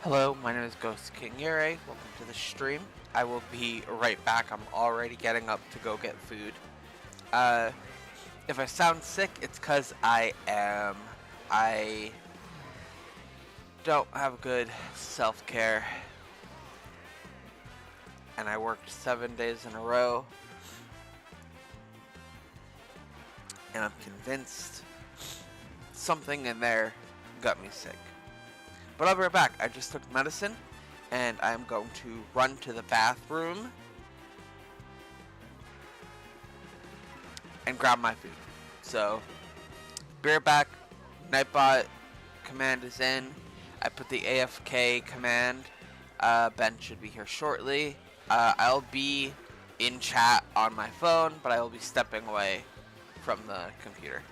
Hello, my name is Ghost King Yuri. Welcome to the stream. I will be right back. I'm already getting up to go get food. Uh, if I sound sick, it's because I am. I don't have good self care, and I worked 7 days in a row, and I'm convinced something in there got me sick. But I'll be right back. I just took medicine, and I'm going to run to the bathroom and grab my food. So, be right back. Nightbot command is in. I put the AFK command. Ben should be here shortly. I'll be in chat on my phone, but I will be stepping away from the computer.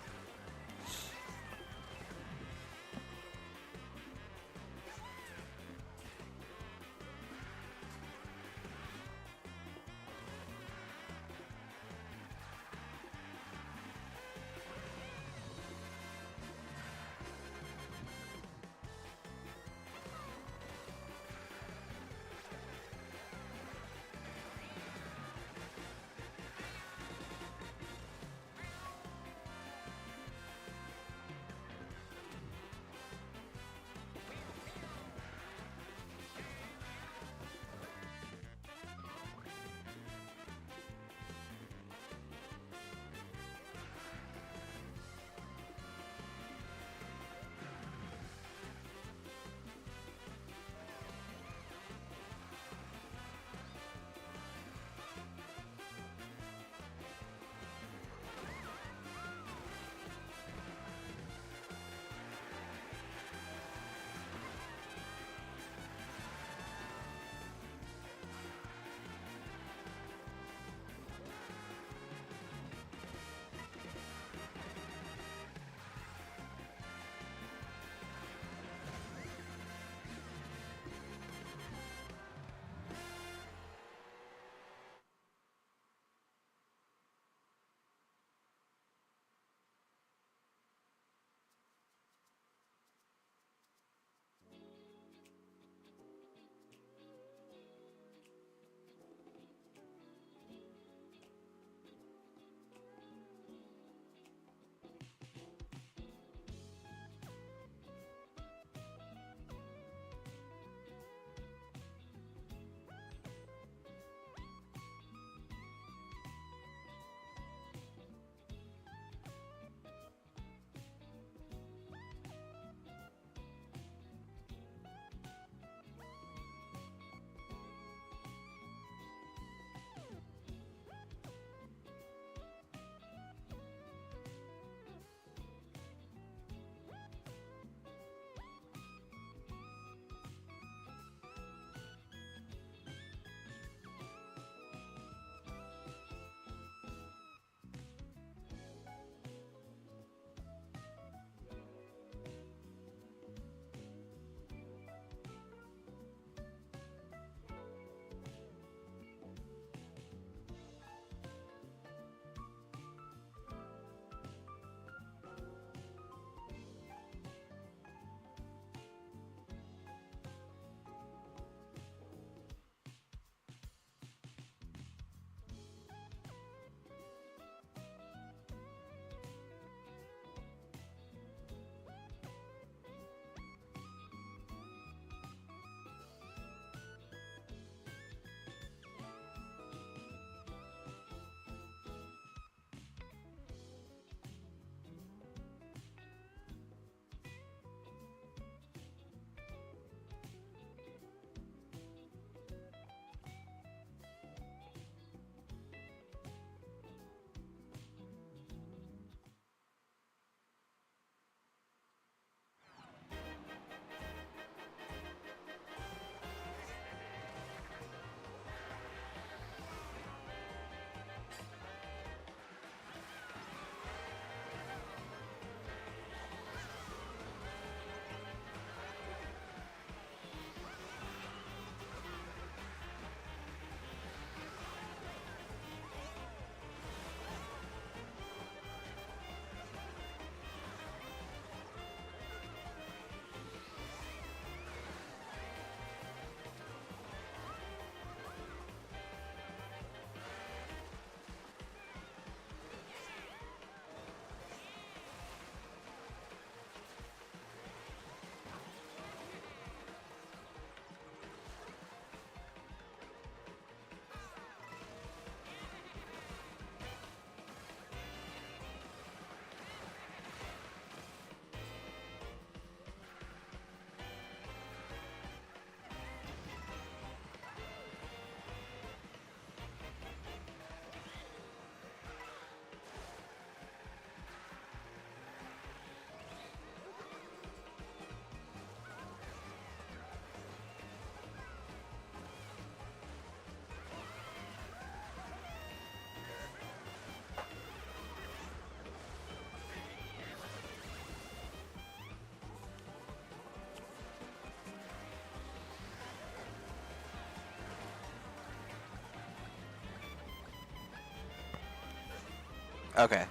Okay.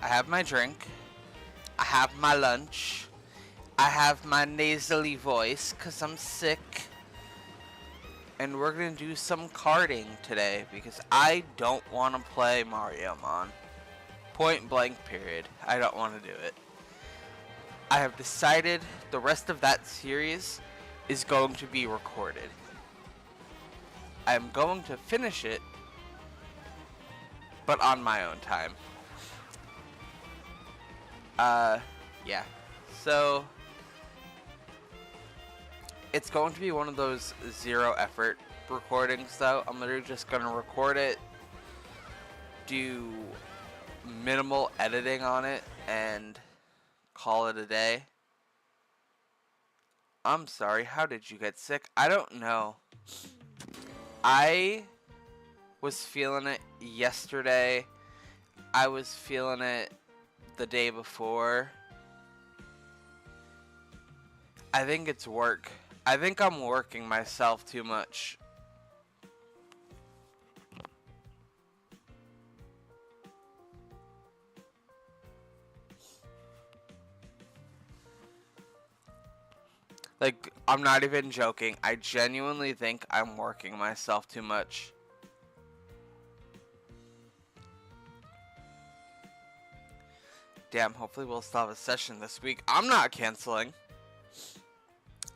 I have my drink. I have my lunch. I have my nasally voice because I'm sick. And we're going to do some karting today because I don't want to play Mario Mon. Point blank period. I don't want to do it. I have decided the rest of that series is going to be recorded. I'm going to finish it, but on my own time. Yeah. So, it's going to be one of those zero effort recordings though. I'm literally just going to record it, do minimal editing on it, and call it a day. I'm sorry, how did you get sick? I don't know. I was feeling it yesterday. I was feeling it the day before. I think it's work. I think I'm working myself too much. Like, I'm not even joking. I genuinely think I'm working myself too much. Damn, hopefully we'll still have a session this week. I'm not canceling.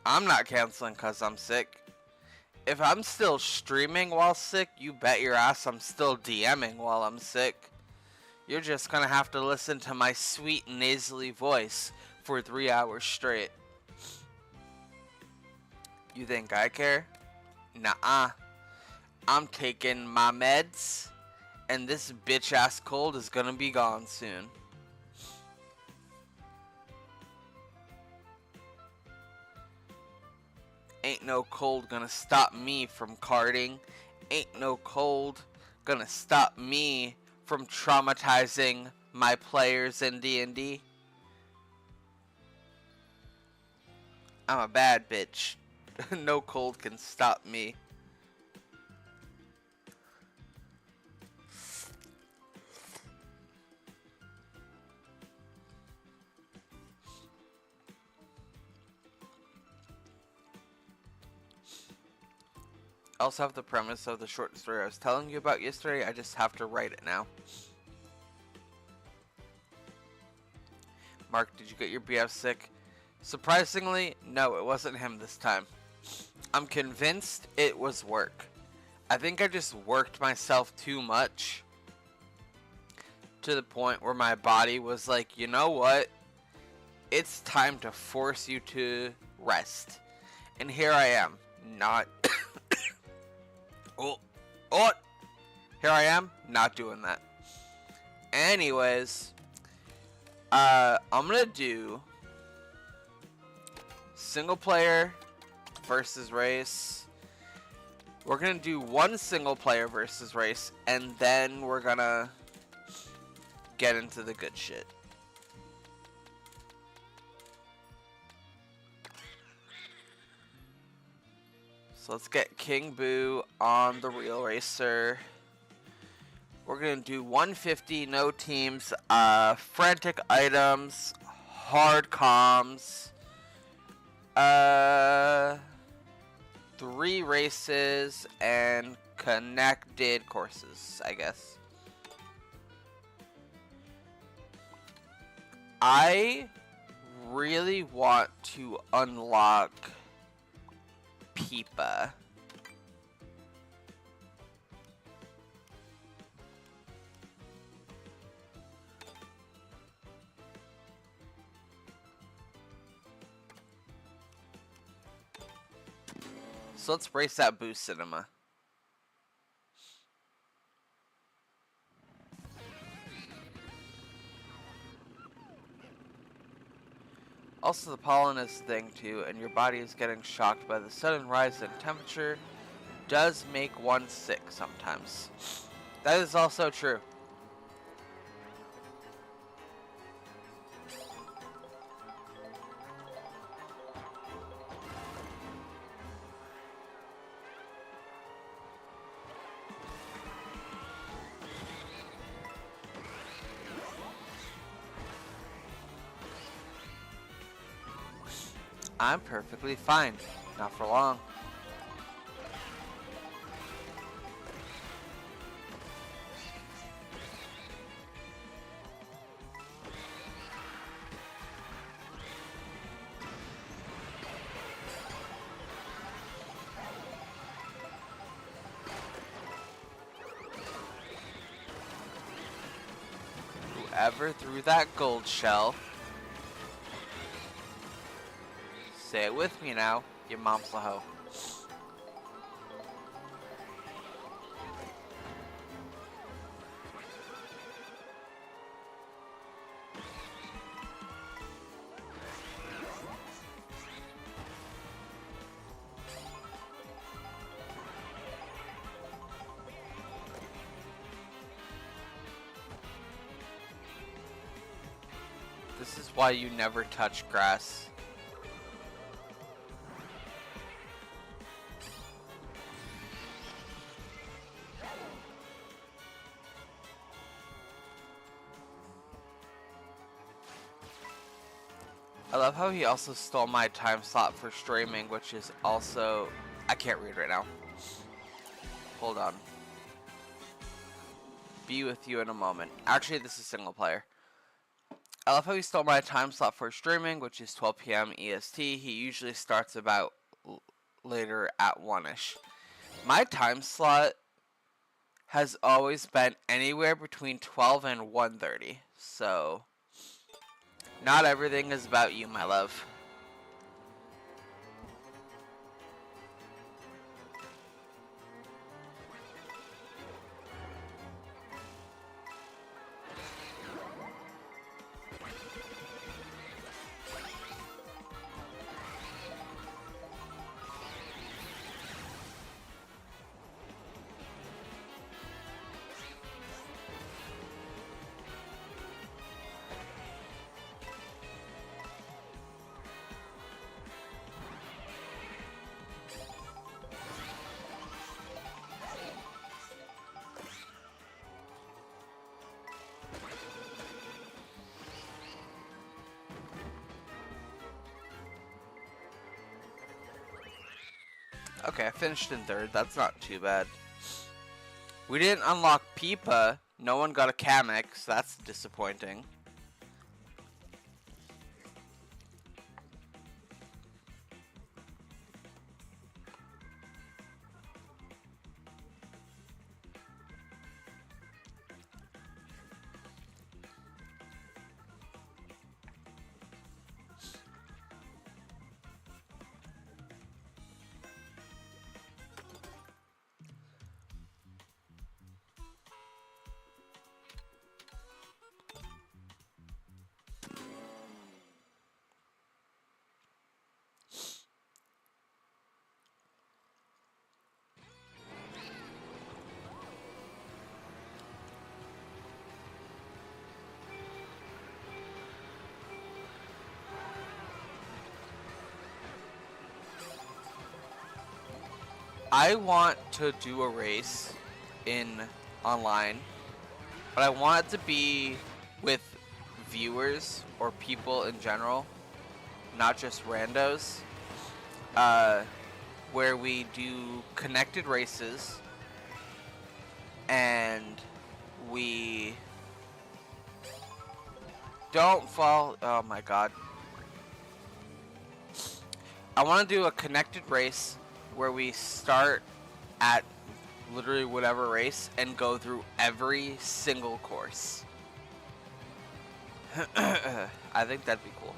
I'm not canceling because I'm sick. If I'm still streaming while sick, you bet your ass I'm still DMing while I'm sick. You're just gonna have to listen to my sweet nasally voice for 3 hours straight. You think I care? Nuh-uh. I'm taking my meds, and this bitch-ass cold is gonna be gone soon. Ain't no cold gonna stop me from karting. Ain't no cold gonna stop me from traumatizing my players in D&D. I'm a bad bitch. No cold can stop me. I also have the premise of the short story I was telling you about yesterday. I just have to write it now. Mark, did you get your BF sick? Surprisingly, no, it wasn't him this time. I'm convinced it was work. I think I just worked myself too much to the point where my body was like, you know what? It's time to force you to rest. And here I am, not... oh! Here I am, not doing that. Anyways, I'm gonna do single player versus race. We're gonna do one single player versus race, and then we're gonna get into the good shit. So let's get King Boo on the real racer. We're gonna do 150, no teams, frantic items, hard comms, 3 races, and connected courses, I guess. I really want to unlock Peepa. So let's race that Boost Cinema. Also, the pollen is a thing too, and your body is getting shocked by the sudden rise in temperature. Does make one sick sometimes. That is also true. I'm perfectly fine. Not for long. Whoever threw that gold shell, say it with me now, your mom's a hoe. This is why you never touch grass. I love how he also stole my time slot for streaming, which is also... I can't read right now. Hold on. Be with you in a moment. Actually, this is single player. I love how he stole my time slot for streaming, which is 12 p.m. EST. He usually starts about later at 1ish. My time slot has always been anywhere between 12 and 1:30. So, not everything is about you, my love. Okay, I finished in third. That's not too bad. We didn't unlock Peepa. No one got a Kamek, so that's disappointing. I want to do a race in online, but I want it to be with viewers or people in general, not just randos, where we do connected races and we don't fall. Oh my god. I want to do a connected race where we start at literally whatever race and go through every single course. I think that'd be cool.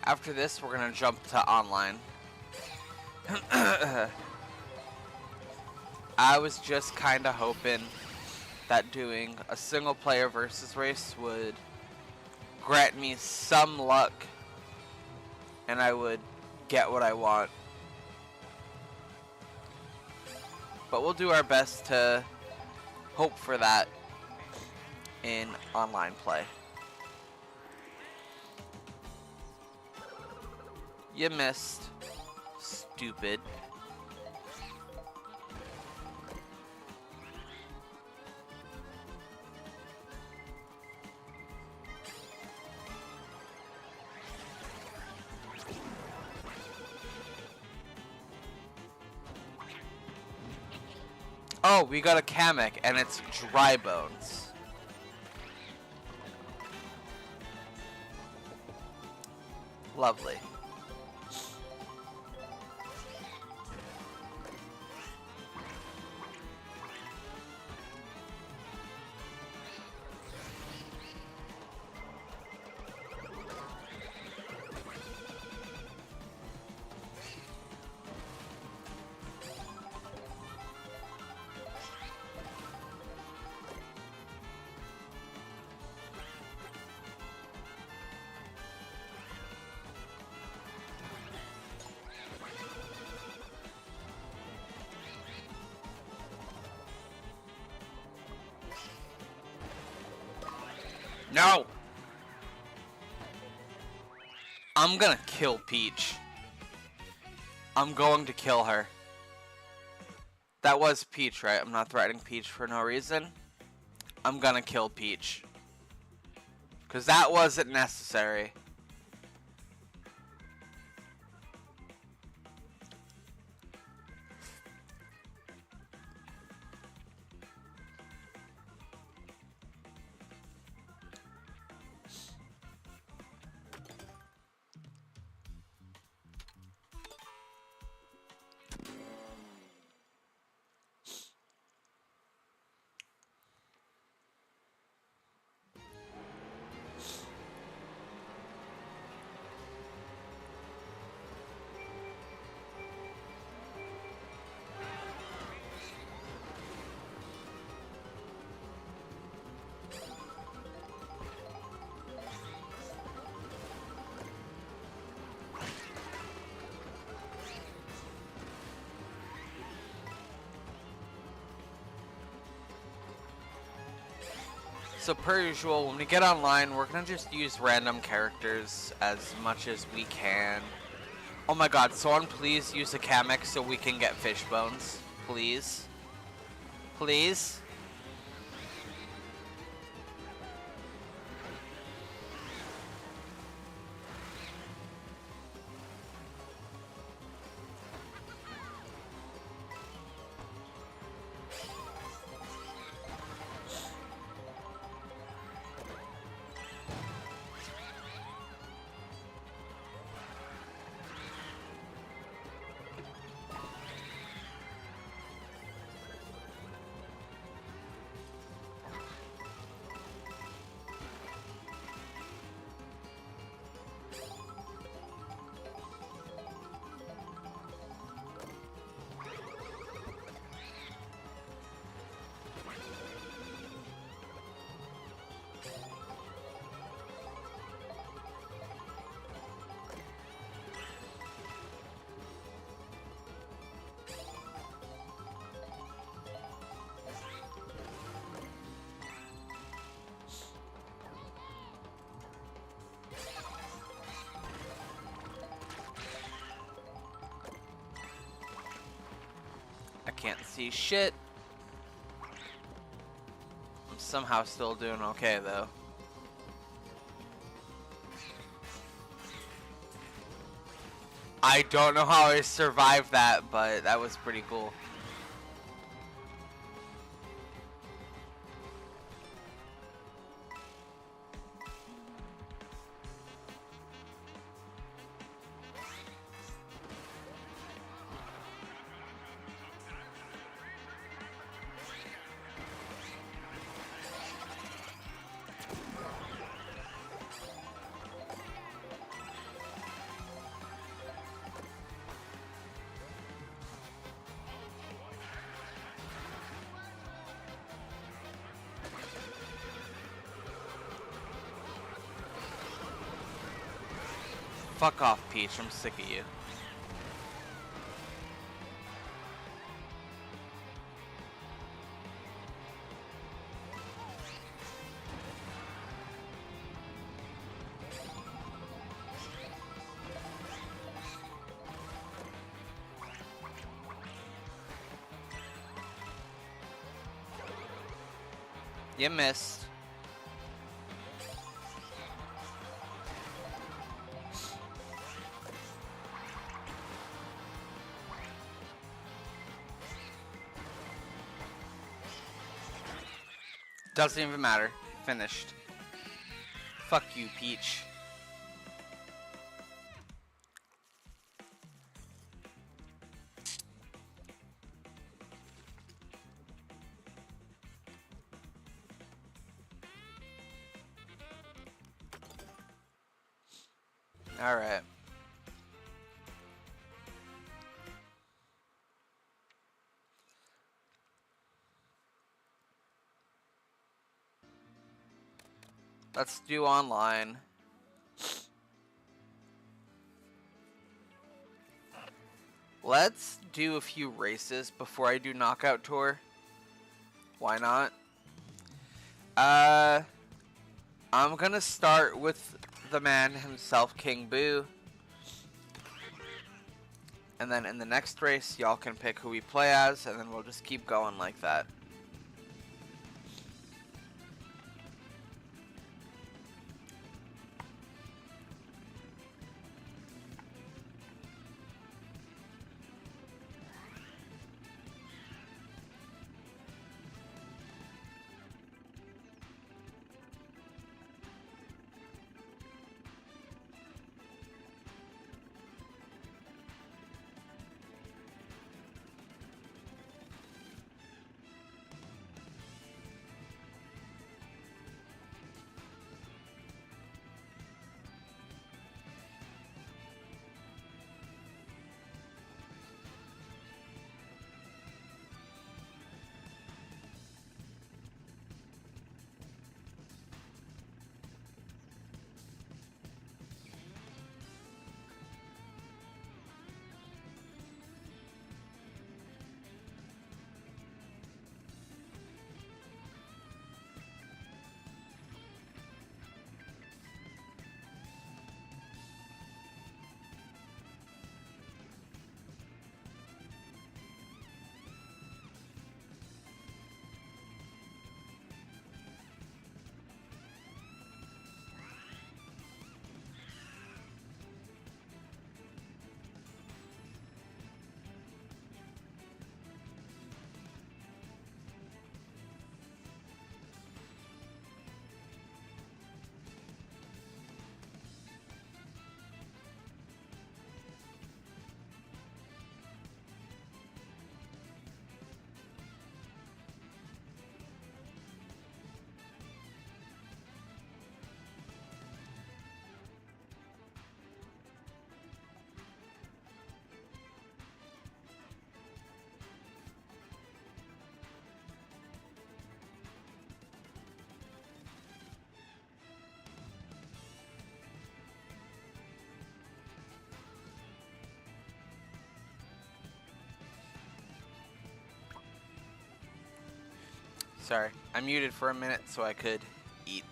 After this, we're gonna jump to online. I was just kind of hoping that doing a single player versus race would grant me some luck and I would get what I want. But we'll do our best to hope for that in online play. You missed. Stupid. Oh, we got a Kamek, and it's dry bones. Lovely. No! I'm gonna kill Peach. I'm going to kill her. That was Peach, right? I'm not threatening Peach for no reason. I'm gonna kill Peach. Because that wasn't necessary. So per usual, when we get online, we're gonna just use random characters as much as we can. Oh my god, someone please use a Kamek so we can get fish bones. Please. Please. I can't see shit. I'm somehow still doing okay though. I don't know how I survived that, but that was pretty cool. Fuck off, Peach. I'm sick of you. You missed. Doesn't even matter. Finished. Fuck you, Peach. Alright. Let's do online. Let's do a few races before I do Knockout Tour. Why not? I'm gonna start with the man himself, King Boo. And then in the next race, y'all can pick who we play as, and then we'll just keep going like that. Sorry, I muted for a minute so I could eat.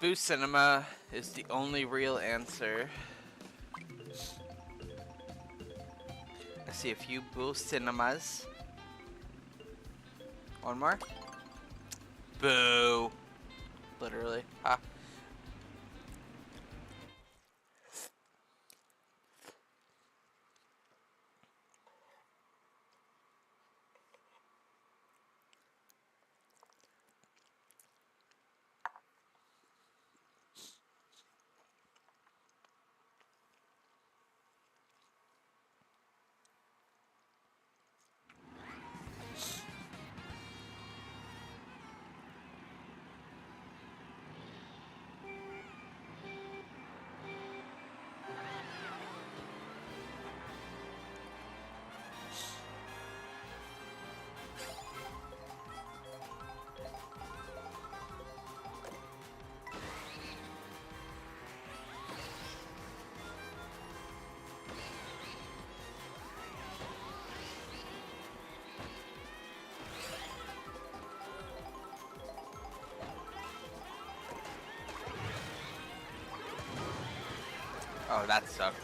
Boo Cinema is the only real answer. I see a few Boo Cinemas. One more. Boo. Literally. Ha. Oh, that sucked.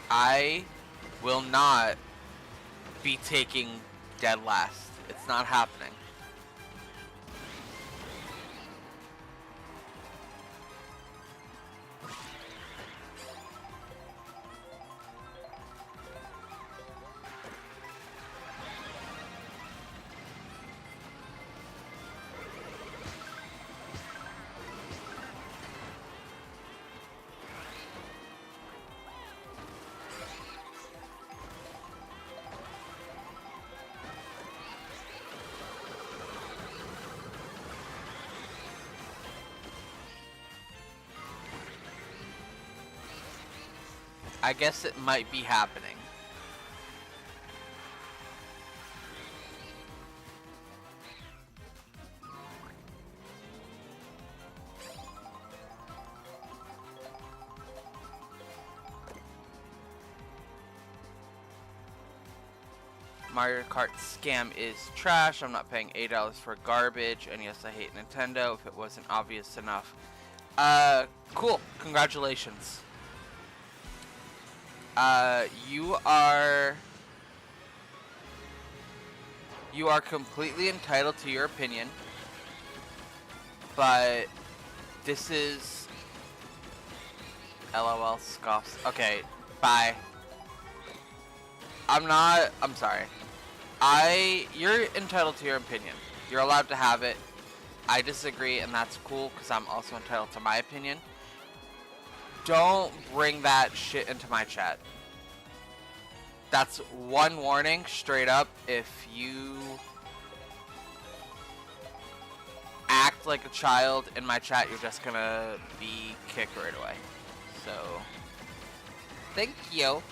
I will not be taking dead last. It's not happening. I guess it might be happening. Mario Kart scam is trash. I'm not paying $8 for garbage. And yes, I hate Nintendo if it wasn't obvious enough. Cool. Congratulations. You are completely entitled to your opinion, but this is LOL scoffs. Okay, bye. I'm sorry. You're entitled to your opinion. You're allowed to have it. I disagree, and that's cool because I'm also entitled to my opinion. Don't bring that shit into my chat. That's one warning, straight up. If you act like a child in my chat, you're just gonna be kicked right away. So, thank you.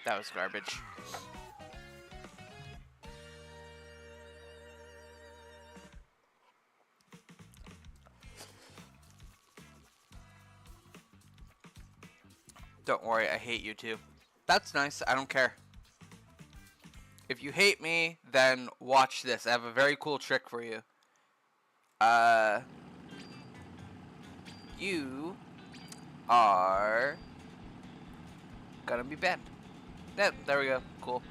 That was garbage. Don't worry, I hate you too. That's nice, I don't care. If you hate me, then watch this. I have a very cool trick for you. You are gonna be banned. Yep, there we go. Cool.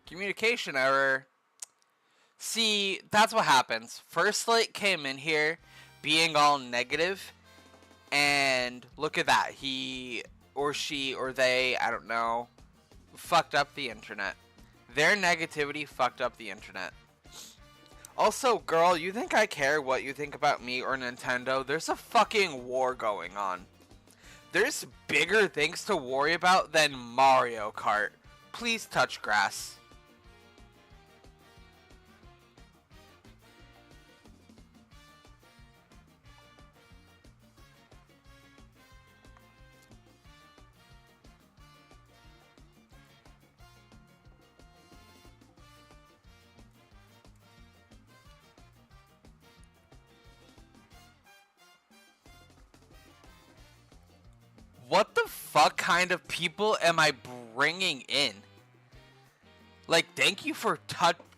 Communication error. See, that's what happens. First Light came in here being all negative, and look at that. He or she or they, I don't know, fucked up the internet. Their negativity fucked up the internet. Also, girl, you think I care what you think about me or Nintendo? There's a fucking war going on. There's bigger things to worry about than Mario Kart. Please touch grass. What the fuck kind of people am I bringing in? Like, thank you for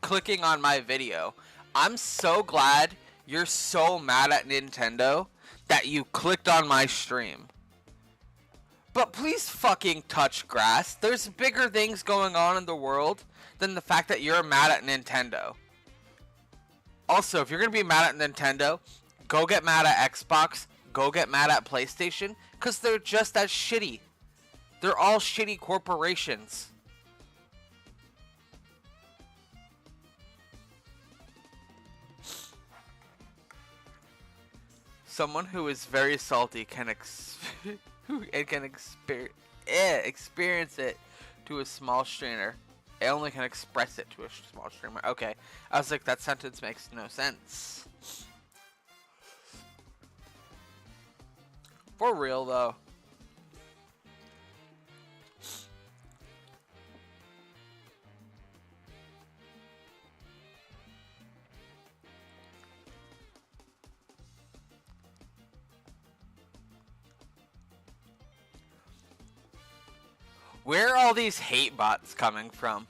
clicking on my video. I'm so glad you're so mad at Nintendo that you clicked on my stream. But please fucking touch grass. There's bigger things going on in the world than the fact that you're mad at Nintendo. Also, if you're gonna be mad at Nintendo, go get mad at Xbox, go get mad at PlayStation, because they're just as shitty. They're all shitty corporations. Someone who is very salty can experience it to a small streamer. It only can express it to a small streamer. Okay, I was like, that sentence makes no sense. For real though. Where are all these hate bots coming from?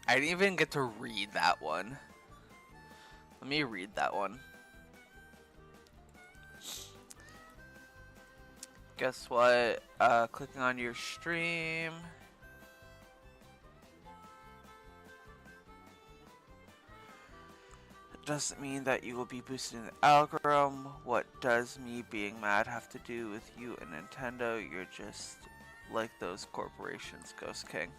I didn't even get to read that one. Let me read that one. Guess what? Clicking on your stream. It doesn't mean that you will be boosting the algorithm. What does me being mad have to do with you and Nintendo? You're just like those corporations, Ghost King.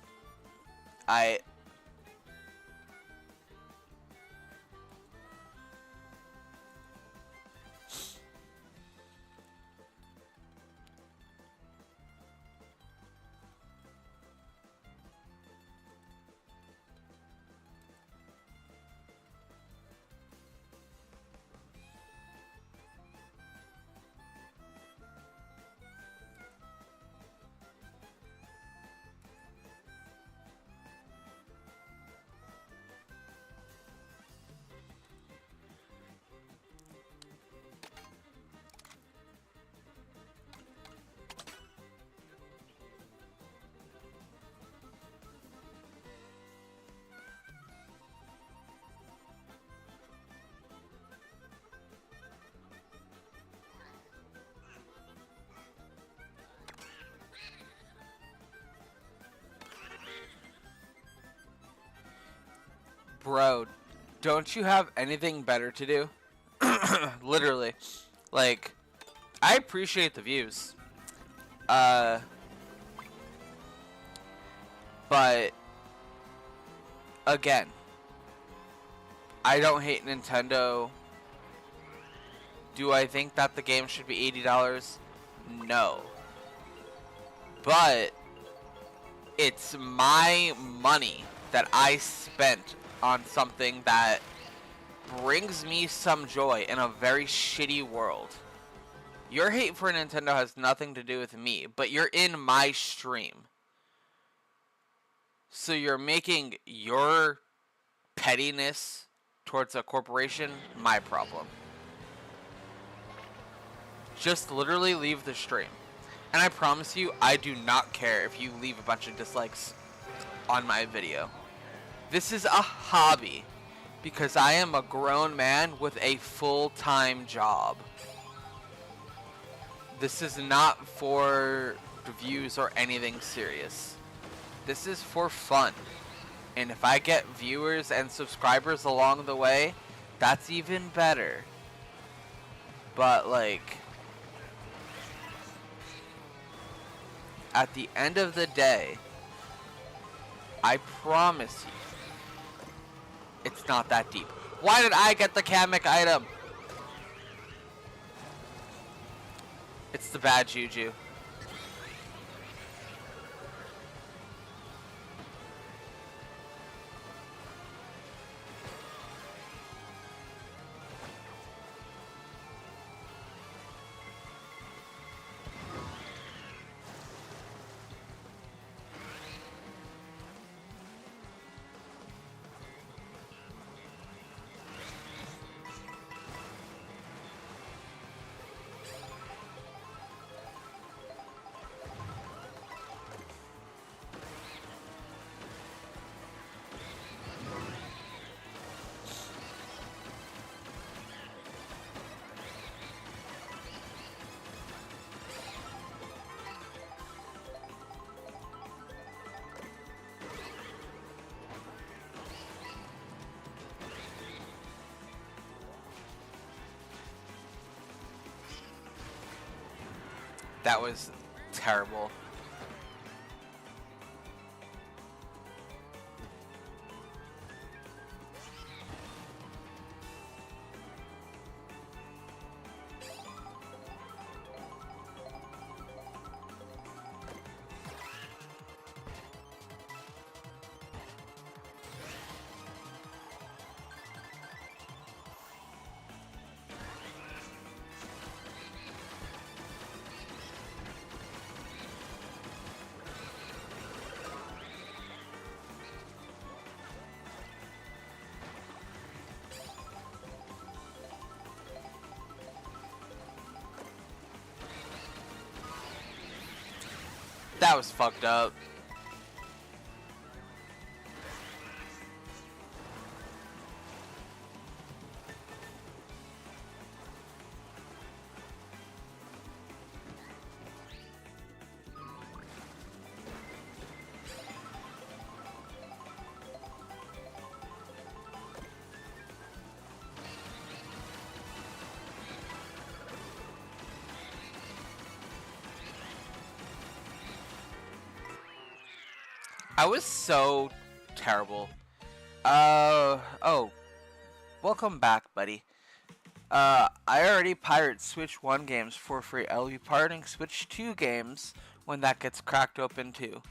Bro, don't you have anything better to do? Literally. Like, I appreciate the views. But again, I don't hate Nintendo. Do I think that the game should be $80? No. But it's my money that I spent on something that brings me some joy in a very shitty world. Your hate for Nintendo has nothing to do with me, but you're in my stream. So you're making your pettiness towards a corporation my problem. Just literally leave the stream. And I promise you, I do not care if you leave a bunch of dislikes on my video. This is a hobby because I am a grown man with a full-time job. This is not for views or anything serious. This is for fun. And if I get viewers and subscribers along the way, that's even better. But like, at the end of the day, I promise you, it's not that deep. Why did I get the Kamek item? It's the bad juju. That was terrible. That was fucked up. I was so terrible. Oh, welcome back, buddy. I already pirated Switch 1 games for free. I'll be pirating Switch 2 games when that gets cracked open too.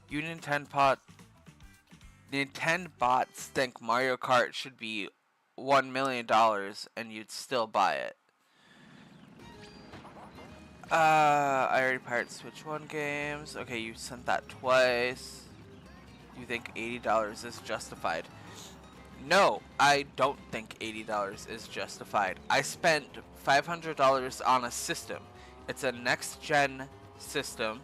You Nintendo bots think Mario Kart should be $1 million and you'd still buy it. I already pirated Switch 1 games. Okay, you sent that twice. You think $80 is justified? No, I don't think $80 is justified. I spent $500 on a system. It's a next-gen system.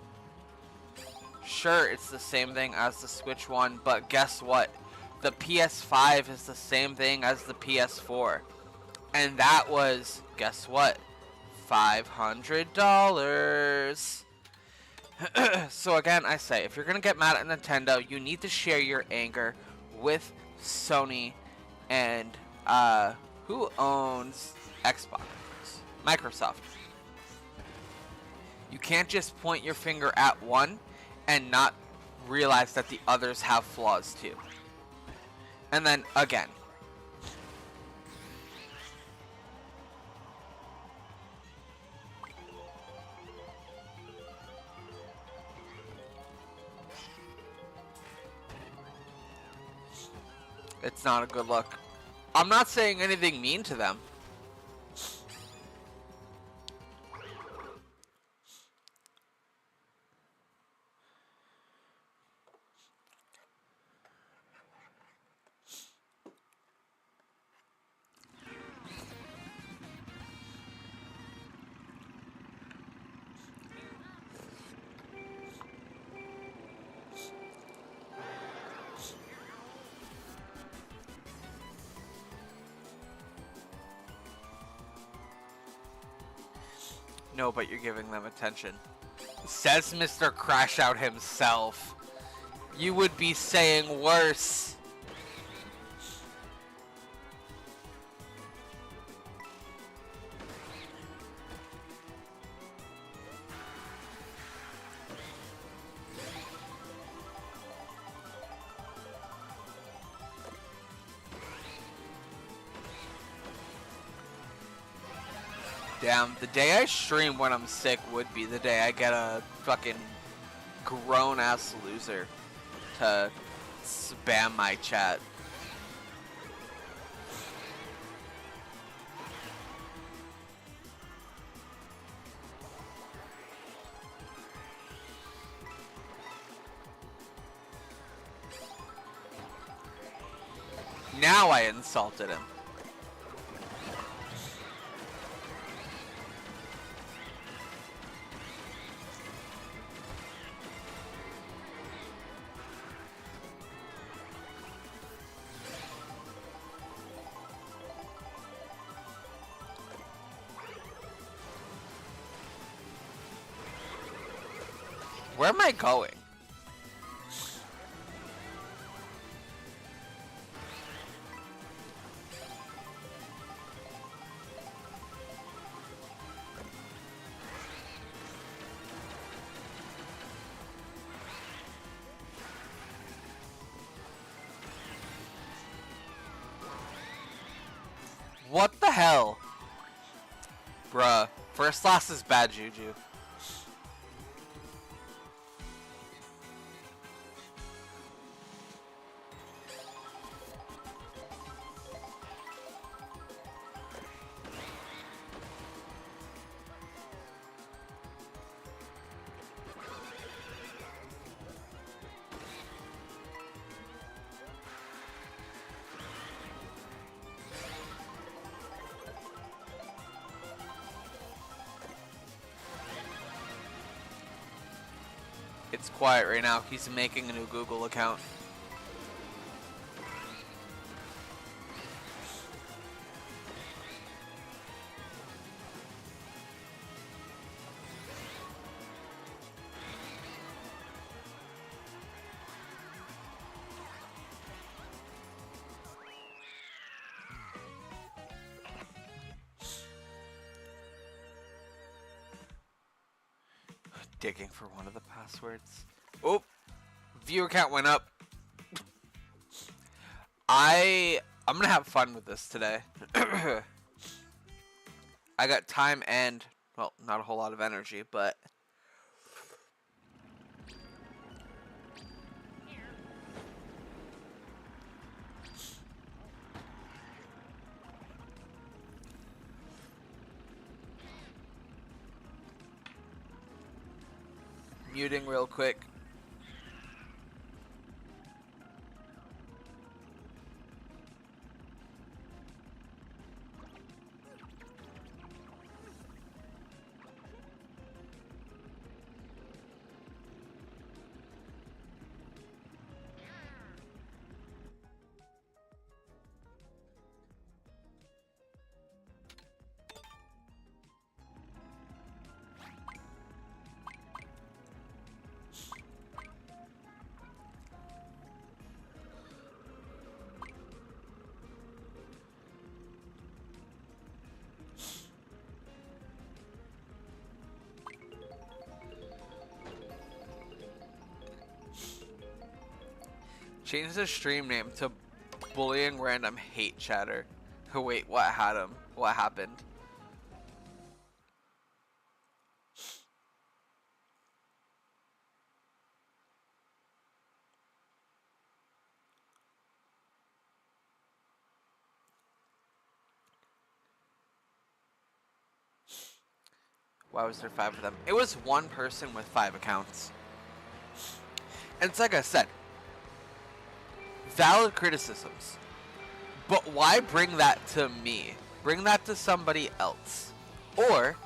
Sure, it's the same thing as the Switch 1, but guess what? The PS5 is the same thing as the PS4. And that was, guess what? $500. So again, I say, if you're going to get mad at Nintendo, you need to share your anger with Sony and, who owns Xbox? Microsoft. You can't just point your finger at one and not realize that the others have flaws too. And then, again, it's not a good look. I'm not saying anything mean to them. No, but you're giving them attention. Says Mr. Crash Out himself. You would be saying worse. Damn, the day I stream when I'm sick would be the day I get a fucking grown-ass loser to spam my chat. Now I insulted him. Where am I going? What the hell? Bruh, first loss is bad juju. It's quiet right now. He's making a new Google account. Digging for one of the passwords. Oh, viewer count went up. I'm gonna have fun with this today. I got time and, well, not a whole lot of energy, but muting real quick. Change the stream name to bullying random hate chatter. Oh wait, what had him? What happened? Why was there 5 of them? It was one person with 5 accounts. And it's like I said, valid criticisms. But why bring that to me? Bring that to somebody else. Or,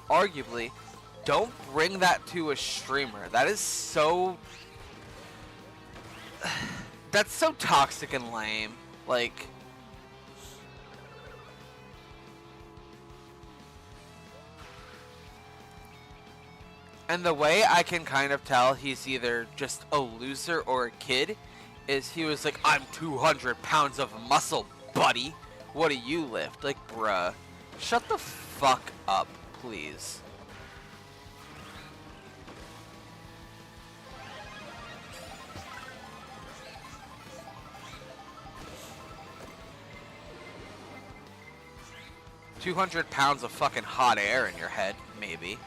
arguably, don't bring that to a streamer. That is so... That's so toxic and lame. Like... And the way I can kind of tell he's either just a loser or a kid is he was like, I'm 200 pounds of muscle, buddy. What do you lift? Like, bruh. Shut the fuck up, please. 200 pounds of fucking hot air in your head, maybe.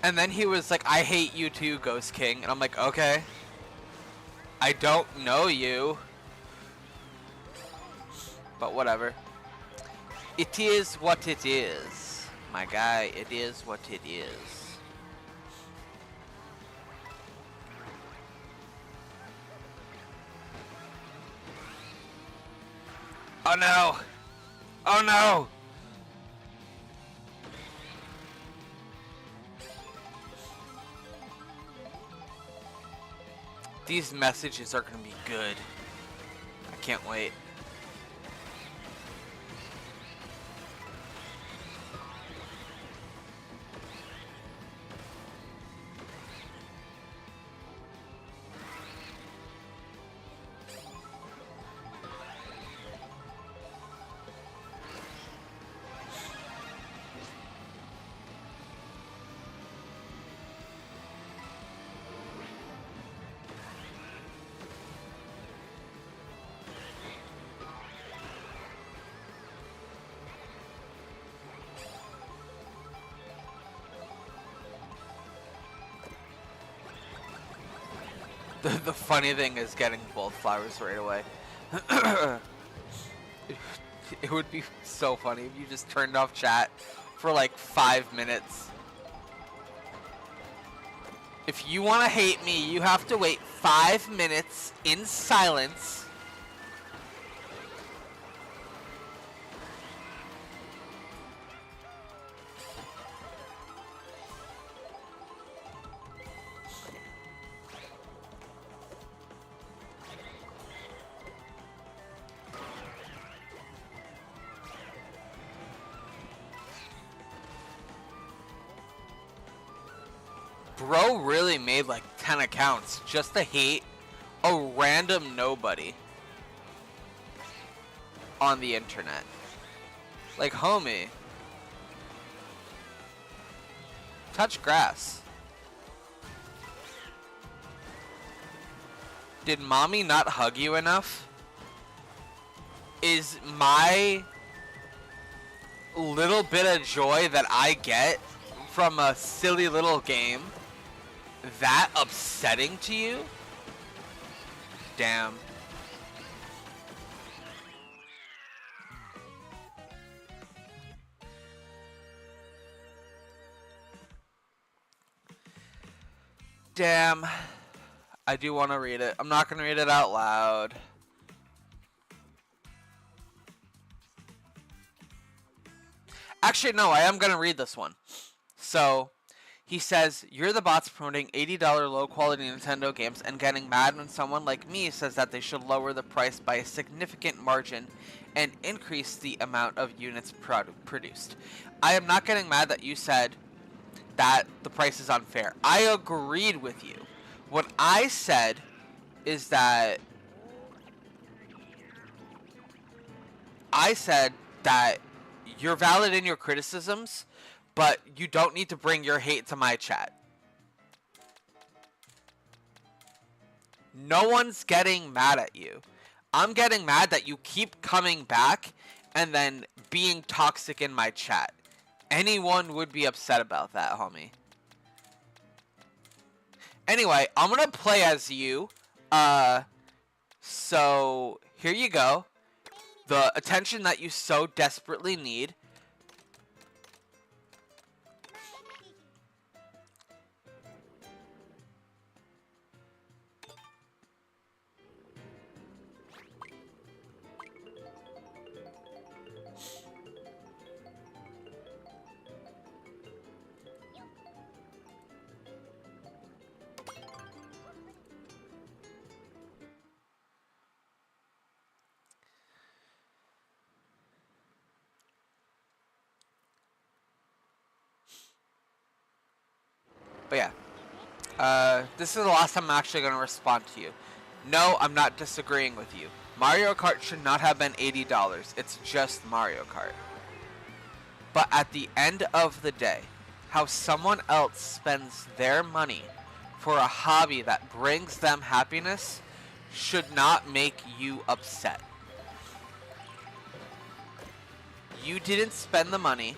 And then he was like, I hate you too, Ghost King. And I'm like, okay. I don't know you. But whatever. It is what it is. My guy, it is what it is. Oh no! Oh no! These messages are gonna be good. I can't wait. The funny thing is getting both flowers right away. It would be so funny if you just turned off chat for like 5 minutes. If you want to hate me, you have to wait 5 minutes in silence. Bro really made like 10 accounts just to hate a random nobody on the internet. Like, homie, touch grass. Did mommy not hug you enough? Is my little bit of joy that I get from a silly little game that upsetting to you? Damn. Damn. I do want to read it. I'm not going to read it out loud. Actually, no, I am going to read this one. So, he says, you're the bots promoting $80 low-quality Nintendo games and getting mad when someone like me says that they should lower the price by a significant margin and increase the amount of units produced. I am not getting mad that you said that the price is unfair. I agreed with you. What I said is that you're valid in your criticisms, but you don't need to bring your hate to my chat. No one's getting mad at you. I'm getting mad that you keep coming back and then being toxic in my chat. Anyone would be upset about that, homie. Anyway, I'm gonna play as you. So here you go. The attention that you so desperately need. But yeah, this is the last time I'm actually going to respond to you. No, I'm not disagreeing with you. Mario Kart should not have been $80. It's just Mario Kart. But at the end of the day, how someone else spends their money for a hobby that brings them happiness should not make you upset. You didn't spend the money,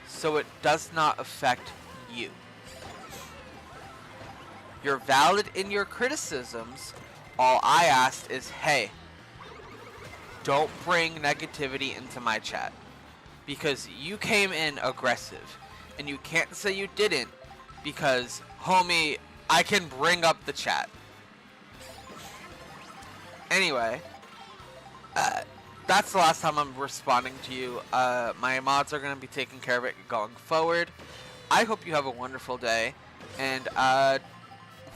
so it does not affect you. You're valid in your criticisms. All I asked is, hey, don't bring negativity into my chat. Because you came in aggressive. And you can't say you didn't, because, homie, I can bring up the chat. Anyway, that's the last time I'm responding to you. My mods are going to be taking care of it going forward. I hope you have a wonderful day. And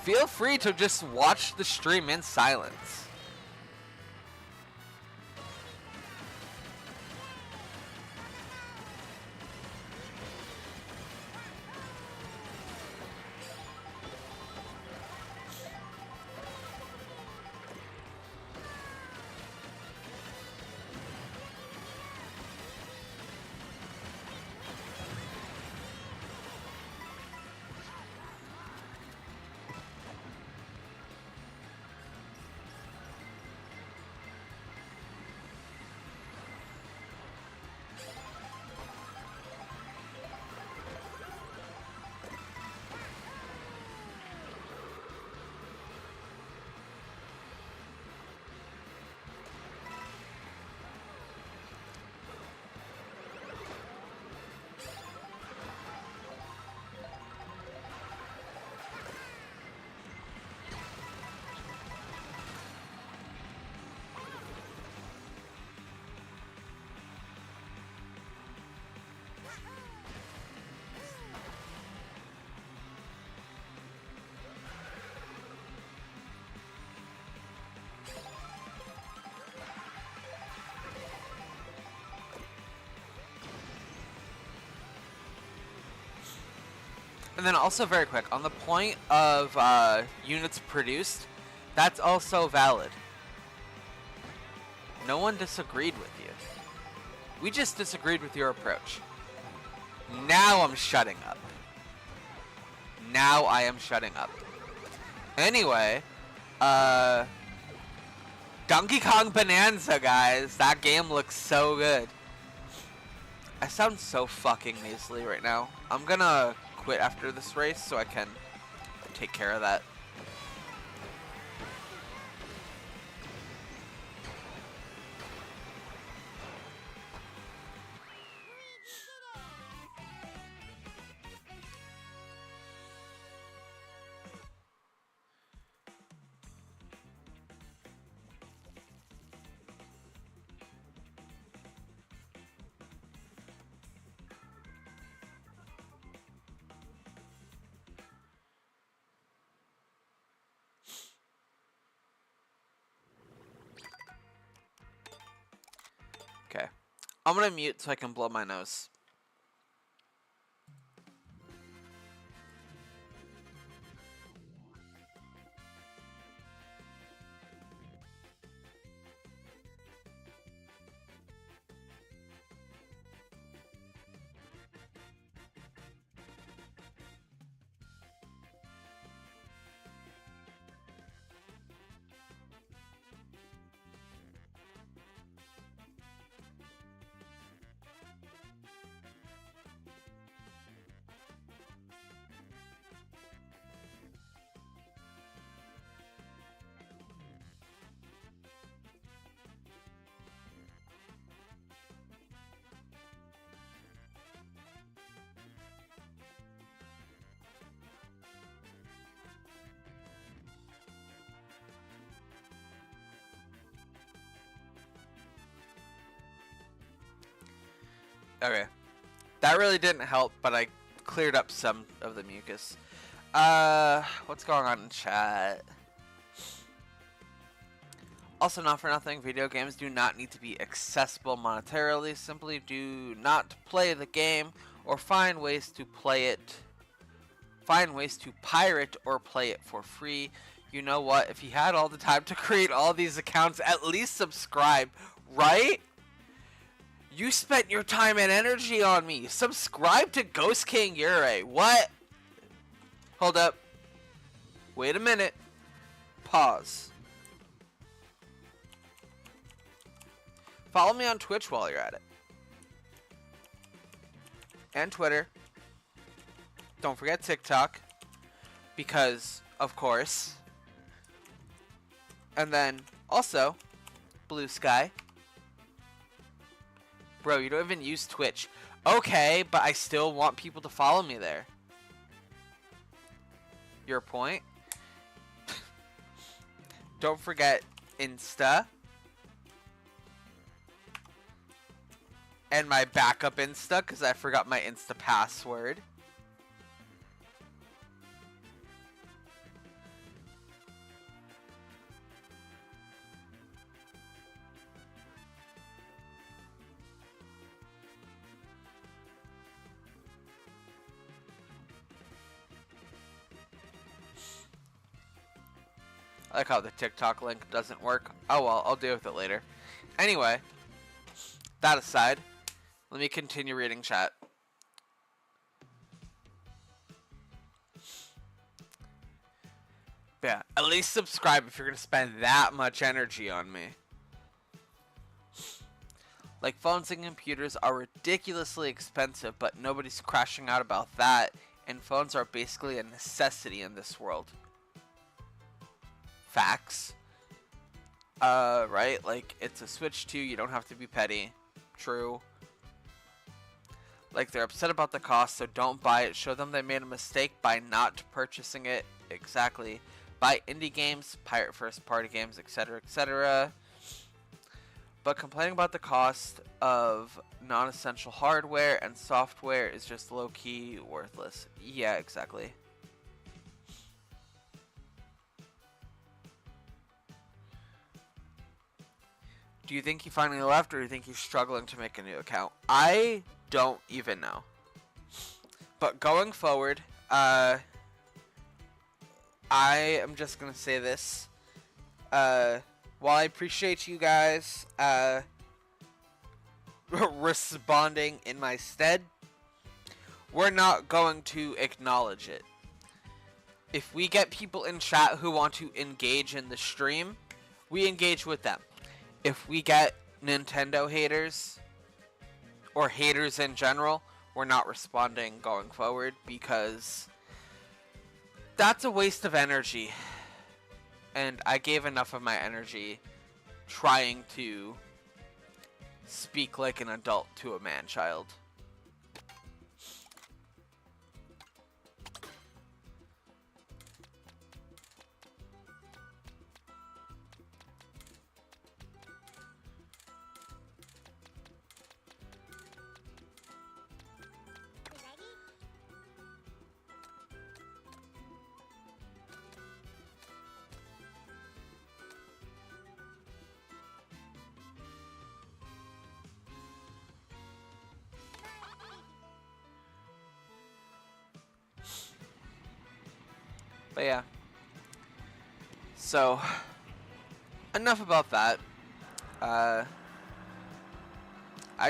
feel free to just watch the stream in silence. And then also very quick, on the point of units produced, that's also valid. No one disagreed with you. We just disagreed with your approach. Now I'm shutting up. Now I am shutting up. Anyway, Donkey Kong Bonanza, guys. That game looks so good. I sound so fucking nasally right now. I'm gonna quit after this race so I can take care of that. Okay. I'm gonna mute so I can blow my nose. Okay. That really didn't help, but I cleared up some of the mucus. What's going on in chat? Also, not for nothing, video games do not need to be accessible monetarily. Simply do not play the game or find ways to play it find ways to pirate or play it for free. You know what? If you had all the time to create all these accounts, at least subscribe, right? You spent your time and energy on me. Subscribe to Ghost King Yurei. What? Hold up. Wait a minute. Pause. Follow me on Twitch while you're at it. And Twitter. Don't forget TikTok. Because, of course. And then, also, Blue Sky. Bro, you don't even use Twitch. Okay, but I still want people to follow me there. Your point? Don't forget Insta. And my backup Insta, because I forgot my Insta password. I like how the TikTok link doesn't work. Oh well, I'll deal with it later. Anyway, that aside, let me continue reading chat. Yeah, at least subscribe if you're going to spend that much energy on me. Like, phones and computers are ridiculously expensive, but nobody's crashing out about that, and phones are basically a necessity in this world. Facts. Right? Like, it's a Switch 2, you don't have to be petty. True. Like, they're upset about the cost, so don't buy it. Show them they made a mistake by not purchasing it. Exactly. Buy indie games, pirate first-party games, etc., etc. But complaining about the cost of non-essential hardware and software is just low-key worthless. Yeah, exactly. Do you think he finally left, or do you think he's struggling to make a new account? I don't even know. But going forward, I am just going to say this. While I appreciate you guys responding in my stead, we're not going to acknowledge it. If we get people in chat who want to engage in the stream, we engage with them. If we get Nintendo haters, or haters in general, we're not responding going forward, because that's a waste of energy. And I gave enough of my energy trying to speak like an adult to a man-child. But yeah. So, enough about that. I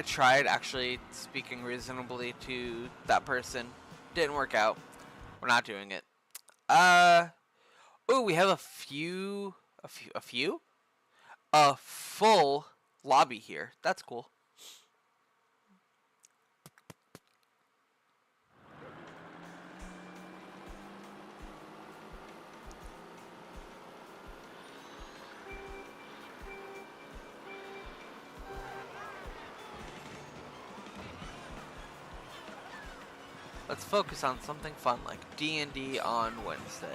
tried actually speaking reasonably to that person. Didn't work out. We're not doing it. Oh, we have a full lobby here. That's cool. Let's focus on something fun like D&D on Wednesday.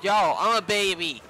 Yo, I'm a baby.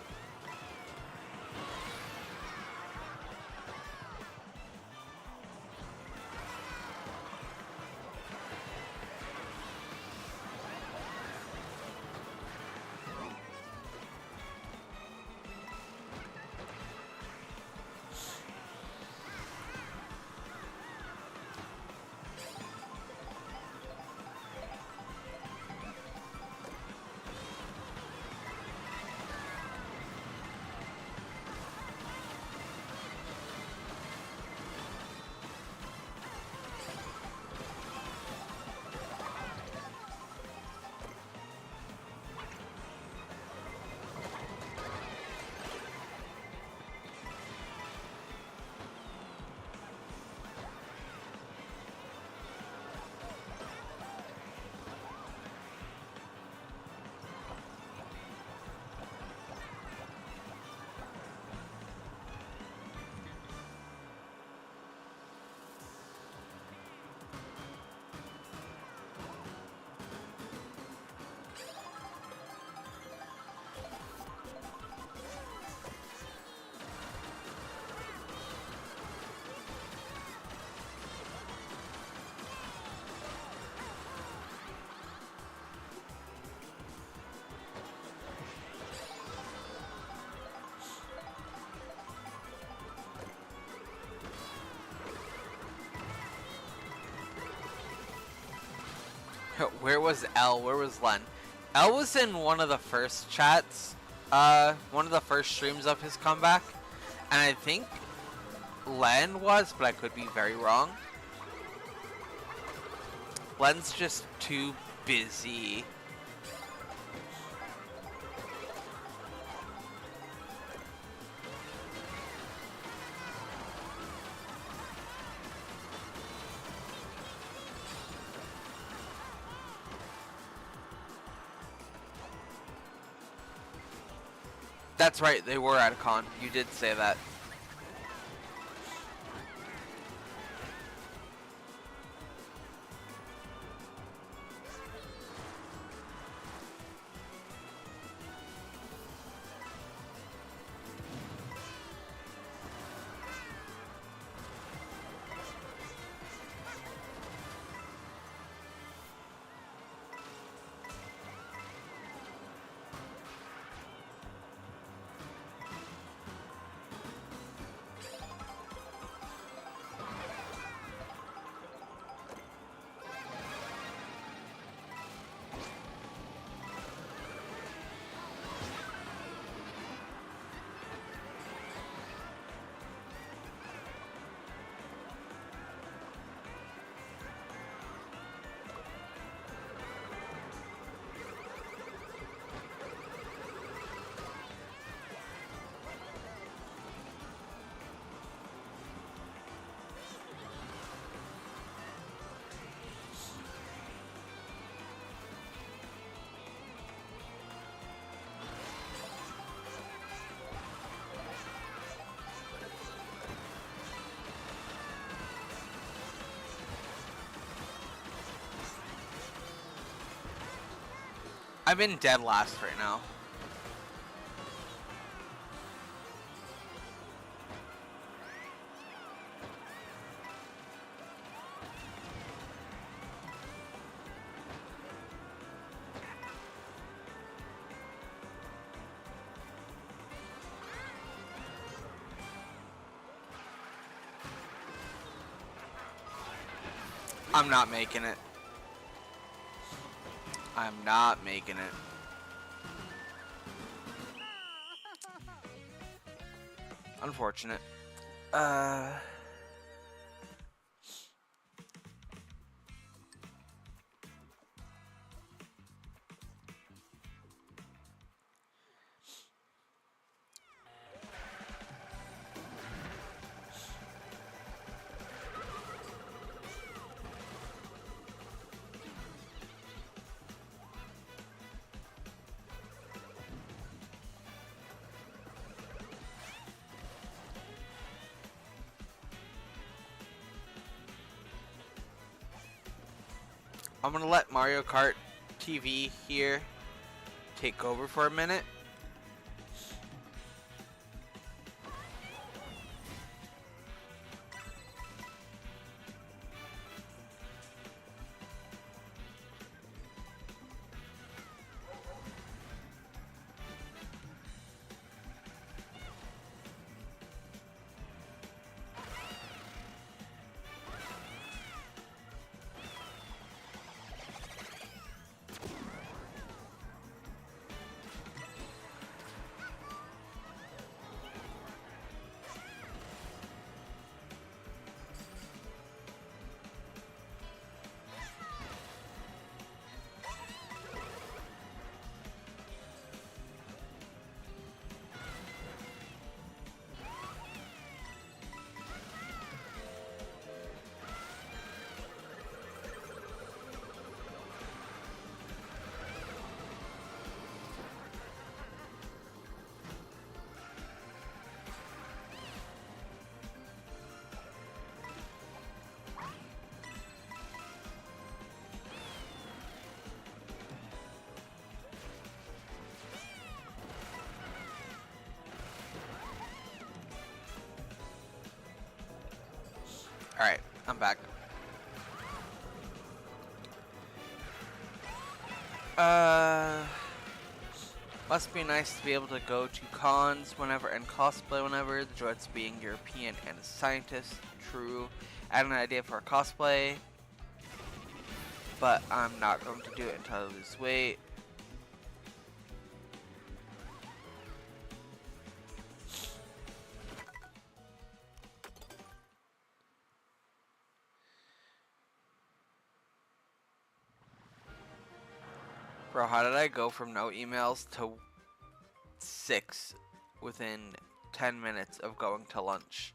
Where was L? Where was Len? L was in one of the first chats, one of the first streams of his comeback, and I think Len was, but I could be very wrong. Len's just too busy. That's right, they were at a con. You did say that. I'm in dead last right now. I'm not making it. I'm not making it. Unfortunate. I'm gonna let Mario Kart TV here take over for a minute. Alright, I'm back. Must be nice to be able to go to cons whenever and cosplay whenever. The joy of being European and a scientist. True. I had an idea for a cosplay, but I'm not going to do it until I lose weight. Bro, how did I go from no emails to 6 within 10 minutes of going to lunch?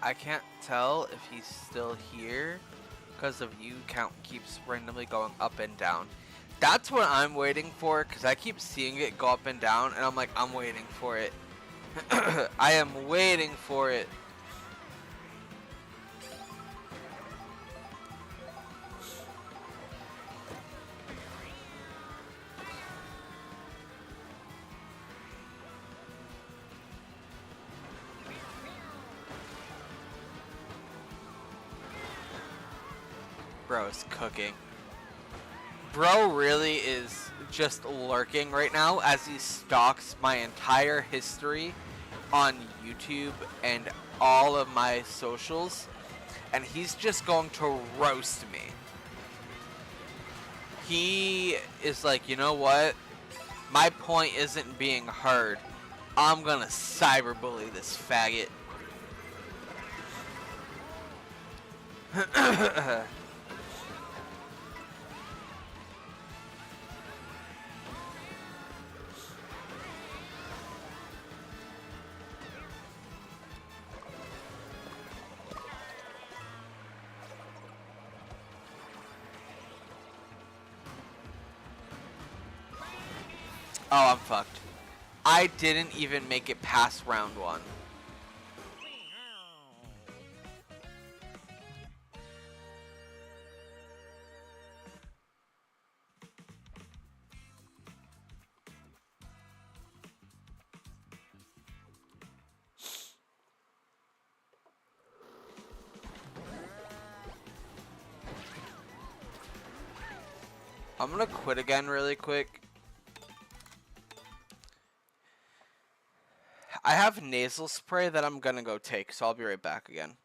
I can't tell if he's still here because the view count keeps randomly going up and down. That's what I'm waiting for, because I keep seeing it go up and down, and I'm like, I'm waiting for it. I am waiting for it. Bro is cooking. Bro really is just lurking right now as he stalks my entire history on YouTube and all of my socials, and he's just going to roast me. He is like, you know what? My point isn't being heard. I'm gonna cyberbully this faggot. Oh, I'm fucked. I didn't even make it past round 1. I'm gonna quit again really quick. I have nasal spray that I'm gonna go take, so I'll be right back again.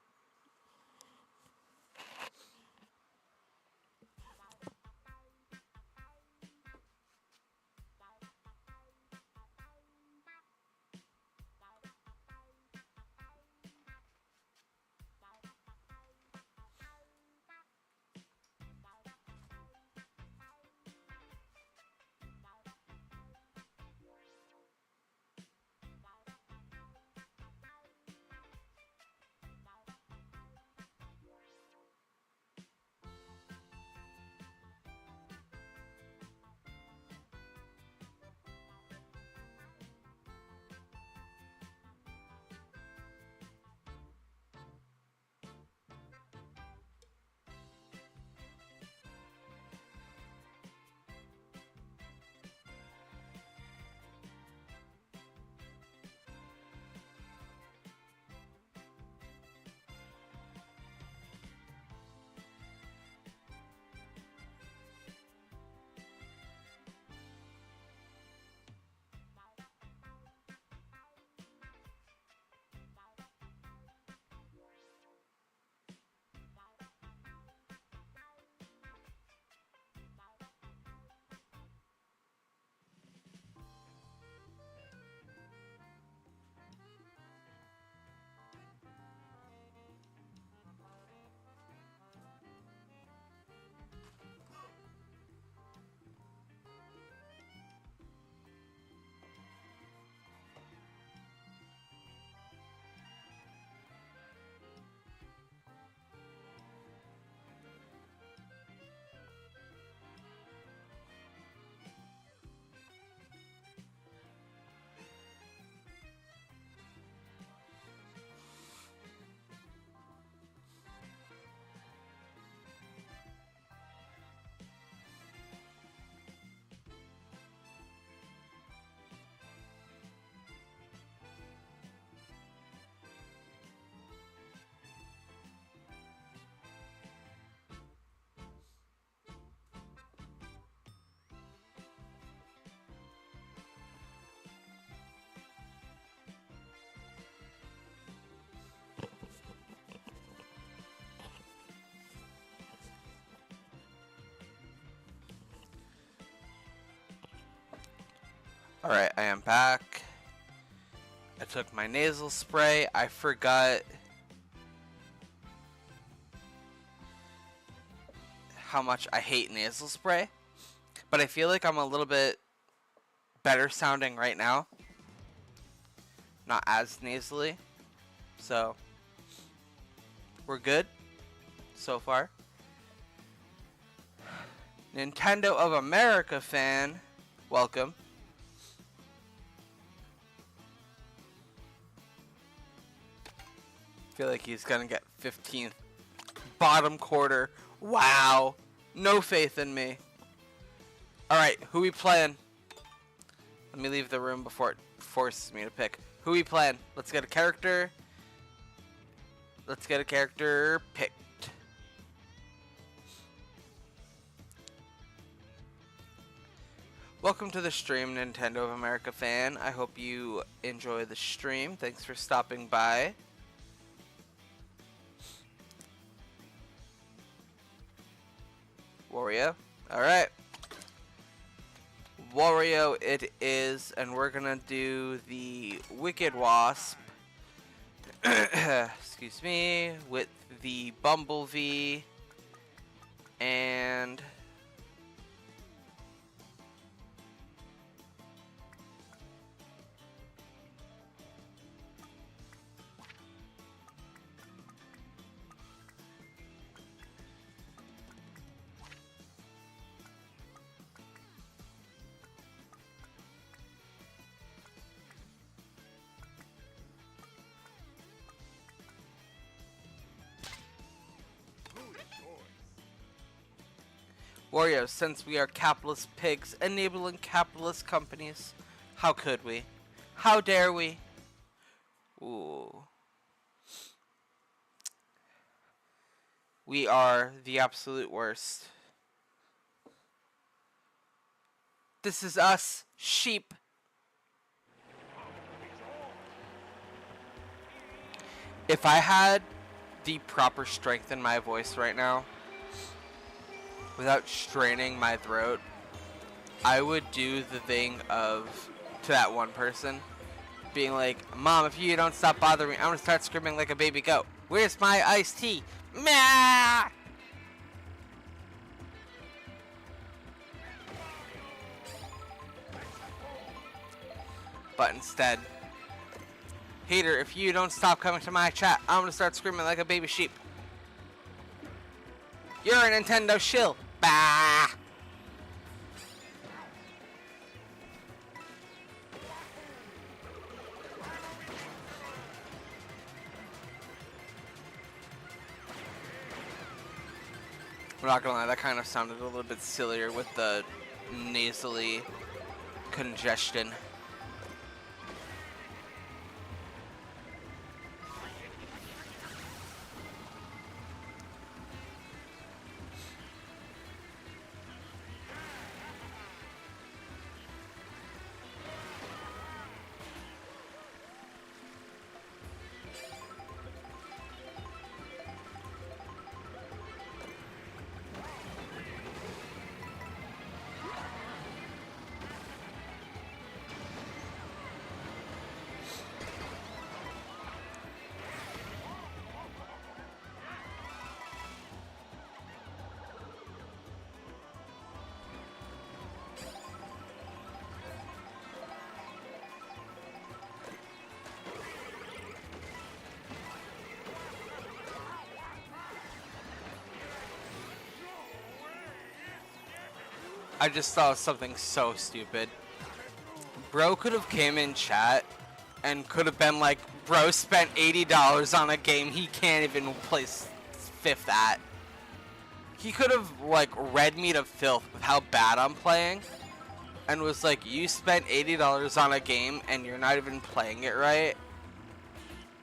Alright, I am back. I took my nasal spray. I forgot how much I hate nasal spray. But I feel like I'm a little bit better sounding right now. Not as nasally. So, we're good so far. Nintendo of America fan, welcome. Feel like he's gonna get 15th. Bottom quarter. Wow. No faith in me. Alright, who we playing? Let me leave the room before it forces me to pick. Who we playing? Let's get a character. Let's get a character picked. Welcome to the stream, Nintendo of America fan. I hope you enjoy the stream. Thanks for stopping by. Wario. Alright. Wario it is, and we're gonna do the Wicked Wasp. Excuse me. With the Bumblebee. And Wario, since we are capitalist pigs enabling capitalist companies, how could we? How dare we? Ooh. We are the absolute worst. This is us, sheep. If I had the proper strength in my voice right now, without straining my throat, I would do the thing of, to that one person, being like, Mom, if you don't stop bothering me, I'm gonna start screaming like a baby goat. Where's my iced tea? Meh! But instead, hater, if you don't stop coming to my chat, I'm gonna start screaming like a baby sheep. You're a Nintendo shill. Bah! I'm not gonna lie, that kind of sounded a little bit sillier with the nasally congestion. I just saw something so stupid. Bro could have came in chat and could have been like, bro spent $80 on a game he can't even place 5th at. He could have like read me to filth with how bad I'm playing and was like, you spent $80 on a game and you're not even playing it right.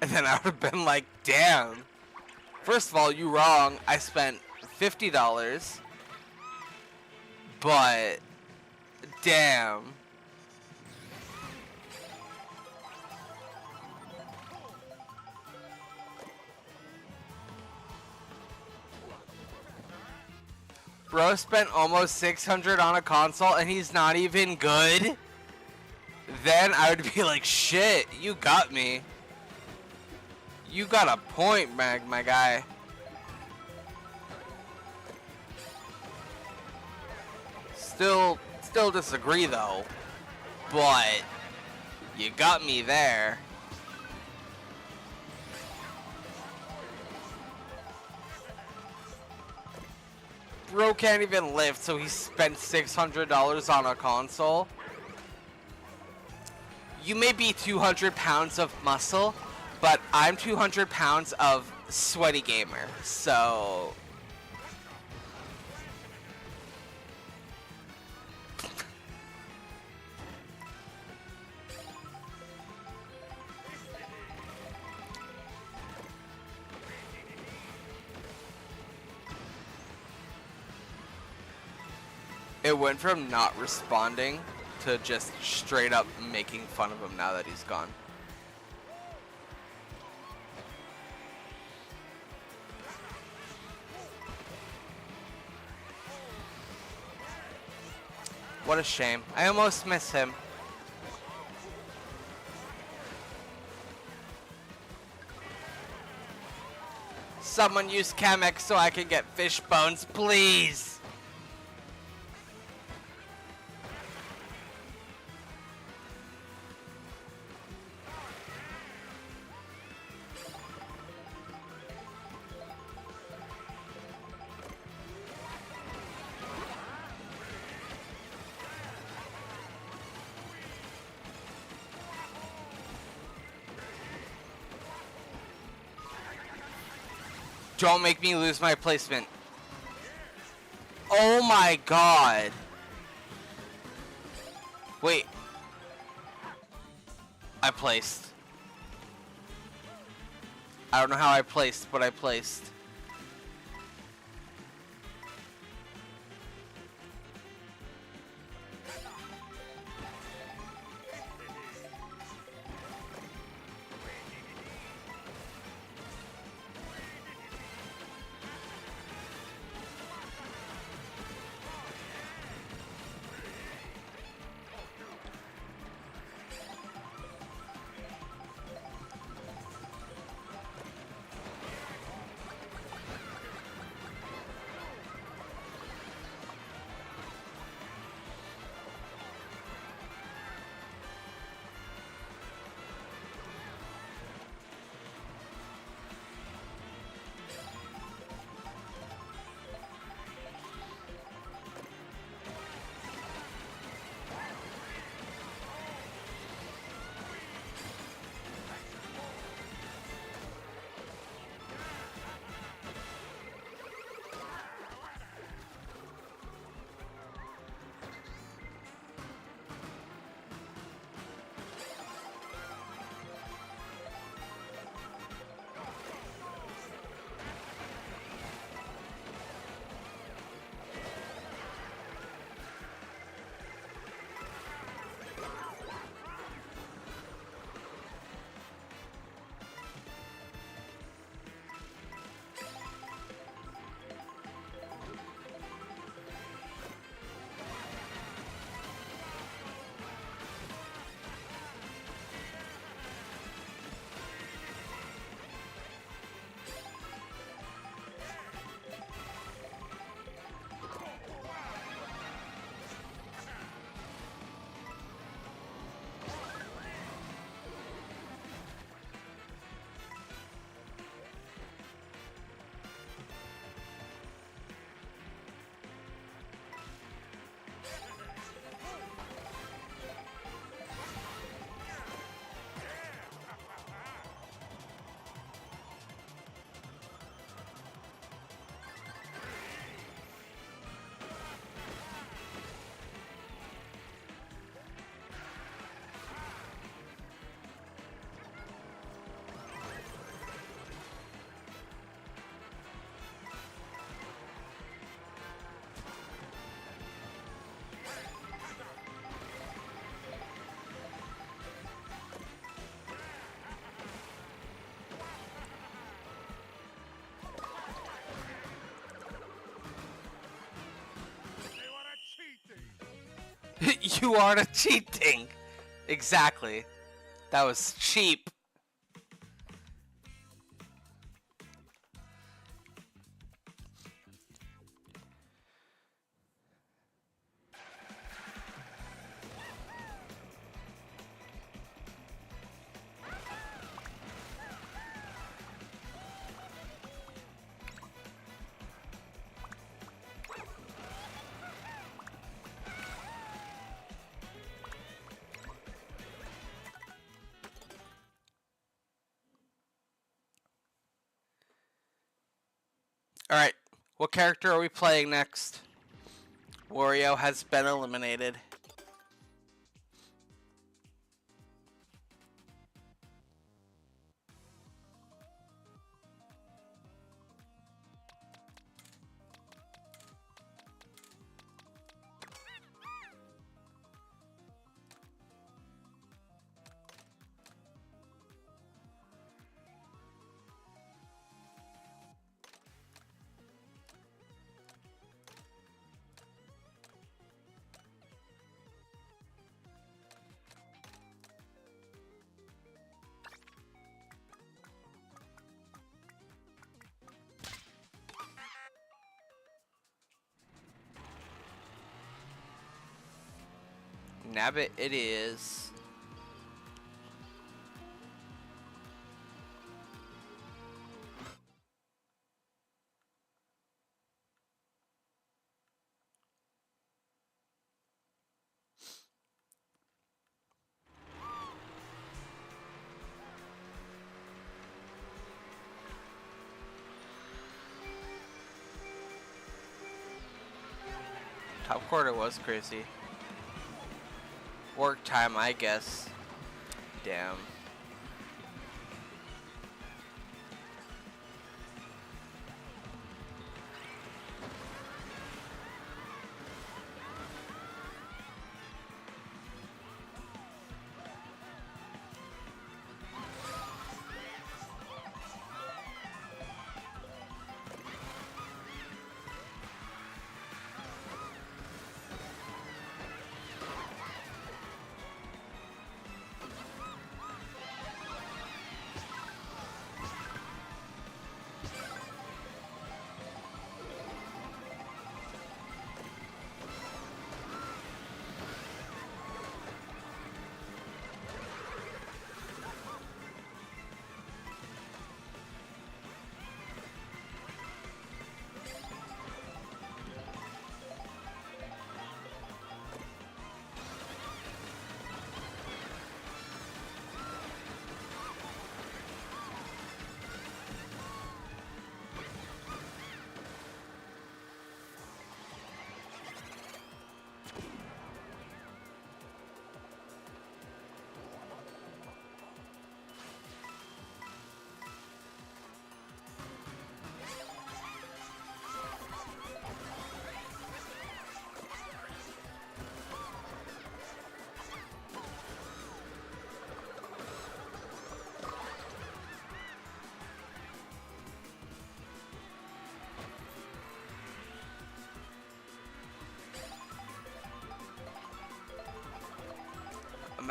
And then I would have been like, damn. First of all, you wrong. I spent $50. But, damn. Bro spent almost $600 on a console and he's not even good? then I would be like, shit, you got me. You got a point, my guy. Still disagree though, but you got me there. Bro can't even lift, so he spent $600 on a console. You may be 200 pounds of muscle, but I'm 200 pounds of sweaty gamer, so... It went from not responding to just straight up making fun of him now that he's gone. What a shame. I almost miss him. Someone use Kamek so I can get fish bones, please. Don't make me lose my placement. Oh my god. Wait. I placed. I don't know how I placed, but I placed. You are cheating. Exactly. That was cheap. Alright, what character are we playing next? Wario has been eliminated. Nabbit it is. Top quarter was crazy. Work time, I guess. Damn.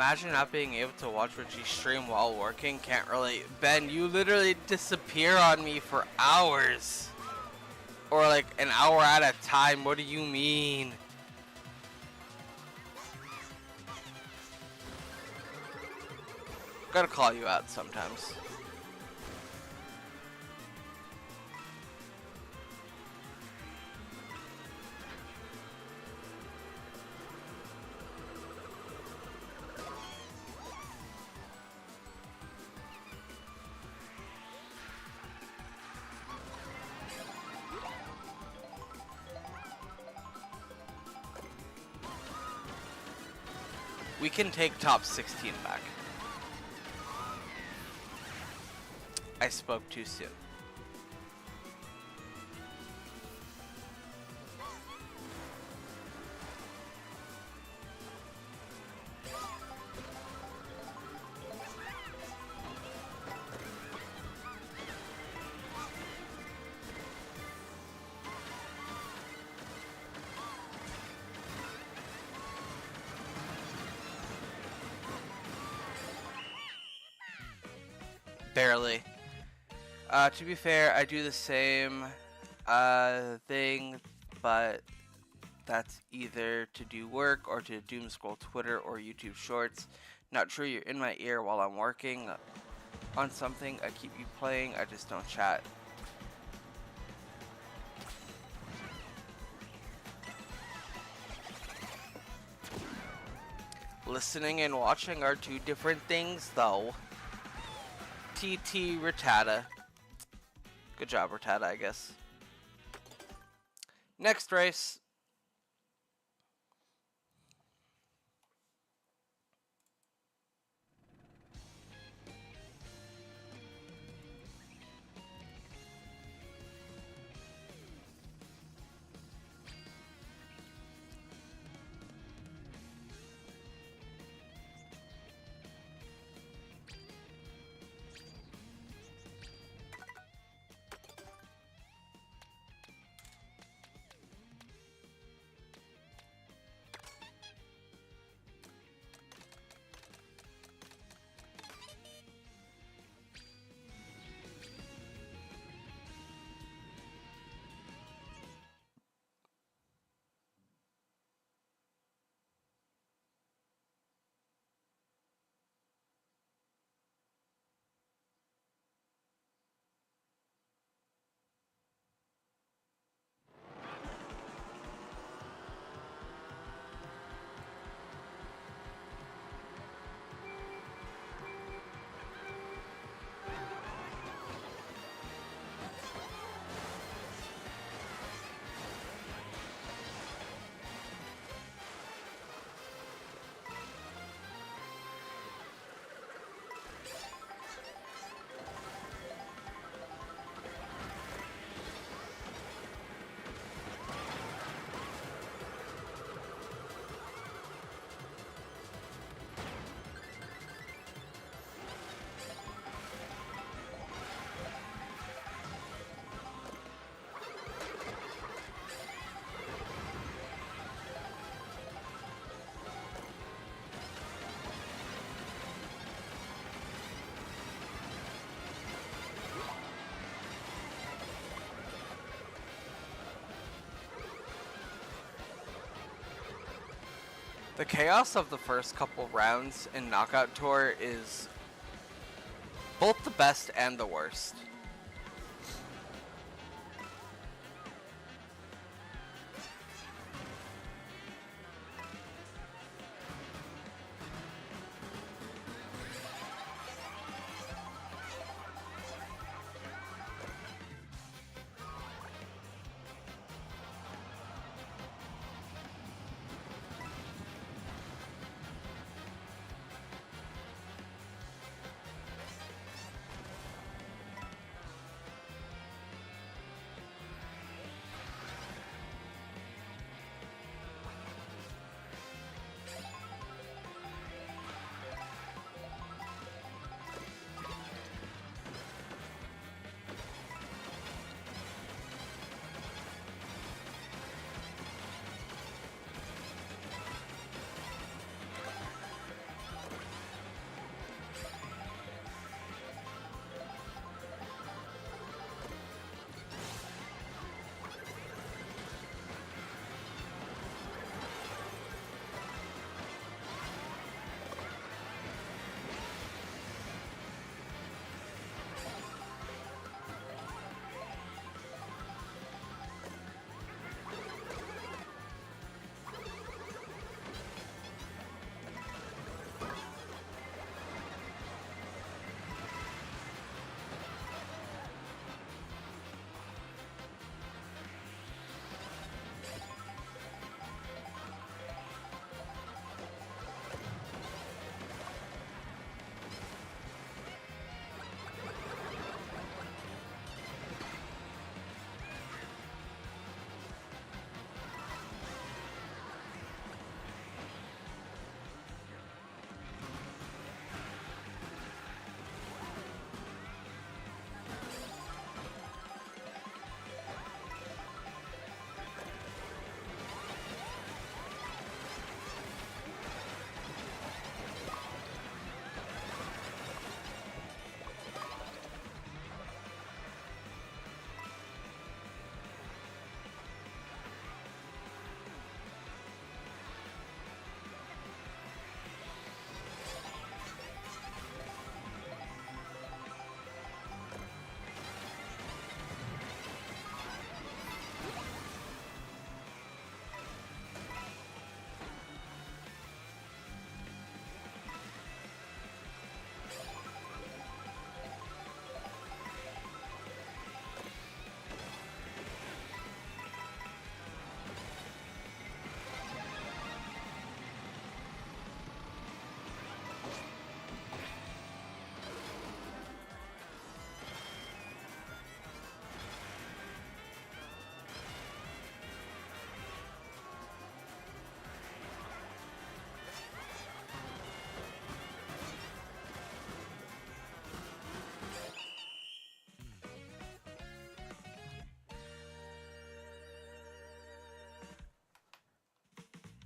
Imagine not being able to watch what you stream while working. Can't relate. Ben, you literally disappear on me for hours. Or like an hour at a time. What do you mean? Gotta call you out sometimes. We can take top 16 back. I spoke too soon. Barely. To be fair, I do the same thing, but that's either to do work or to doom scroll Twitter or YouTube Shorts. Not sure you're in my ear while I'm working on something. I keep you playing, I just don't chat. Listening and watching are two different things, though. TT Rattata. Good job, Rattata, I guess. Next race. The chaos of the first couple rounds in Knockout Tour is both the best and the worst.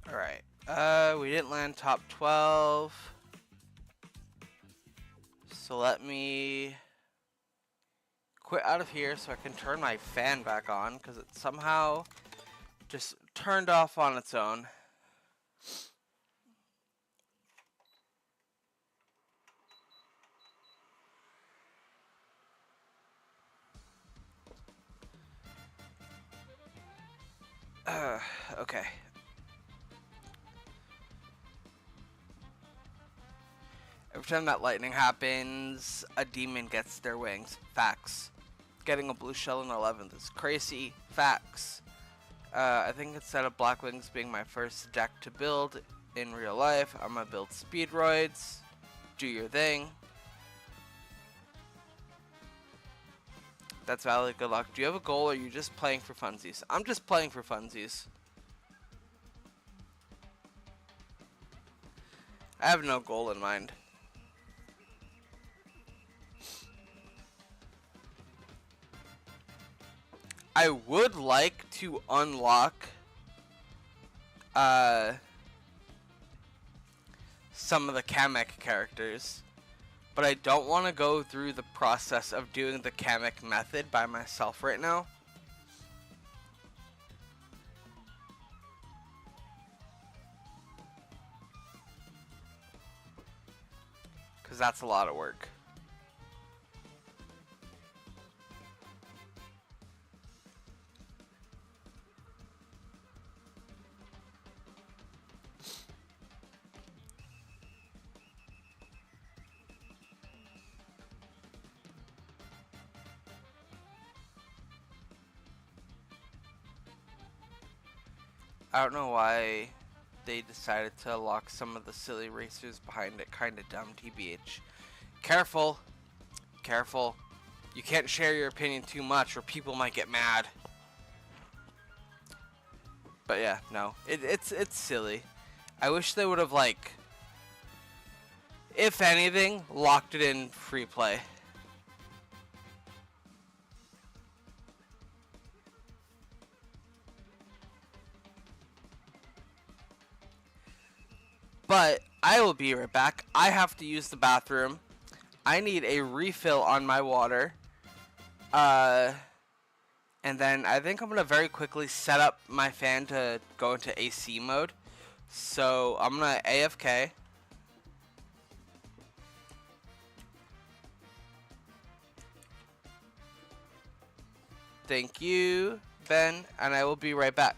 Alright. We didn't land top 12. So let me quit out of here so I can turn my fan back on, because it somehow just turned off on its own. Okay. Every time that lightning happens, a demon gets their wings. Facts. Getting a blue shell in 11th is crazy. Facts. I think instead of Black Wings being my first deck to build in real life, I'm gonna build Speedroids. Do your thing. That's valid. Good luck. Do you have a goal, or are you just playing for funsies? I'm just playing for funsies. I have no goal in mind. I would like to unlock some of the Kamek characters, but I don't want to go through the process of doing the Kamek method by myself right now. Because that's a lot of work. I don't know why they decided to lock some of the silly racers behind it. Kinda dumb, TBH. Careful. Careful. You can't share your opinion too much or people might get mad. But yeah, no. It's silly. I wish they would have, like, if anything, locked it in free play. But I will be right back. I have to use the bathroom. I need a refill on my water. And then I think I'm going to very quickly set up my fan to go into AC mode. So I'm going to AFK. Thank you, Ben, and I will be right back.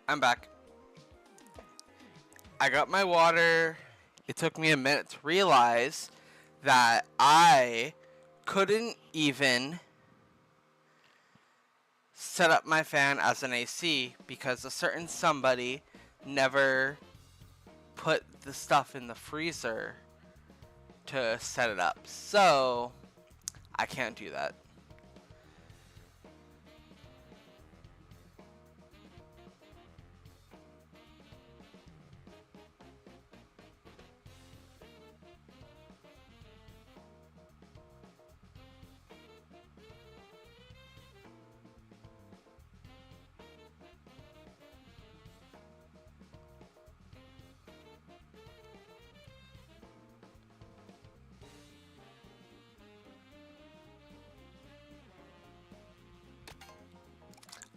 I'm back. I got my water. It took me a minute to realize that I couldn't even set up my fan as an AC because a certain somebody never put the stuff in the freezer to set it up. So I can't do that.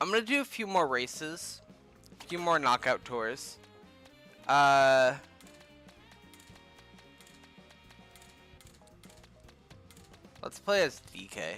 I'm gonna do a few more races, a few more knockout tours. Let's play as DK.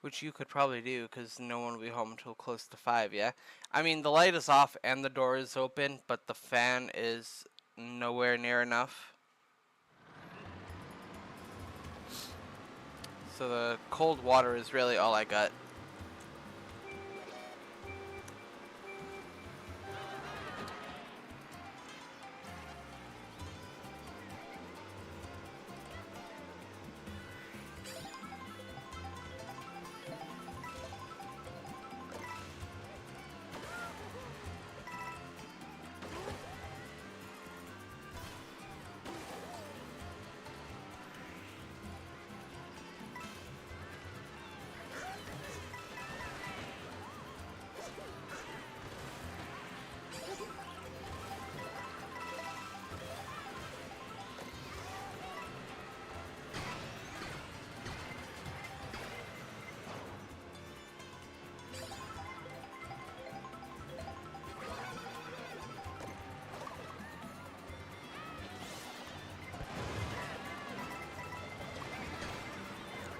Which you could probably do because no one will be home until close to 5, yeah? I mean, the light is off and the door is open, but the fan is nowhere near enough. So the cold water is really all I got.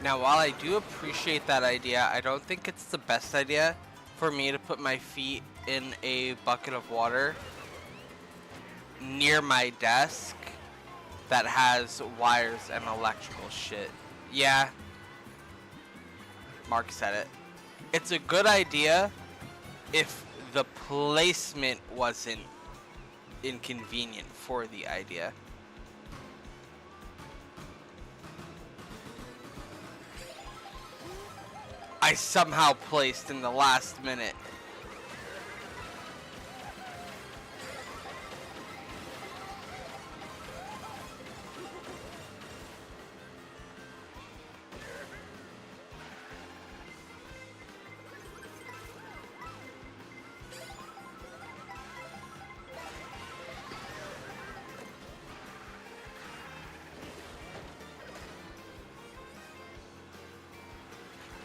Now, while I do appreciate that idea, I don't think it's the best idea for me to put my feet in a bucket of water near my desk that has wires and electrical shit. Yeah, Mark said it. It's a good idea if the placement wasn't inconvenient for the idea. I somehow placed in the last minute.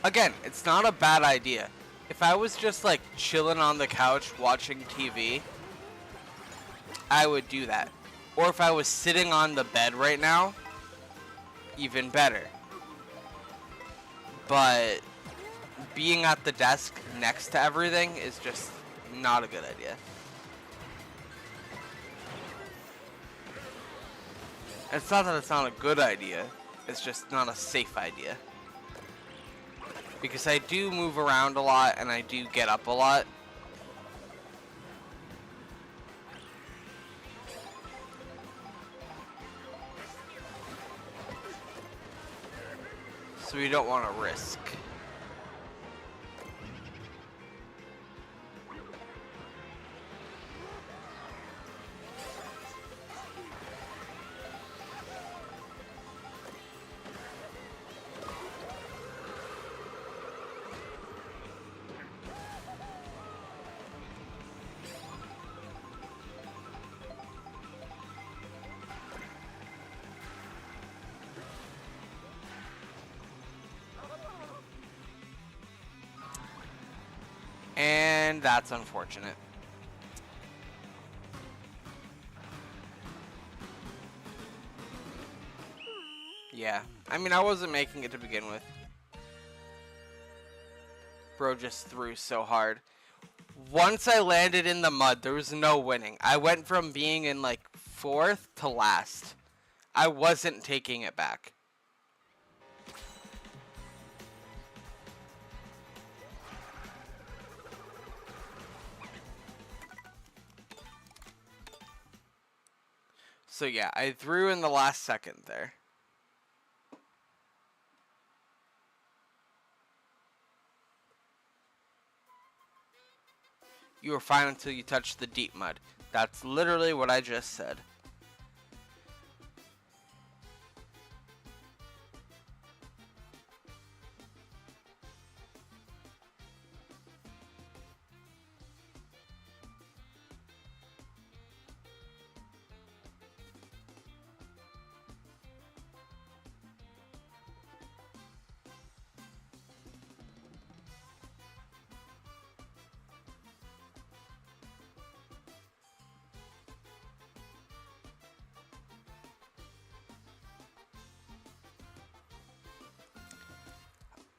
Again, it's not a bad idea. If I was just like chilling on the couch watching TV, I would do that. Or if I was sitting on the bed right now, even better. But being at the desk next to everything is just not a good idea. It's not that it's not a good idea, it's just not a safe idea. Because I do move around a lot and I do get up a lot. So we don't want to risk. And that's unfortunate. Yeah, I mean, I wasn't making it to begin with. Bro just threw so hard. Once I landed in the mud, there was no winning. I went from being in like 4th to last. I wasn't taking it back. So yeah, I threw in the last second there. You were fine until you touched the deep mud. That's literally what I just said.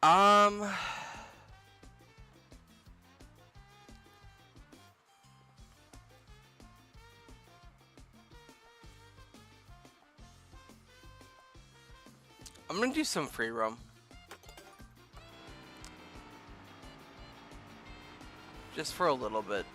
I'm gonna do some free roam. Just for a little bit.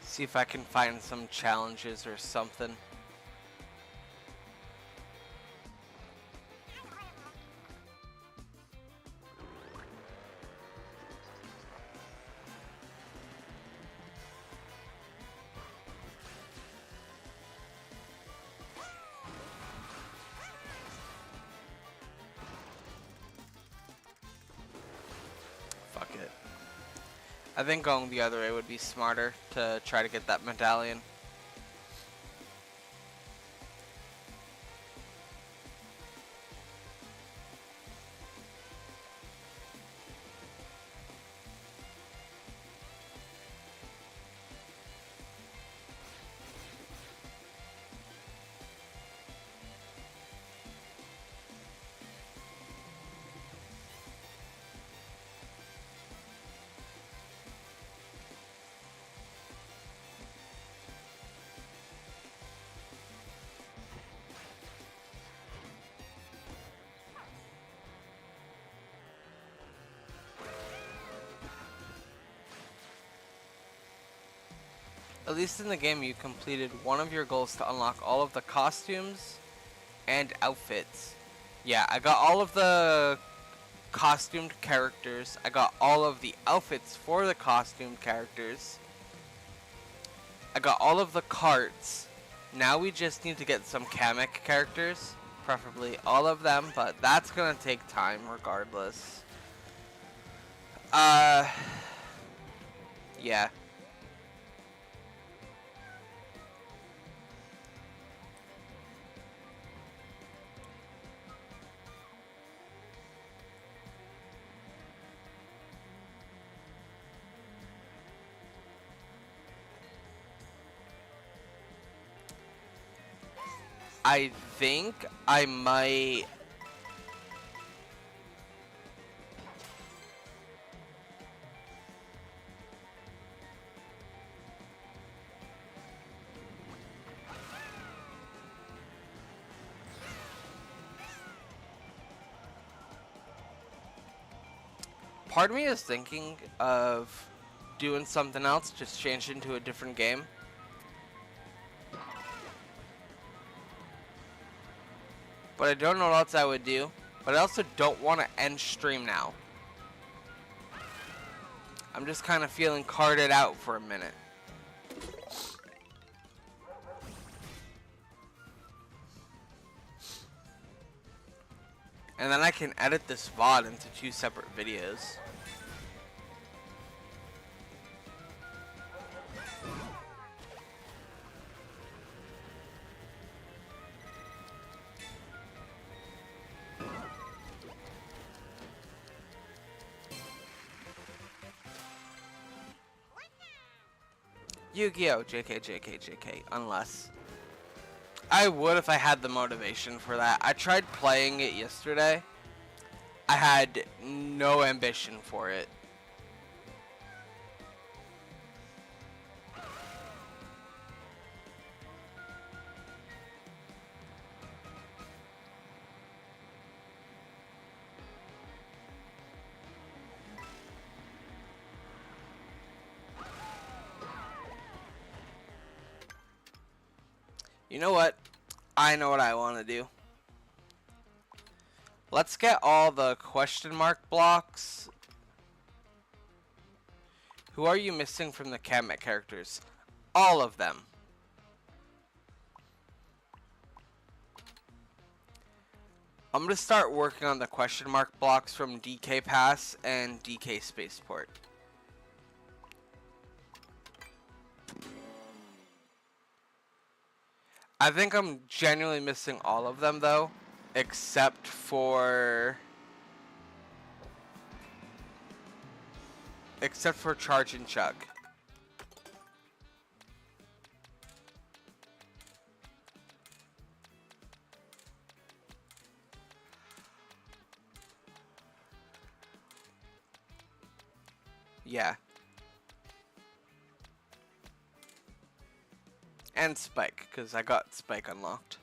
See if I can find some challenges or something. Fuck it. I think going the other way would be smarter to try to get that medallion. At least in the game, you completed one of your goals to unlock all of the costumes and outfits. Yeah, I got all of the costumed characters. I got all of the outfits for the costumed characters. I got all of the karts. Now we just need to get some Kamek characters. Preferably all of them, but that's gonna take time regardless. Yeah. I think I might... Part of me is thinking of doing something else, just change it into a different game. But I don't know what else I would do. But I also don't want to end stream now. I'm just kind of feeling carted out for a minute. And then I can edit this VOD into 2 separate videos. Yu-Gi-Oh! JK, JK, JK. Unless. I would if I had the motivation for that. I tried playing it yesterday. I had no ambition for it. You know what? I know what I want to do. Let's get all the question mark blocks. Who are you missing from the Kamek characters? All of them. I'm going to start working on the question mark blocks from DK Pass and DK Spaceport. I think I'm genuinely missing all of them though, except for Charge and Chug. Yeah. And Spike, because I got Spike unlocked.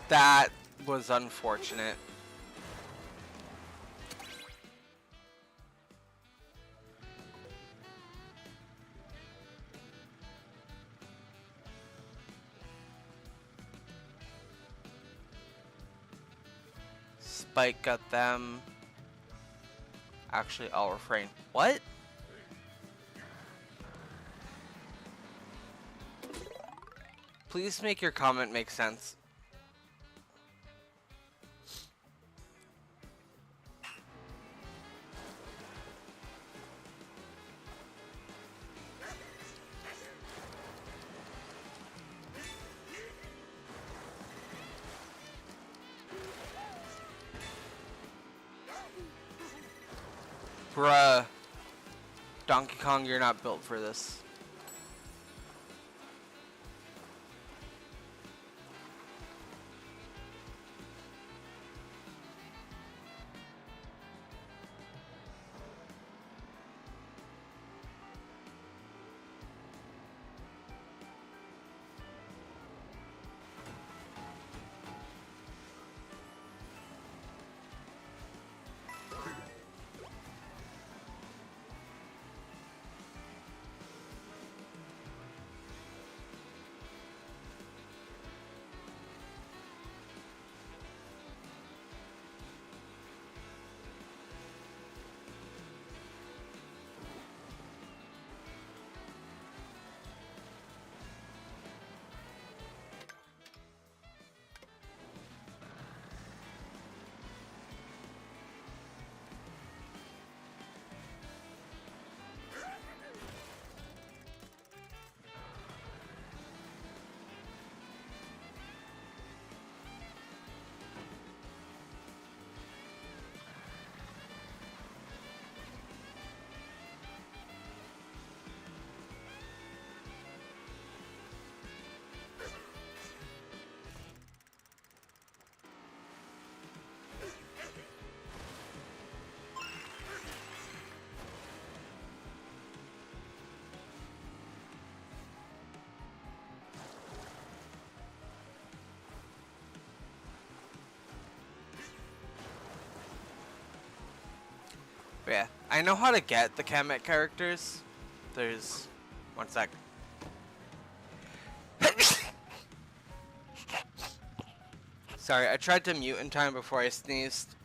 That was unfortunate. Spike got them. Actually, I'll refrain. What? Please make your comment make sense. Bruh. Donkey Kong, you're not built for this. But yeah, I know how to get the Kamek characters. There's... One sec. Sorry, I tried to mute in time before I sneezed.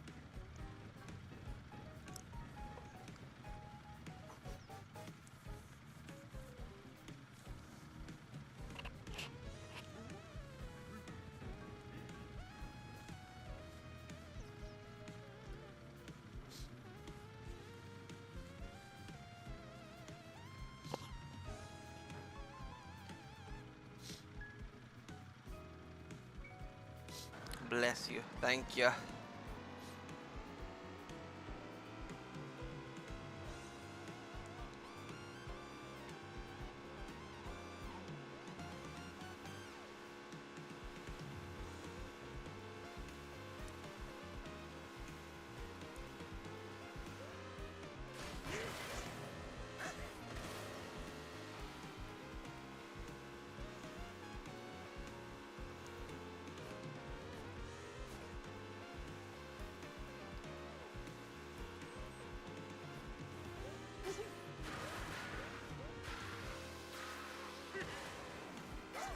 Bless you. Thank you.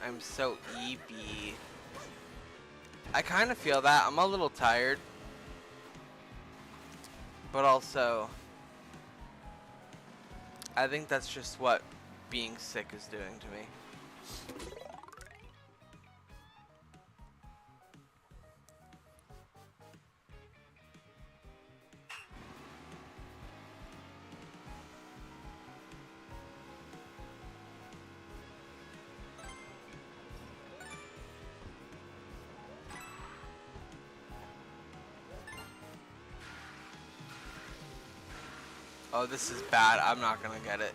I'm so eepy. I kind of feel that. I'm a little tired. But also, I think that's just what being sick is doing to me. Oh, this is bad. I'm not gonna get it.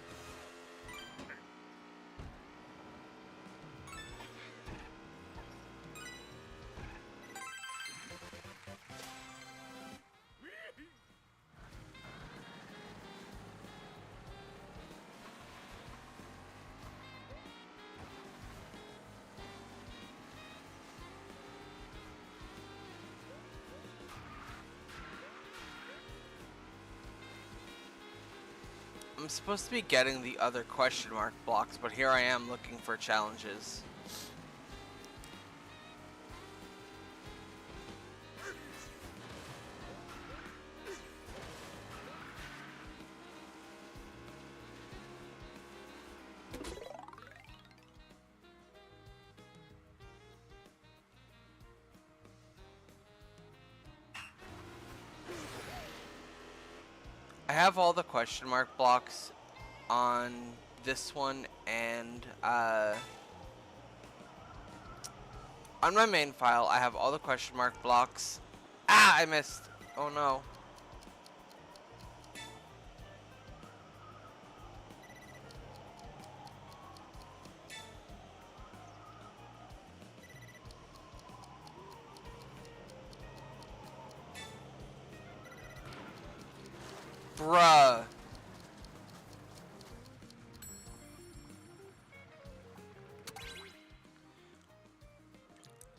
I'm supposed to be getting the other question mark blocks, but here I am looking for challenges. I have all the question mark blocks on this one and on my main file. I have all the question mark blocks. Ah, I missed. Oh no. Bruh.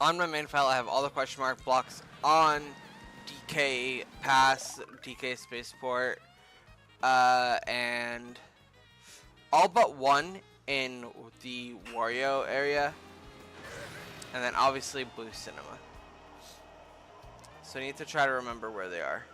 On my main file, I have all the question mark blocks on DK Pass, DK Spaceport, and all but one in the Wario area, and then obviously Blue Cinema. So I need to try to remember where they are.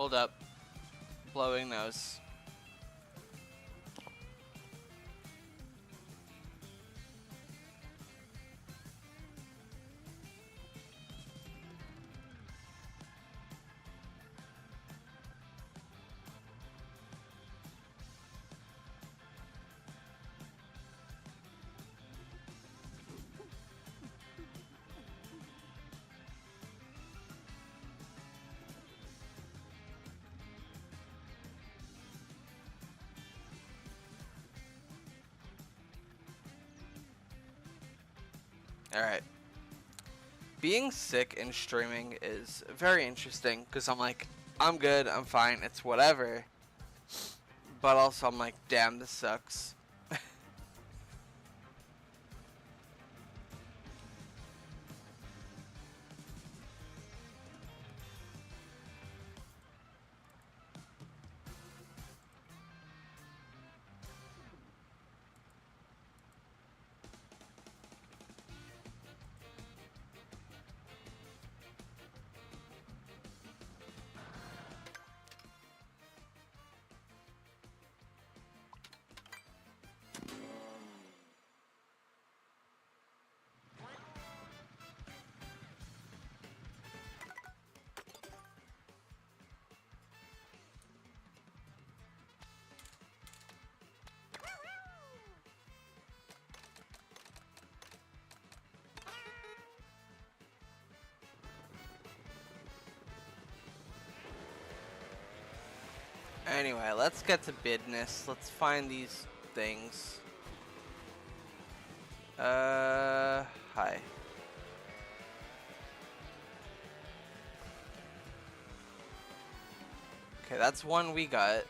Hold up. Blowing nose. Alright. Being sick and streaming is very interesting because I'm like, I'm good, I'm fine, it's whatever. But also I'm like, damn, this sucks. Anyway, let's get to business. Let's find these things. Hi. Okay, that's one we got.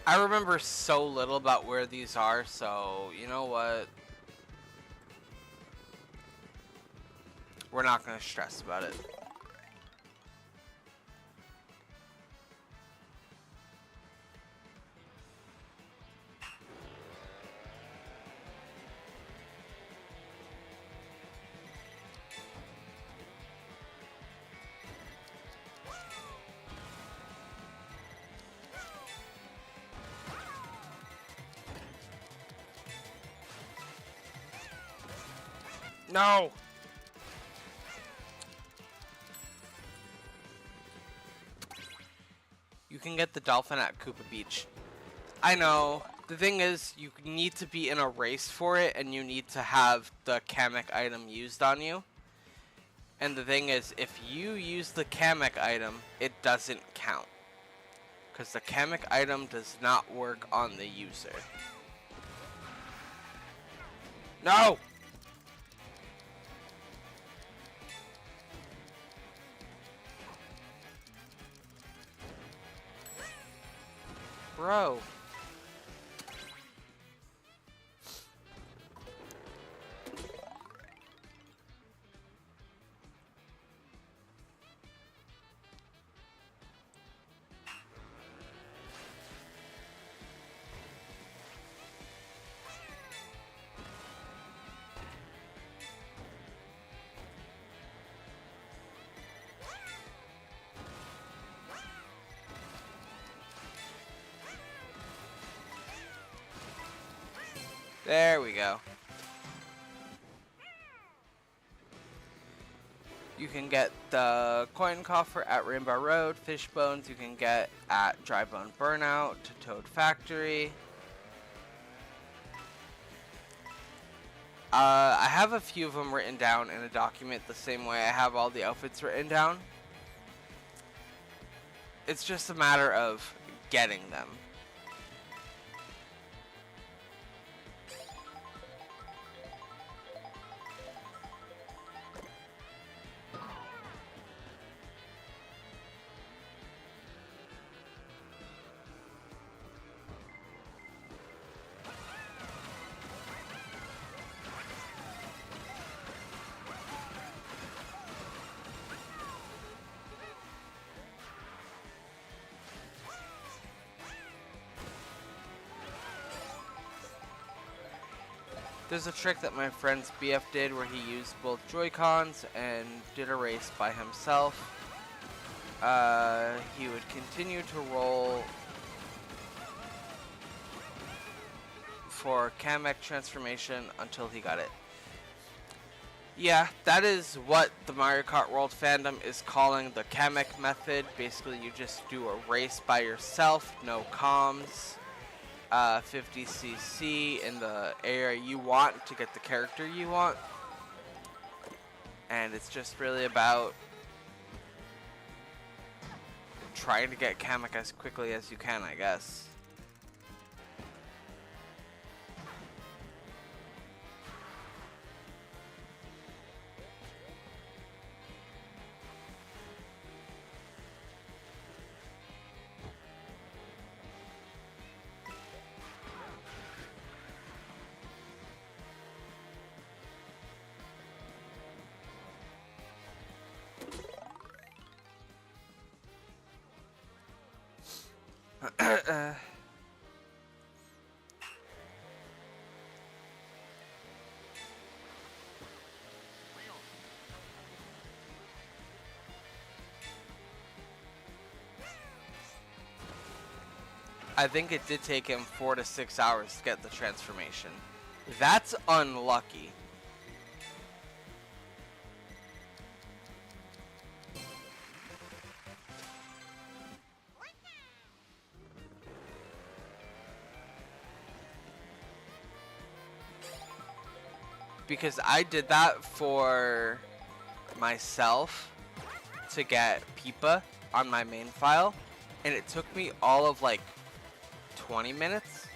I remember so little about where these are, so you know what? We're not gonna stress about it. No! You can get the dolphin at Koopa Beach. I know. The thing is, you need to be in a race for it, and you need to have the Kamek item used on you. And the thing is, if you use the Kamek item, it doesn't count. Because the Kamek item does not work on the user. No! Bro. There we go. You can get the coin coffer at Rainbow Road. Fish bones you can get at Dry Bone Burnout, Toad Factory. I have a few of them written down in a document the same way I have all the outfits written down. It's just a matter of getting them. There's a trick that my friend's BF did where he used both Joy-Cons and did a race by himself. He would continue to roll for Kamek transformation until he got it. Yeah, that is what the Mario Kart World fandom is calling the Kamek method. Basically, you just do a race by yourself, no comms. 50cc in the area you want to get the character you want, and it's just really about trying to get Kamek as quickly as you can, I guess. I think it did take him 4 to 6 hours to get the transformation. That's unlucky. Because I did that for myself to get Peepa on my main file, and it took me all of like 20 minutes.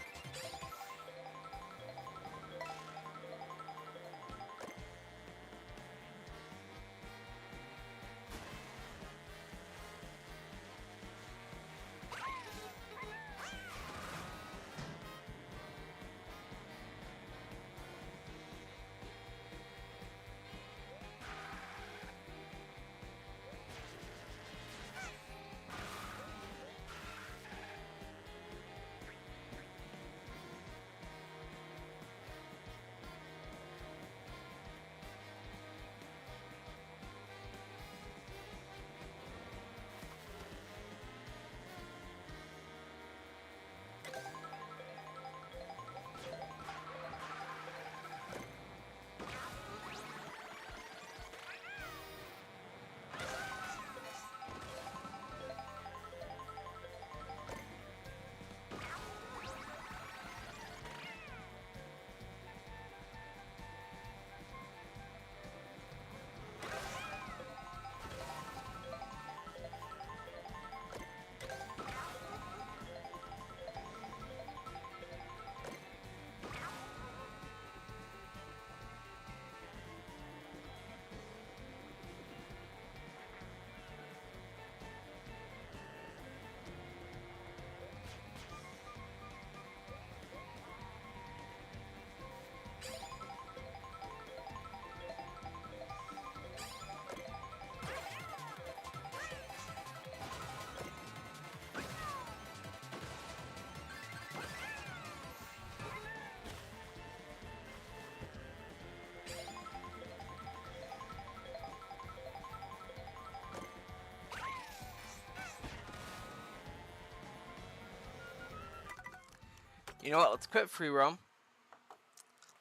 You know what? Let's quit free roam.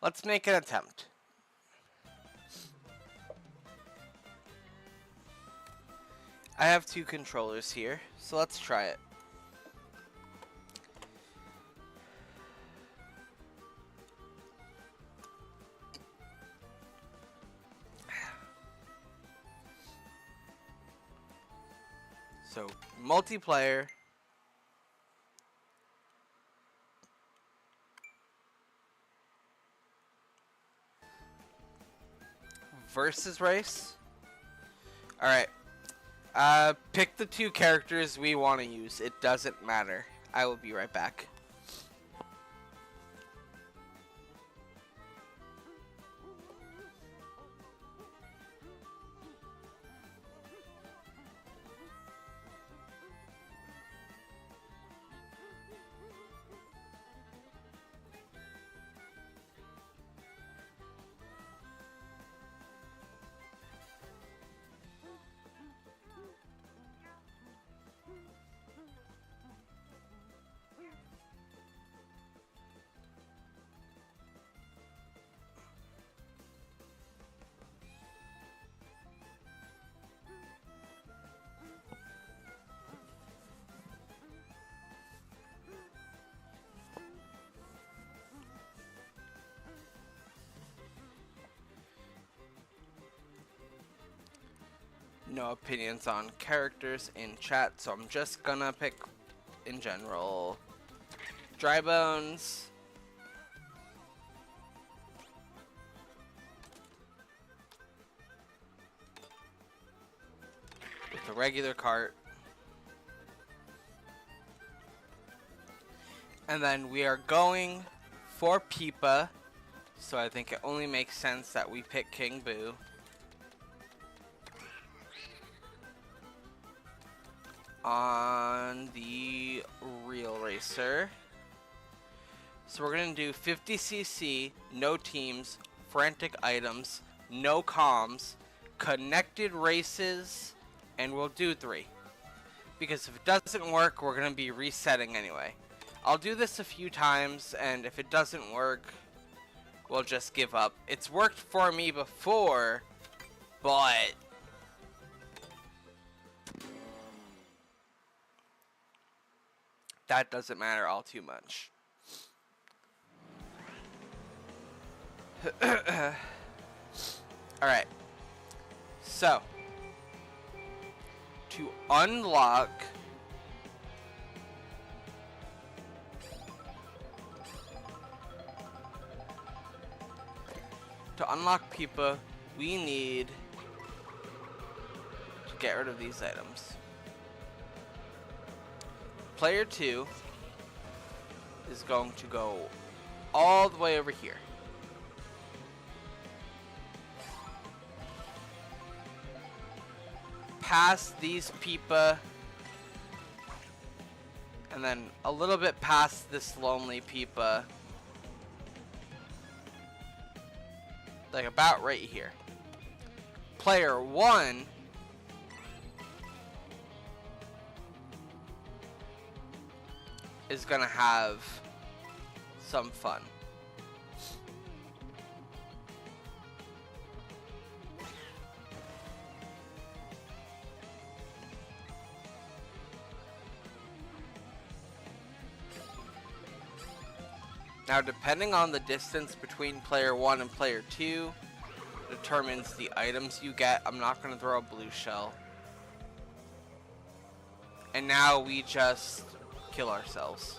Let's make an attempt. I have 2 controllers here, so let's try it. So, multiplayer. Versus race. Alright. Pick the 2 characters we want to use. It doesn't matter. I will be right back. No opinions on characters in chat, so I'm just gonna pick in general. Dry Bones. With the regular cart. And then we are going for Peepa, so I think it only makes sense that we pick King Boo. On the real racer. So we're gonna do 50cc, no teams, frantic items, no comms, connected races, and we'll do 3. Because if it doesn't work, we're gonna be resetting anyway. I'll do this a few times, and if it doesn't work, we'll just give up. It's worked for me before, but that doesn't matter all too much. Alright. So, to unlock Peepa, we need to get rid of these items. Player 2 is going to go all the way over here. Past these Peepa, and then a little bit past this lonely Peepa. Like about right here. Player 1 is gonna have some fun. Now, depending on the distance between player 1 and player 2 determines the items you get. I'm not gonna throw a blue shell. And now we just kill ourselves.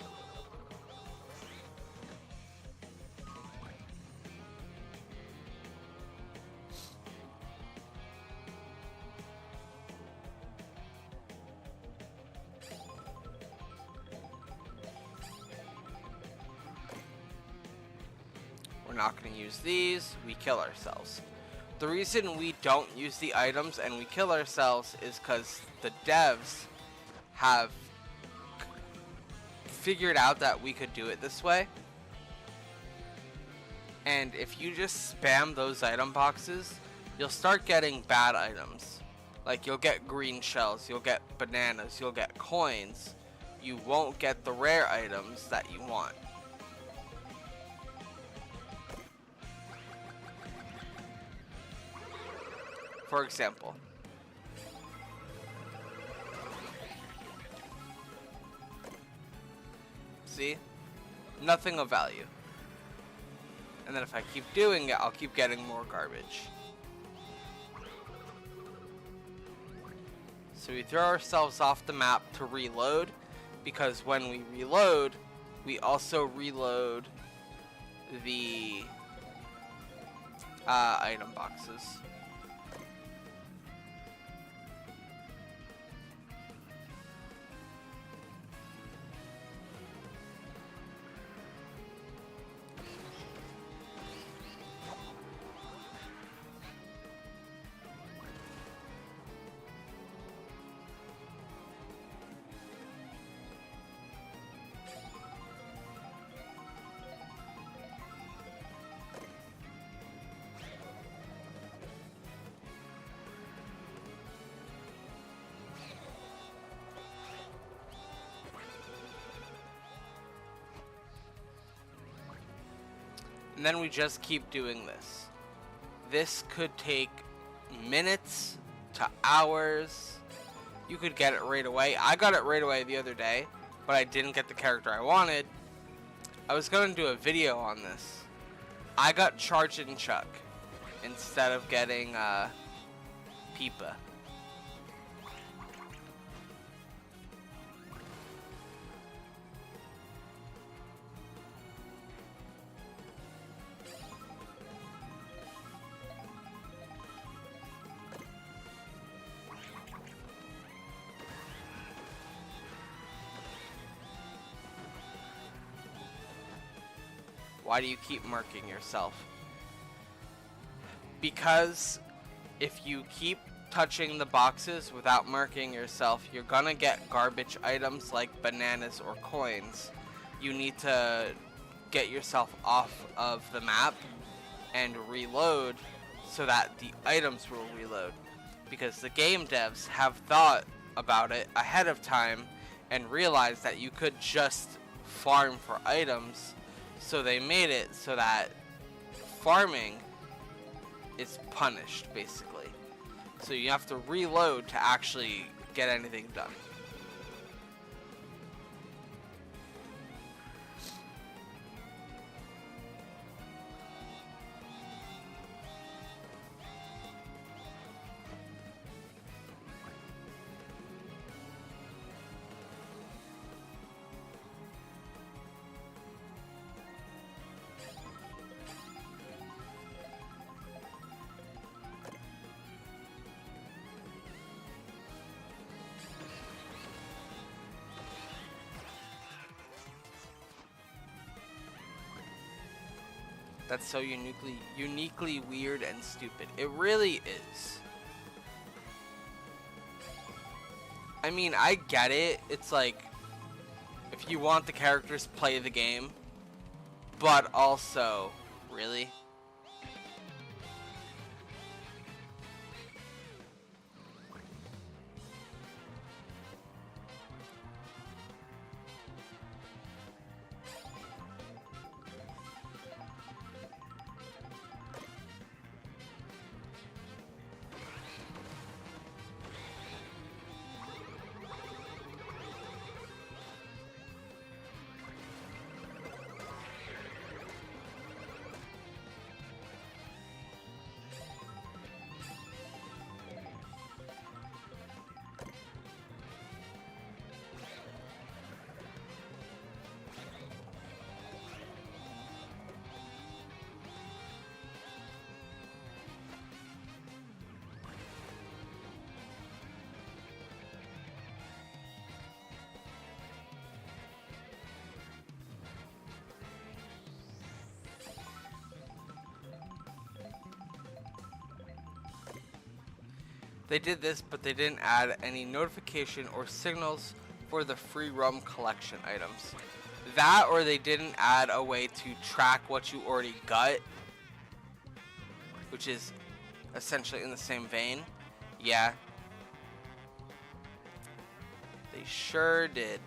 We're not going to use these. We kill ourselves. The reason we don't use the items and we kill ourselves is because the devs have figured out that we could do it this way. And if you just spam those item boxes, you'll start getting bad items. Like, you'll get green shells, you'll get bananas, you'll get coins. You won't get the rare items that you want. for example. See? Nothing of value. And then if I keep doing it, I'll keep getting more garbage. So we throw ourselves off the map to reload, because when we reload, we also reload the item boxes. And then we just keep doing this. This could take minutes to hours. You could get it right away. I got it right away the other day, but I didn't get the character I wanted. I was going to do a video on this. I got Charge and Chuck instead of getting Peepa. Why do you keep marking yourself? Because if you keep touching the boxes without marking yourself, you're gonna get garbage items like bananas or coins. You need to get yourself off of the map and reload so that the items will reload. Because the game devs have thought about it ahead of time and realized that you could just farm for items. So they made it so that farming is punished, basically. So you have to reload to actually get anything done. That's so uniquely weird and stupid. It really is. I mean, I get it. It's like, if you want the characters, play the game. But also, really? They did this, but they didn't add any notification or signals for the free roam collection items. That, or they didn't add a way to track what you already got, which is essentially in the same vein. Yeah. They sure did.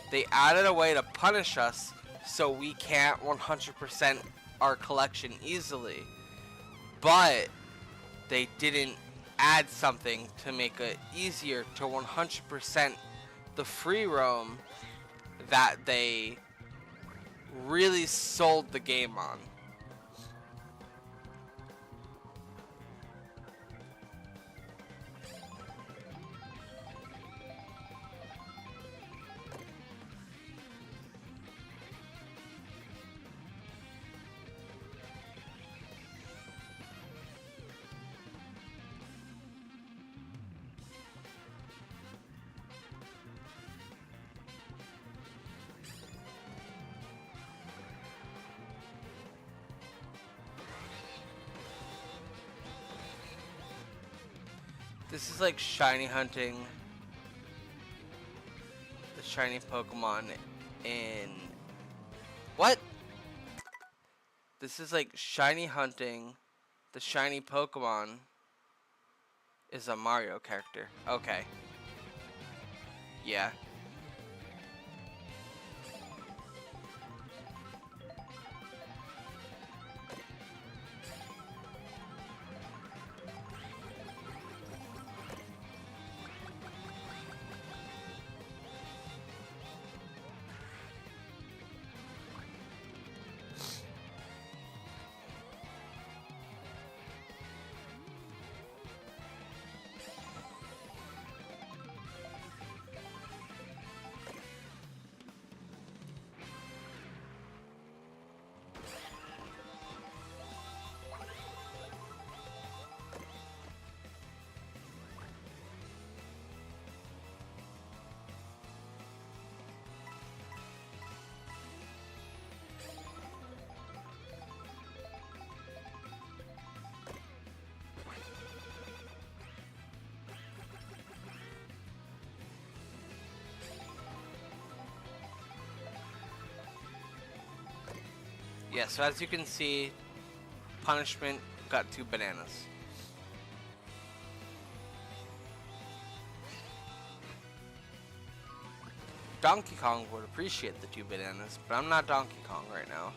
They added a way to punish us so we can't 100% our collection easily. But they didn't add something to make it easier to 100% the free roam that they really sold the game on. This is like shiny hunting the shiny Pokemon in... What? This is like shiny hunting the shiny Pokemon is a Mario character. Okay. Yeah. Yeah, so as you can see, punishment got 2 bananas. Donkey Kong would appreciate the 2 bananas, but I'm not Donkey Kong right now.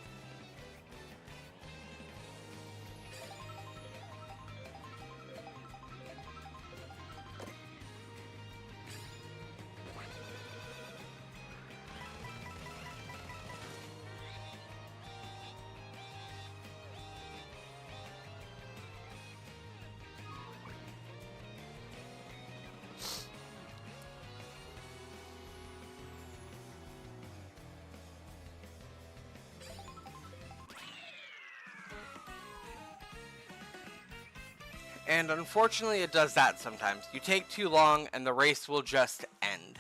And unfortunately it does that sometimes. You take too long and the race will just end.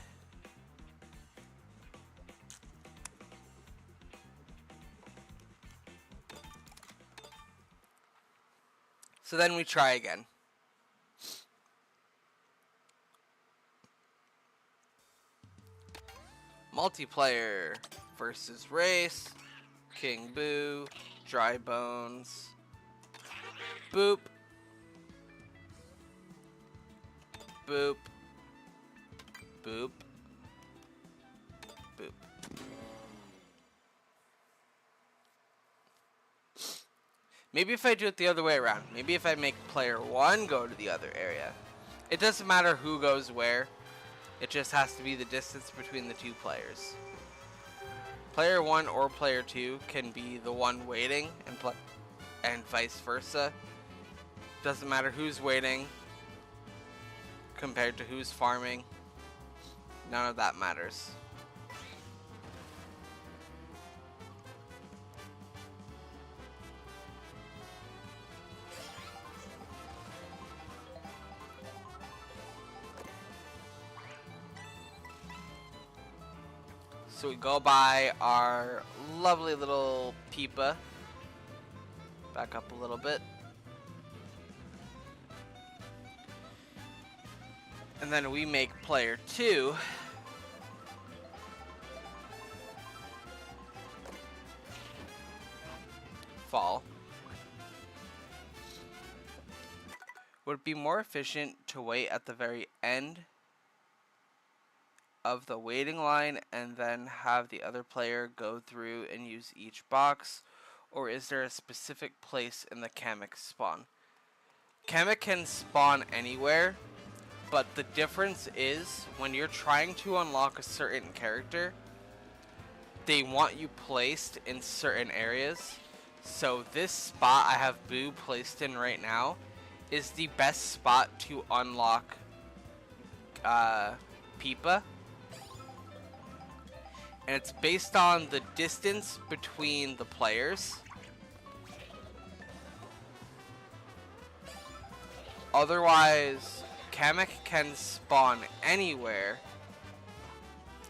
So then we try again. Multiplayer versus race. King Boo. Dry Bones. Boop. Boop. Boop. Boop. Maybe if I do it the other way around. Maybe if I make player 1 go to the other area. It doesn't matter who goes where. It just has to be the distance between the 2 players. Player 1 or player 2 can be the one waiting and vice versa. Doesn't matter who's waiting compared to who's farming. None of that matters. So we go by our lovely little Peepa. Back up a little bit. And then we make player 2 fall. Would it be more efficient to wait at the very end of the waiting line and then have the other player go through and use each box? Or is there a specific place in the Kamek spawn? Kamek can spawn anywhere, but the difference is when you're trying to unlock a certain character, they want you placed in certain areas. So this spot I have Boo placed in right now is the best spot to unlock Peepa. And it's based on the distance between the players. Otherwise, Kamek can spawn anywhere.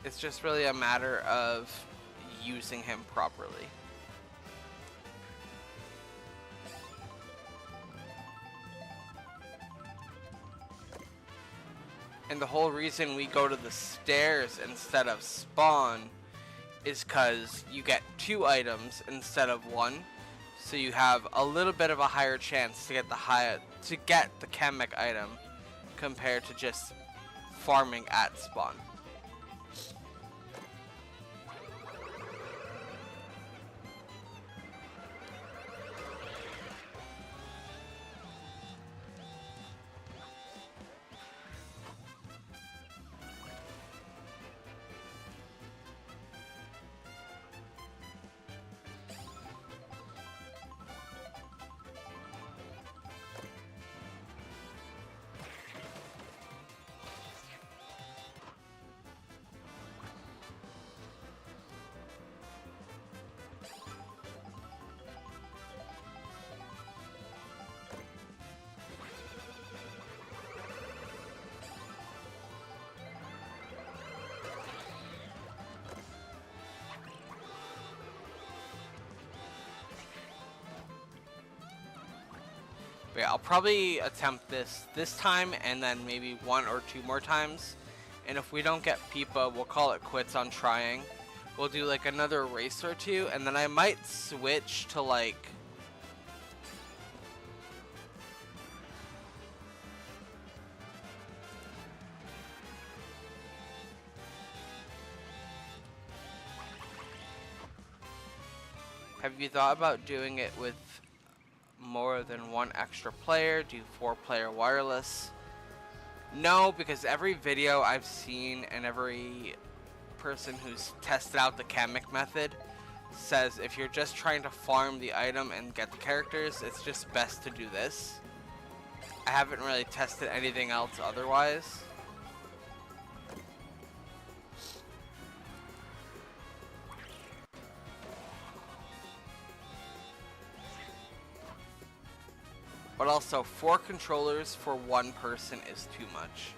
It's just really a matter of using him properly. And the whole reason we go to the stairs instead of spawn is because you get 2 items instead of 1, so you have a little bit of a higher chance to get the Kamek item compared to just farming at spawn. But yeah, I'll probably attempt this time and then maybe 1 or 2 more times. And if we don't get Peepa, we'll call it quits on trying. We'll do like another race or 2, and then I might switch to like have you thought about doing it with more than 1 extra player? Do 4-player wireless? No, because every video I've seen and every person who's tested out the Kamek method says if you're just trying to farm the item and get the characters, it's just best to do this. I haven't really tested anything else otherwise. But also, 4 controllers for 1 person is too much.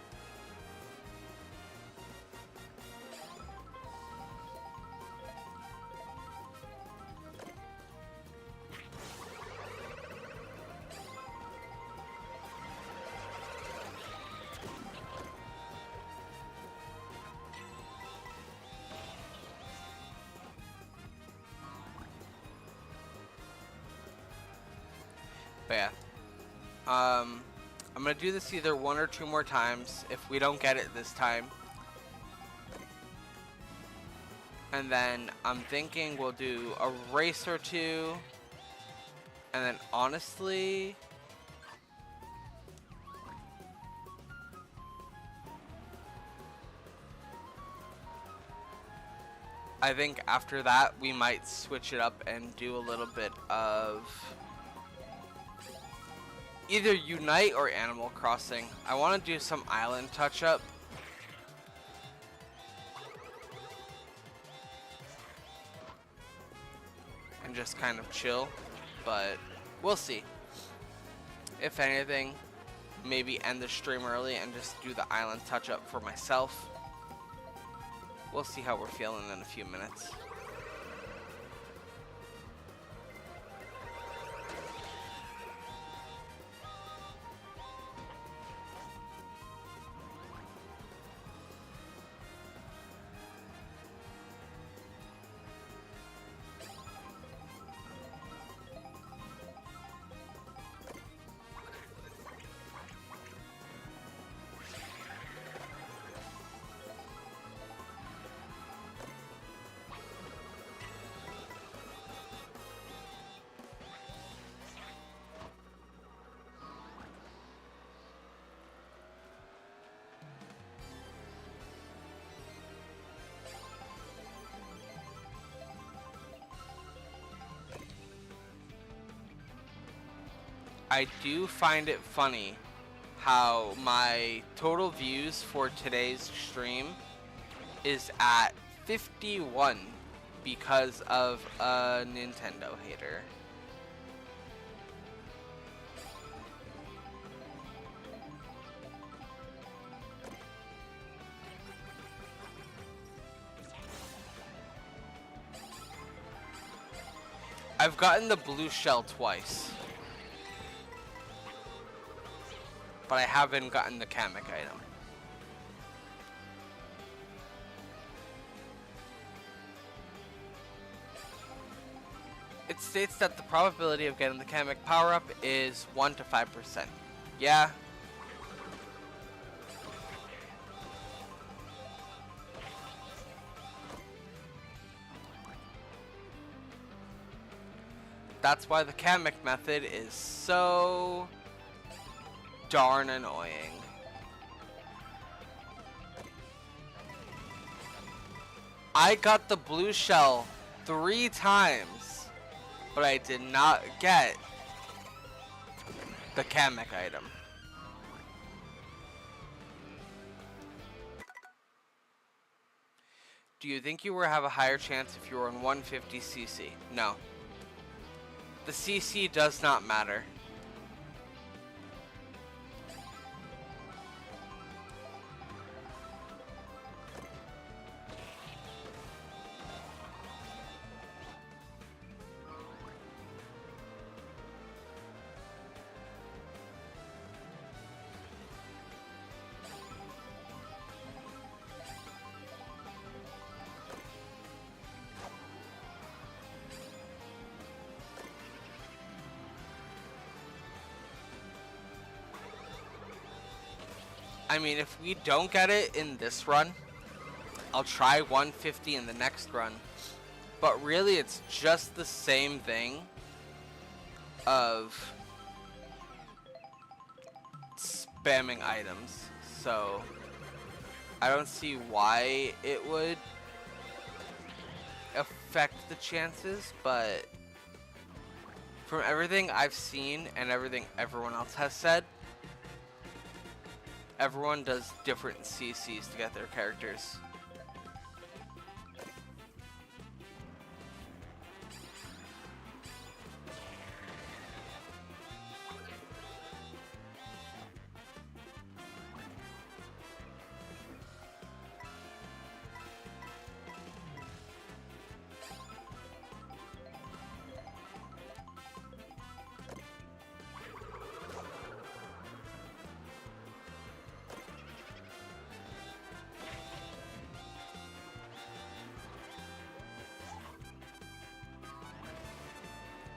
But yeah. I'm gonna do this either 1 or 2 more times if we don't get it this time. And then I'm thinking we'll do a race or 2. And then honestly, I think after that we might switch it up and do a little bit of either Unite or Animal Crossing. I want to do some island touch-up. And just kind of chill. But we'll see. If anything, maybe end the stream early and just do the island touch-up for myself. We'll see how we're feeling in a few minutes. I do find it funny how my total views for today's stream is at 51 because of a Nintendo hater. I've gotten the blue shell twice, but I haven't gotten the Kamek item. It states that the probability of getting the Kamek power-up is 1 to 5%. Yeah. That's why the Kamek method is so darn annoying. I got the blue shell 3 times, but I did not get the Kamek item. Do you think you will have a higher chance if you were on 150cc? No. The CC does not matter. I mean, if we don't get it in this run, I'll try 150 in the next run. But really, it's just the same thing of spamming items. So, I don't see why it would affect the chances, but from everything I've seen and everything everyone else has said, everyone does different CCs to get their characters.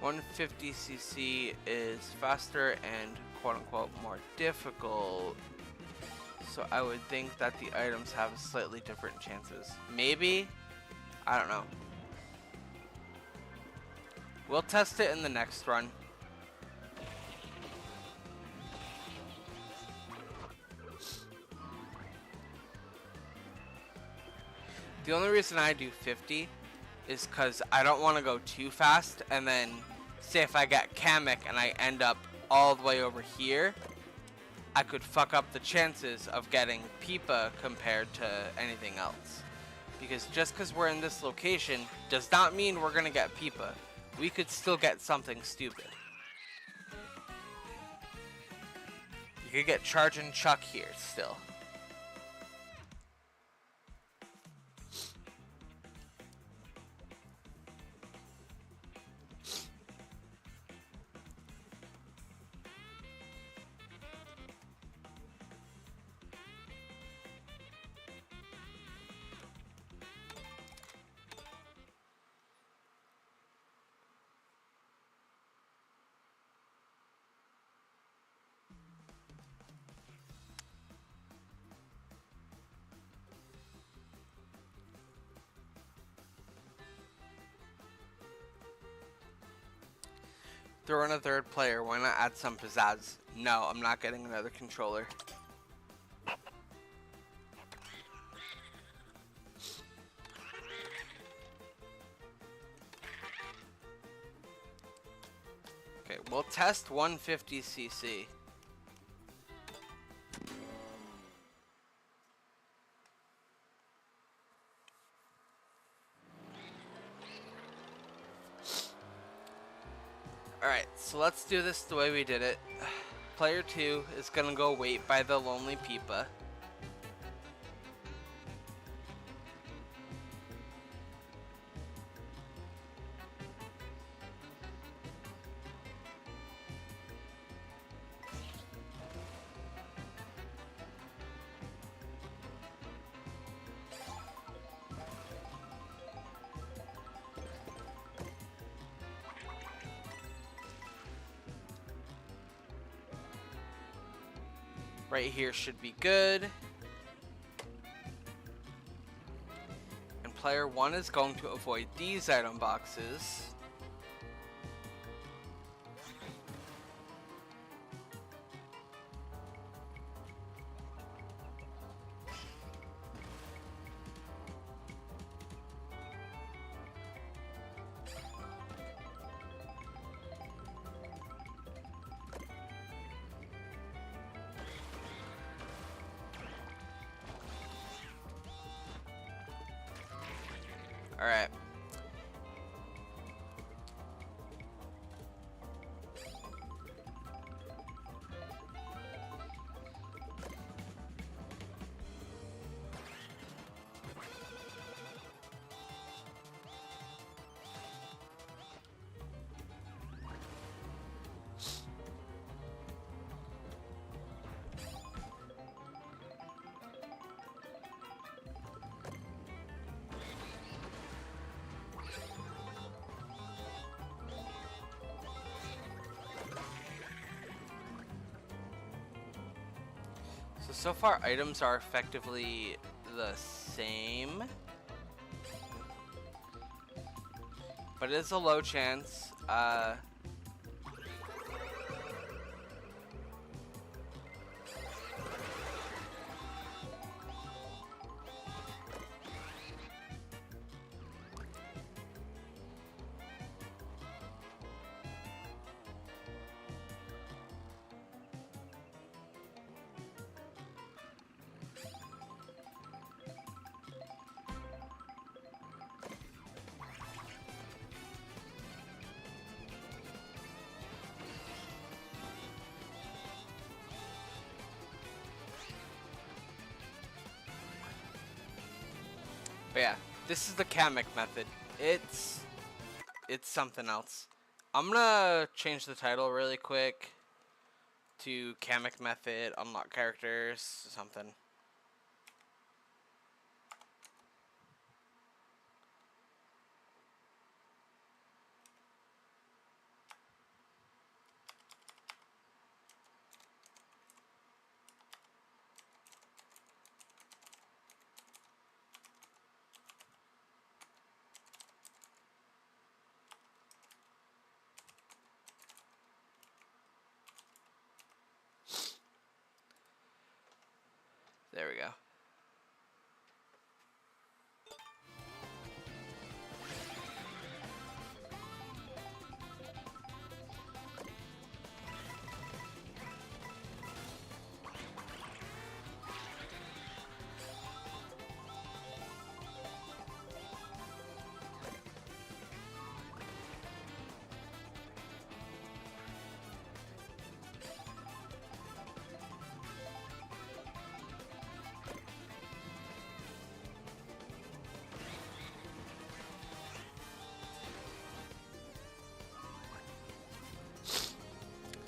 One 150cc is faster and quote-unquote more difficult, so I would think that the items have slightly different chances. Maybe? I don't know. We'll test it in the next run. The only reason I do 50 is because I don't want to go too fast, and then say if I get Kamek and I end up all the way over here, I could fuck up the chances of getting Peepa compared to anything else. Because just because we're in this location does not mean we're going to get Peepa. We could still get something stupid. You could get Charge and Chuck here still. Throw in a third player, why not add some pizzazz? No, I'm not getting another controller. Okay, Okay, we'll test 150cc. Alright, so let's do this the way we did it. Player 2 is gonna go wait by the Lonely Peepa. Right here should be good. And player 1 is going to avoid these item boxes. Alright. So far items are effectively the same, but it is a low chance. But yeah, this is the Kamek method. It's something else. I'm gonna change the title really quick to Kamek method, unlock characters, something. There we go.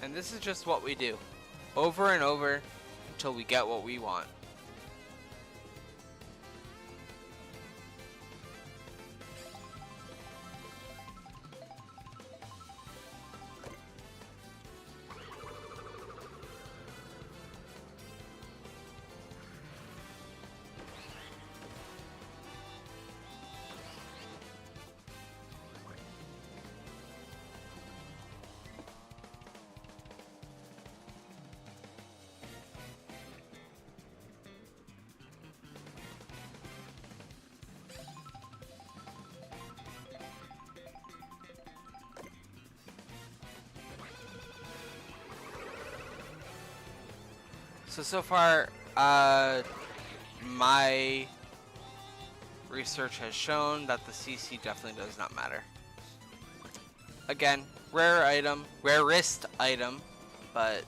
And this is just what we do, over and over, until we get what we want. So far, my research has shown that the CC definitely does not matter. Again, rarest item, but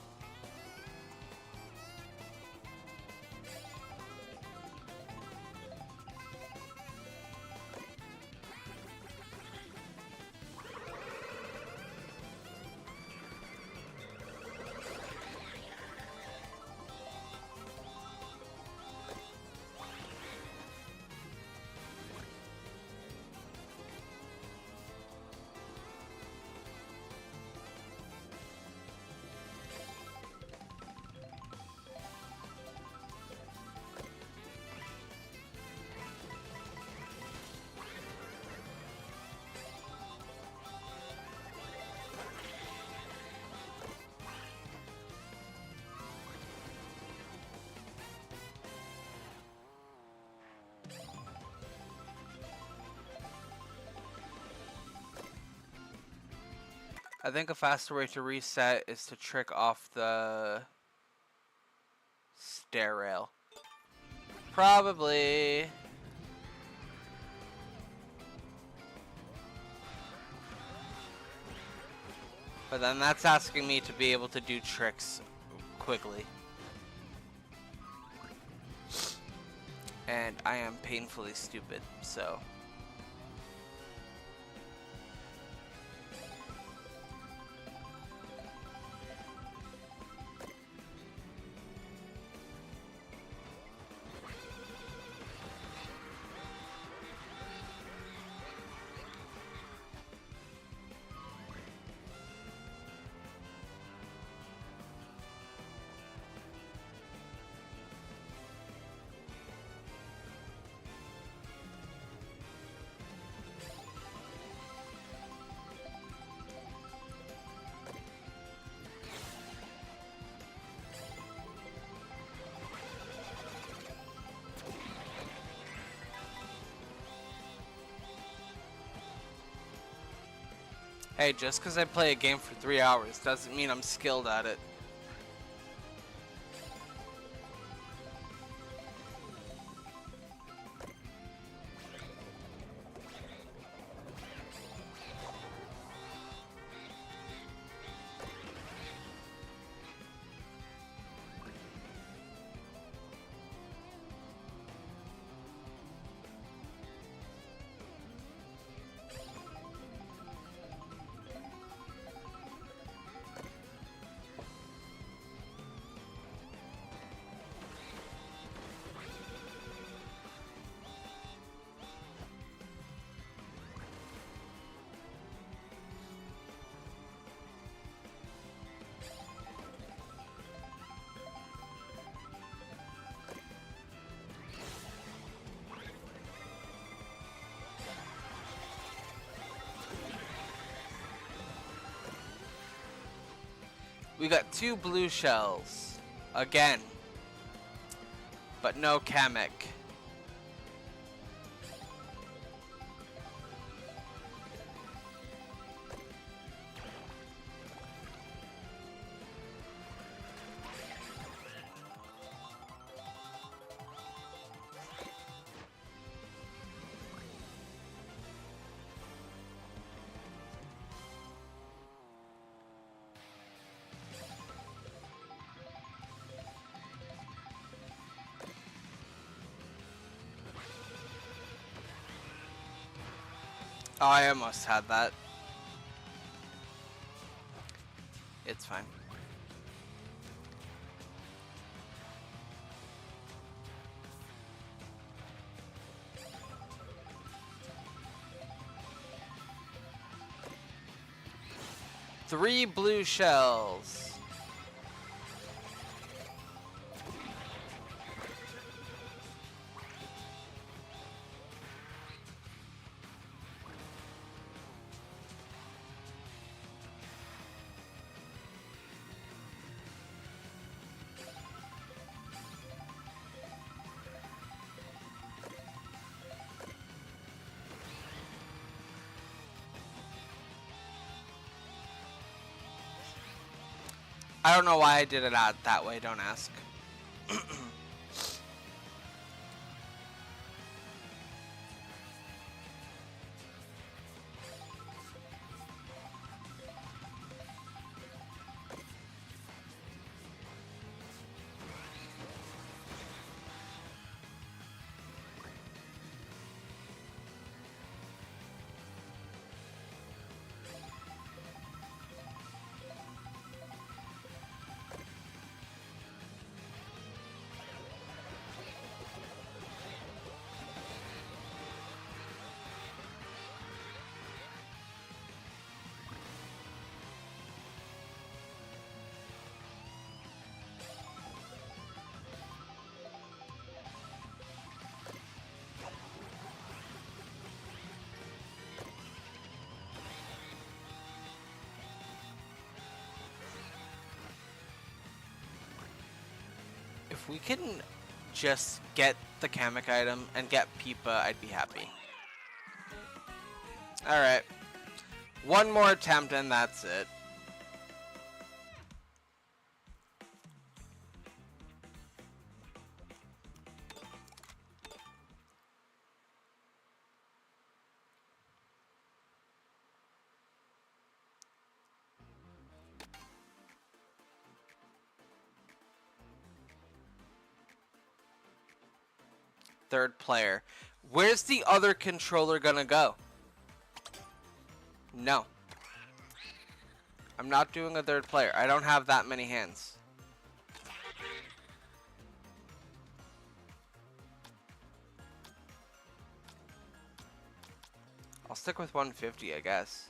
I think a faster way to reset is to trick off the stair rail. Probably. But then that's asking me to be able to do tricks quickly. And I am painfully stupid, so. Hey, just because I play a game for 3 hours doesn't mean I'm skilled at it. We got 2 blue shells. Again. But no Kamek. Oh, I almost had that. It's fine. Three blue shells. I don't know why I did it out that way, don't ask. If we can just get the Kamek item and get Peepa, I'd be happy. Alright. One more attempt and that's it. Third player. Where's the other controller gonna go? No. I'm not doing a third player. I don't have that many hands. I'll stick with 150, I guess.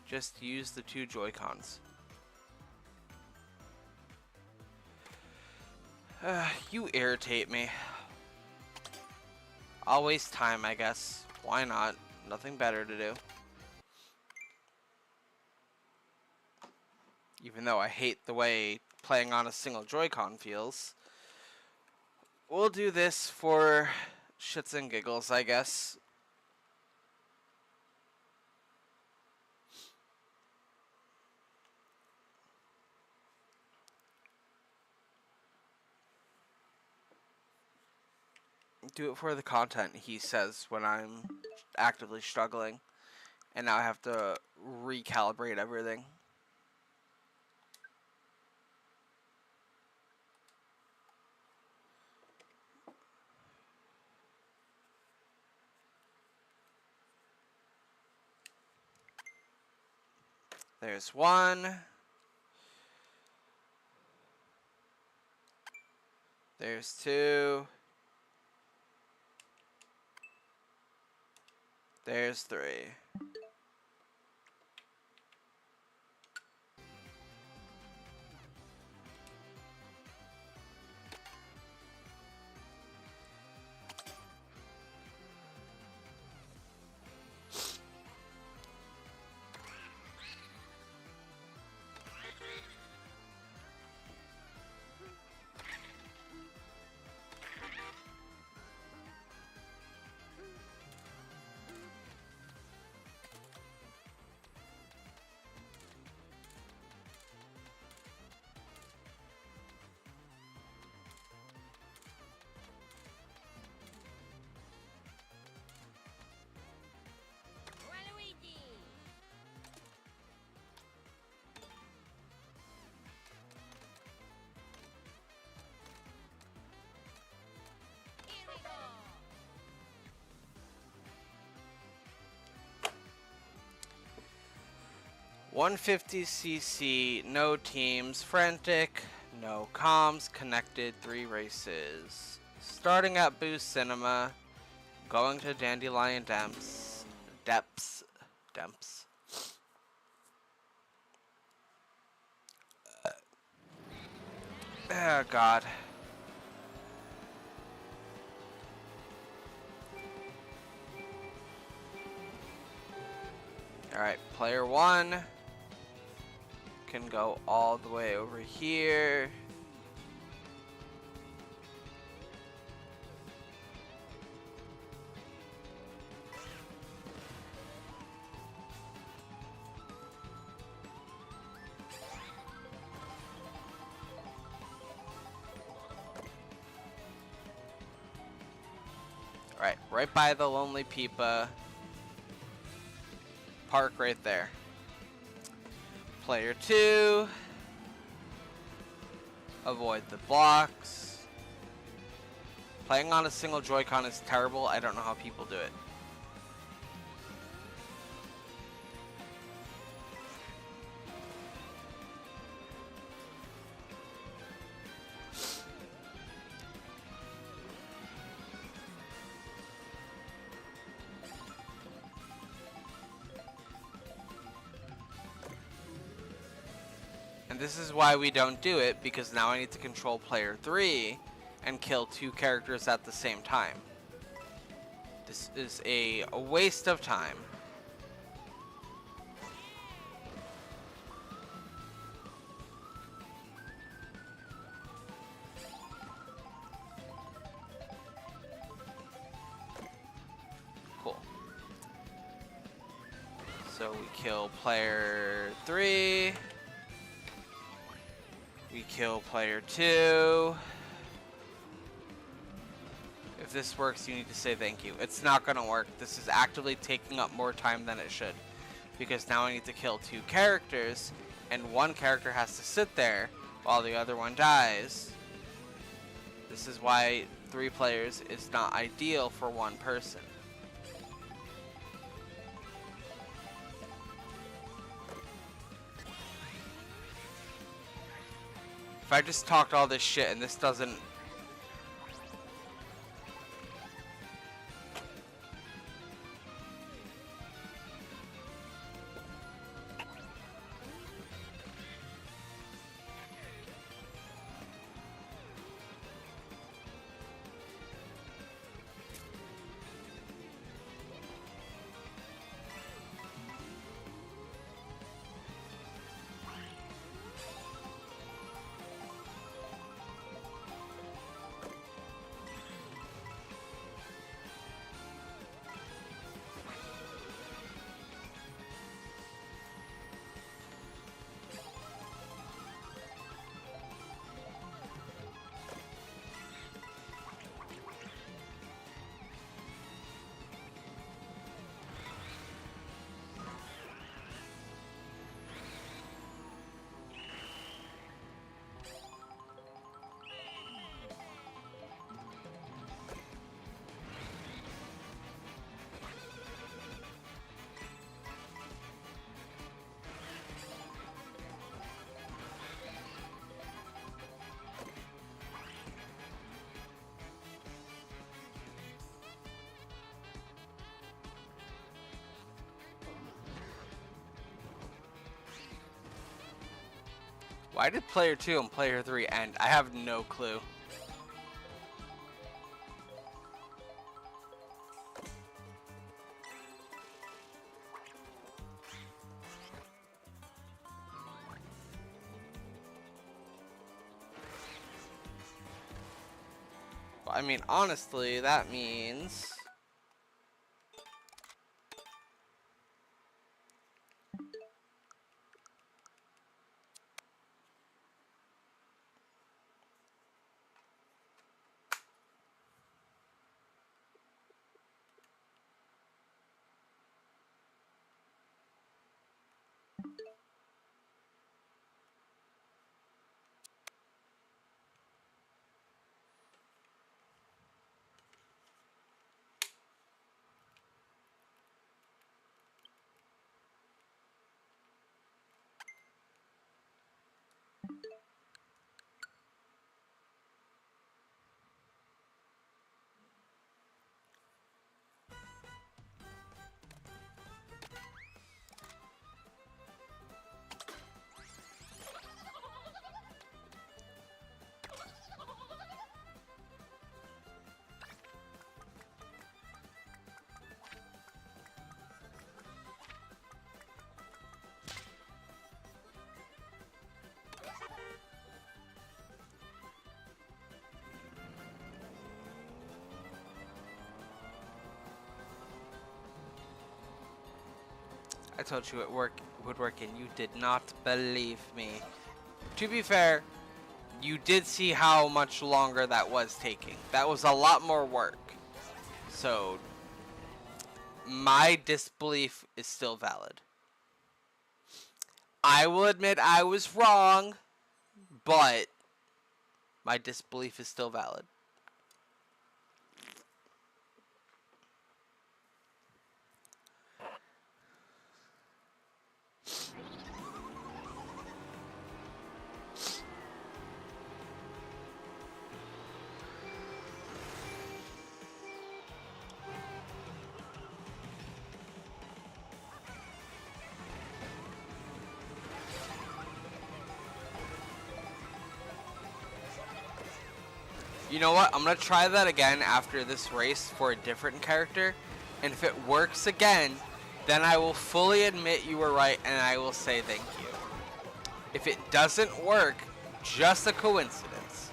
Just use the 2 Joy-Cons. You irritate me. I'll waste time, I guess. Why not? Nothing better to do. Even though I hate the way playing on a single Joy-Con feels. We'll do this for shits and giggles, I guess. Do it for the content, he says when I'm actively struggling. And now I have to recalibrate everything. There's one. There's 2. There's 3. $150cc, no teams, frantic, no comms, connected, 3 races. Starting at Boost Cinema, going to Dandelion Depths. Oh God. Alright, player 1 can go all the way over here. Alright, right by the Lonely Peepa. Park right there. Player 2. Avoid the blocks. Playing on a single Joy-Con is terrible. I don't know how people do it. And this is why we don't do it, because now I need to control player 3 and kill 2 characters at the same time. This is a waste of time. Cool. So we kill player 3. We kill player 2. If this works, you need to say thank you. It's not gonna work. This is actively taking up more time than it should. Because now I need to kill 2 characters, and 1 character has to sit there while the other one dies. This is why 3 players is not ideal for 1 person. If I just talked all this shit and this doesn't... Why did player 2 and player 3 end? I have no clue. I mean, honestly, that means... I told you it would work and you did not believe me. To be fair, you did see how much longer that was taking. That was a lot more work. So my disbelief is still valid. I will admit I was wrong, but my disbelief is still valid. You know what? I'm going to try that again after this race for a different character. And if it works again, then I will fully admit you were right and I will say thank you. If it doesn't work, just a coincidence.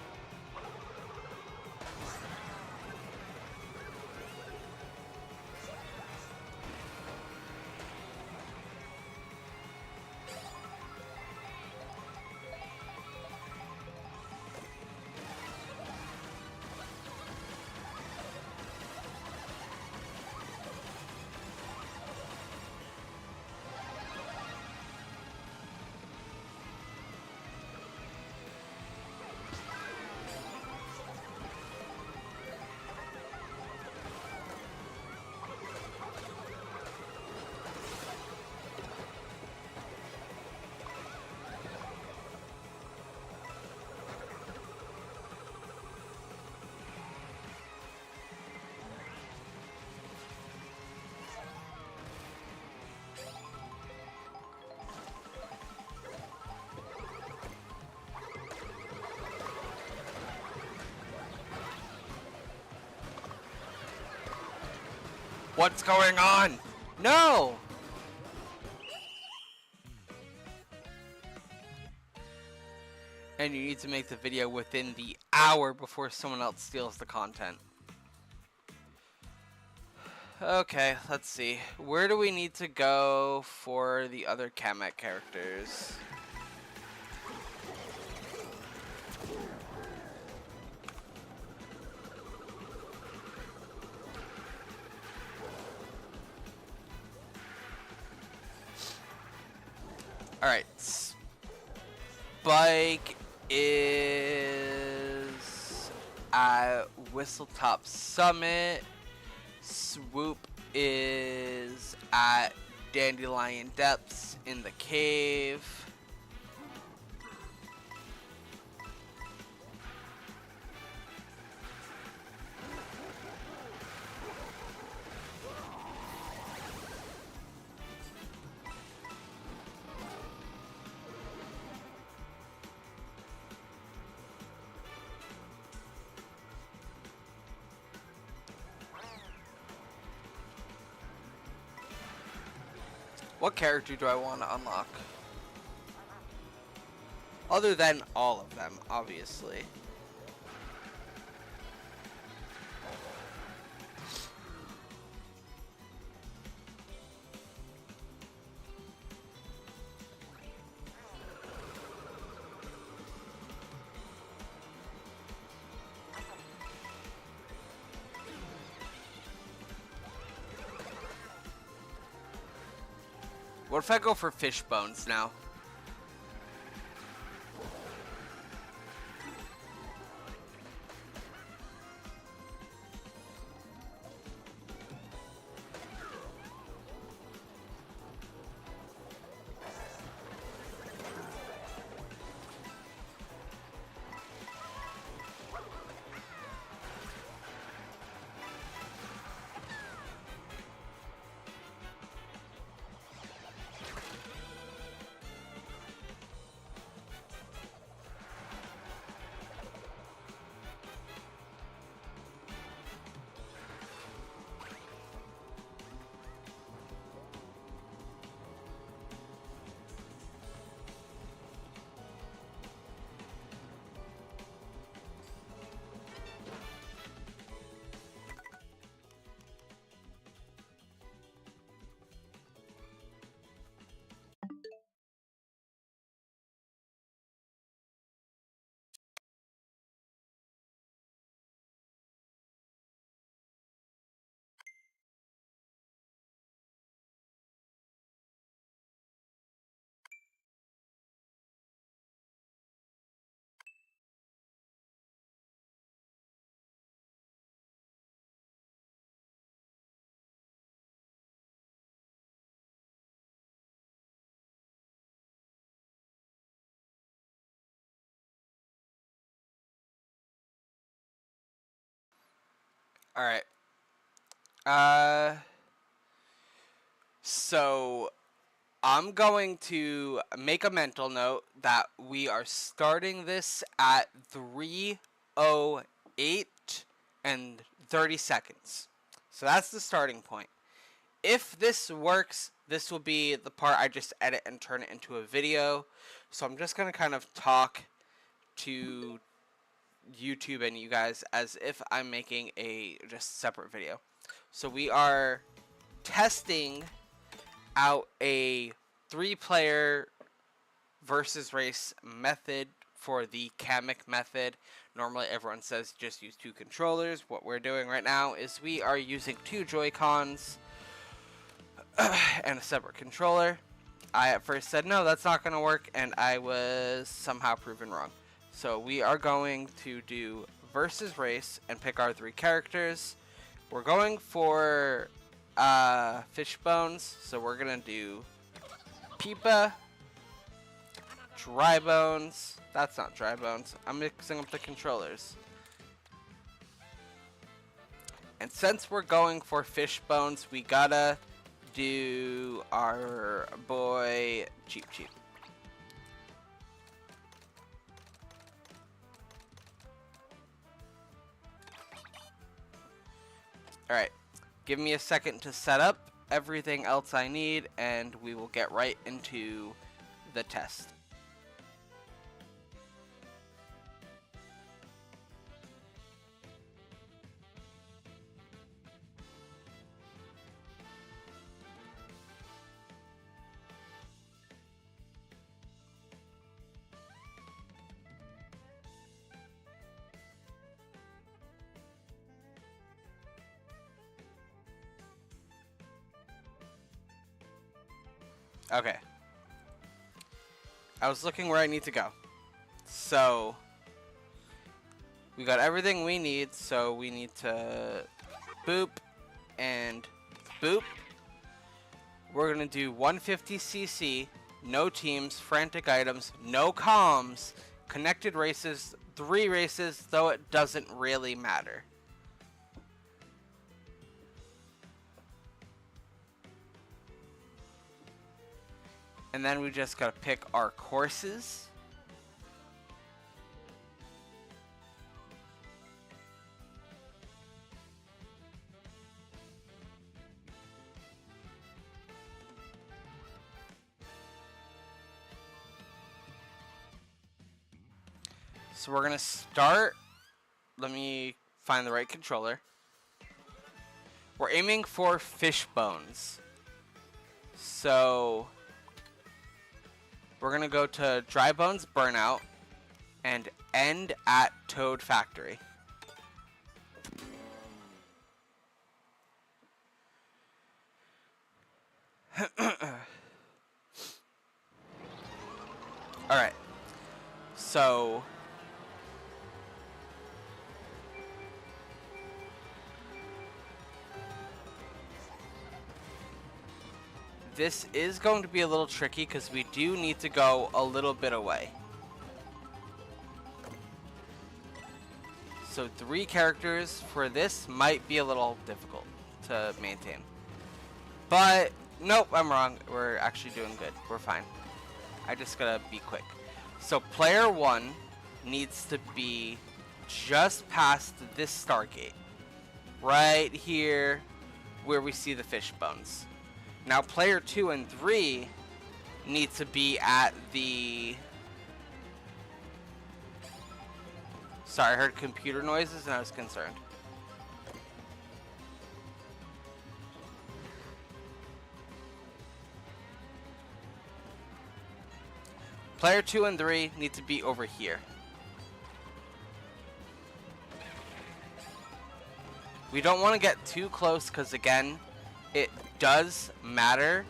What's going on? No! And you need to make the video within the hour before someone else steals the content. Okay, let's see. Where do we need to go for the other Kamek characters? Alright. Spike is at Whistletop Summit. Swoop is at Dandelion Depths in the cave. What character do I want to unlock? Other than all of them, obviously. What if I go for fish bones now? All right. So I'm going to make a mental note that we are starting this at 3:08 and 30 seconds. So that's the starting point. If this works, this will be the part I just edit and turn it into a video. So I'm just going to kind of talk to YouTube and you guys as if I'm making a just separate video. So we are testing out a 3-player versus race method for the Kamek method. Normally everyone says just use 2 controllers. What we're doing right now is we are using 2 Joy-Cons and a separate controller. I at first said no, that's not going to work, and I was somehow proven wrong. So we are going to do versus race and pick our 3 characters. We're going for fish bones, so we're gonna do Peepa, dry bones. That's not dry bones. I'm mixing up the controllers. And since we're going for fish bones, we gotta do our boy Cheep Cheep. Alright, give me a second to set up everything else I need, and we will get right into the test. Okay. I was looking where I need to go. So, we got everything we need, so we need to boop and boop. We're going to do 150cc, no teams, frantic items, no comms, connected races, 3 races, though it doesn't really matter. And then we just gotta pick our courses. So we're gonna start. Let me find the right controller. We're aiming for fish bones. So we're gonna go to Dry Bones Burnout and end at Toad Factory. Alright. So this is going to be a little tricky because we do need to go a little bit away. So 3 characters for this might be a little difficult to maintain. But, nope, I'm wrong. We're actually doing good. We're fine. I just gotta be quick. So player 1 needs to be just past this Stargate. Right here where we see the fish bones. Now player 2 and 3 need to be at the... Sorry, I heard computer noises and I was concerned. Player 2 and 3 need to be over here. We don't want to get too close because, again, it does matter.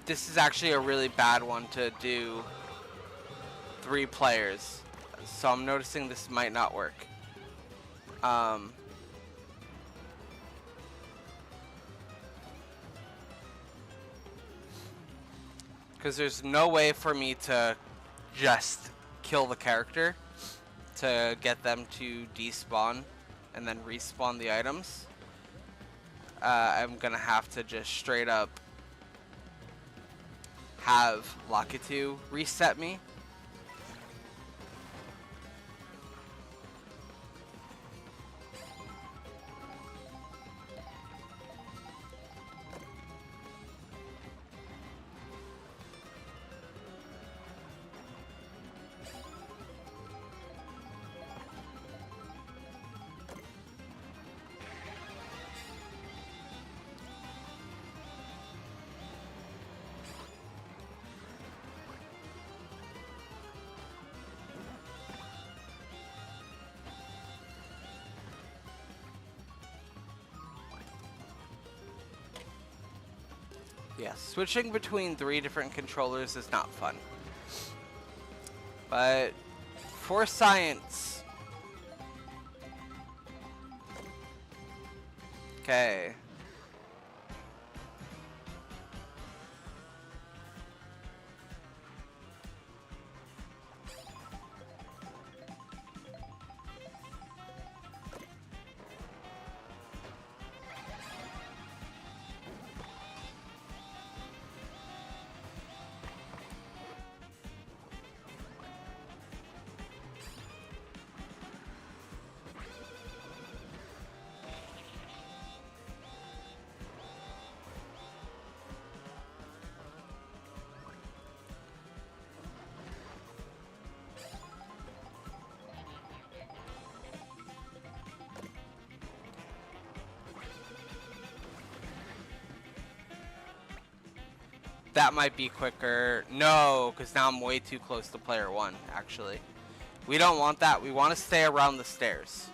This is actually a really bad one to do 3 players. So I'm noticing this might not work. Because there's no way for me to just kill the character to get them to despawn and then respawn the items. I'm gonna have to just straight up have Lakitu reset me. Yeah, switching between 3 different controllers is not fun. But for science. Okay. That might be quicker. No, because now I'm way too close to player 1, actually. We don't want that. We want to stay around the stairs.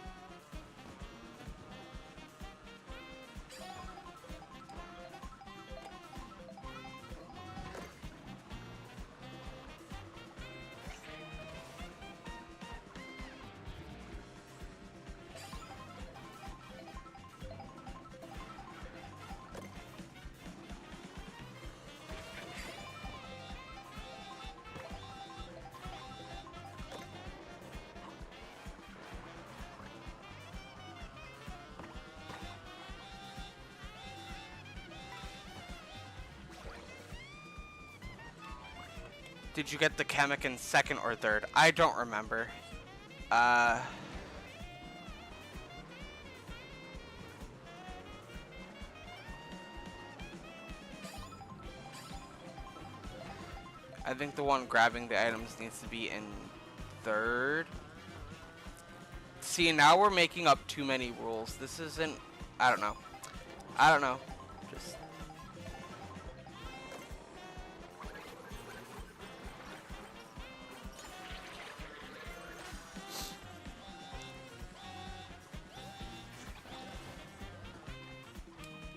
Did you get the Kamek in 2nd or 3rd? I don't remember. I think the one grabbing the items needs to be in 3rd. See, now we're making up too many rules. This isn't... I don't know. I don't know. Just...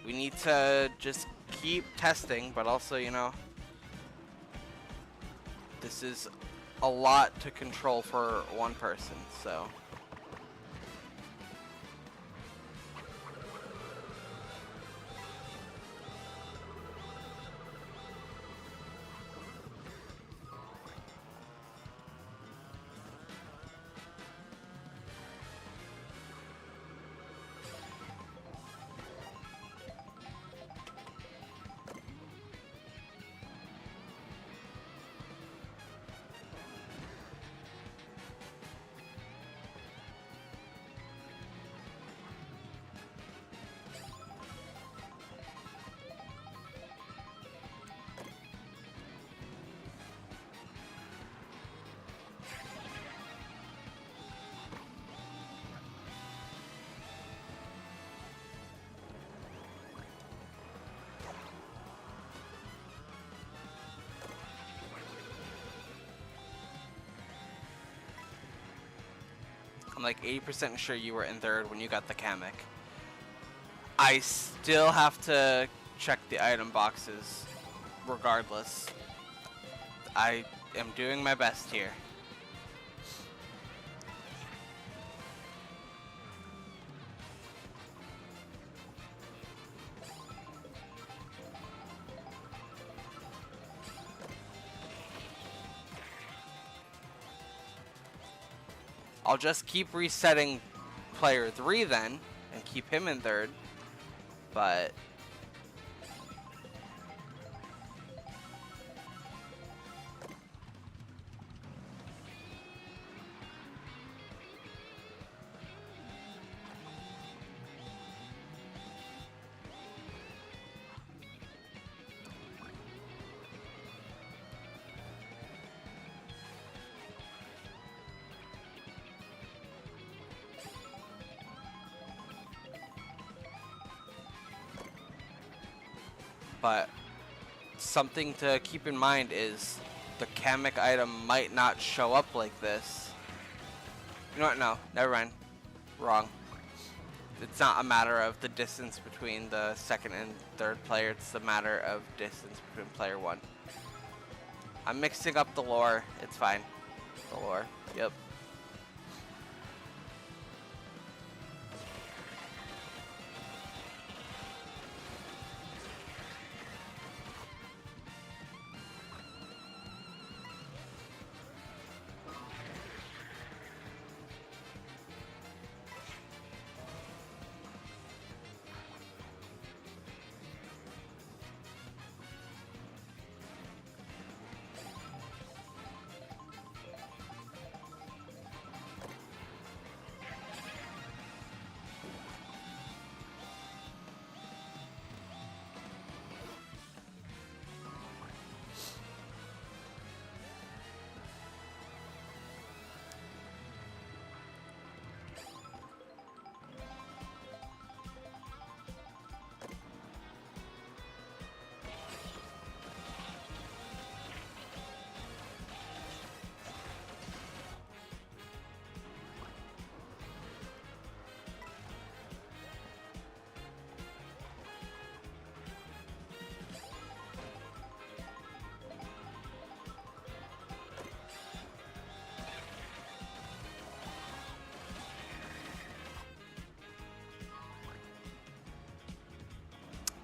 We need to just keep testing, but also, you know, this is a lot to control for one person, so. I'm like 80% sure you were in 3rd when you got the Kamek. I still have to check the item boxes regardless. I am doing my best here. I'll just keep resetting player 3 then, and keep him in third. But something to keep in mind is the Kamek item might not show up like this. You know what? No, never mind. Wrong. It's not a matter of the distance between the second and third player. It's a matter of distance between player 1. I'm mixing up the lore. It's fine. The lore. Yep.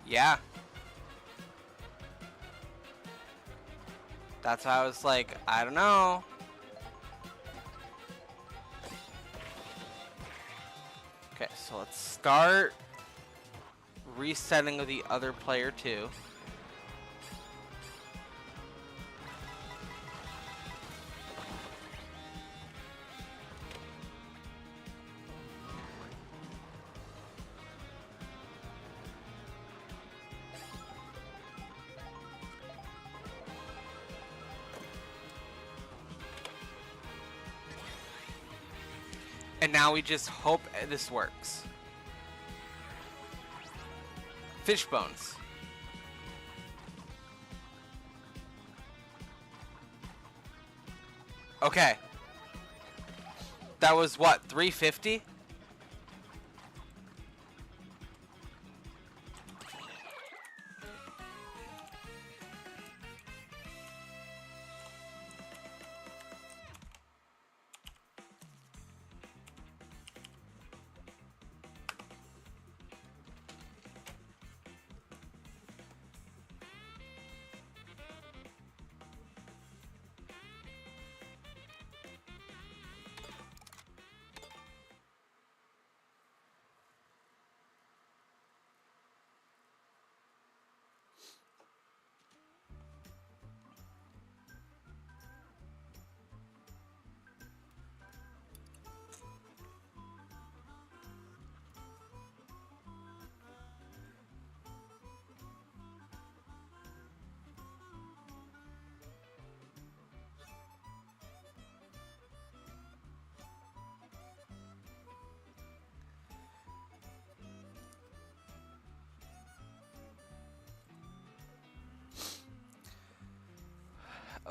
Yeah. That's why I was like, I don't know. Okay, so let's start resetting of the other player 2. And now we just hope this works. Fish bones. Okay. That was what, 350?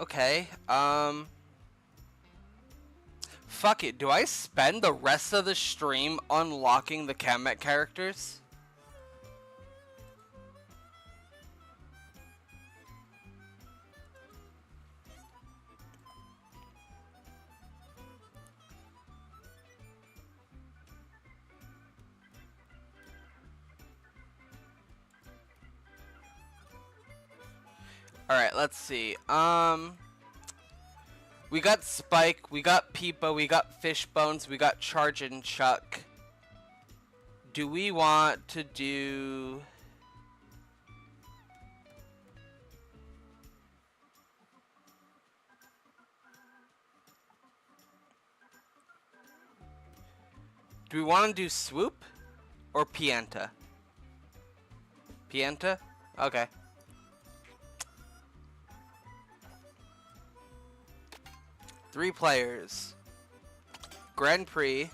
Okay, fuck it. Do I spend the rest of the stream unlocking the Kamek characters? Alright, let's see. We got Spike, we got Peepa, we got Fishbones, we got Charge and Chuck. Do we want to do... Do we want to do Swoop or Pianta? Pianta? Okay. Three players. Grand Prix.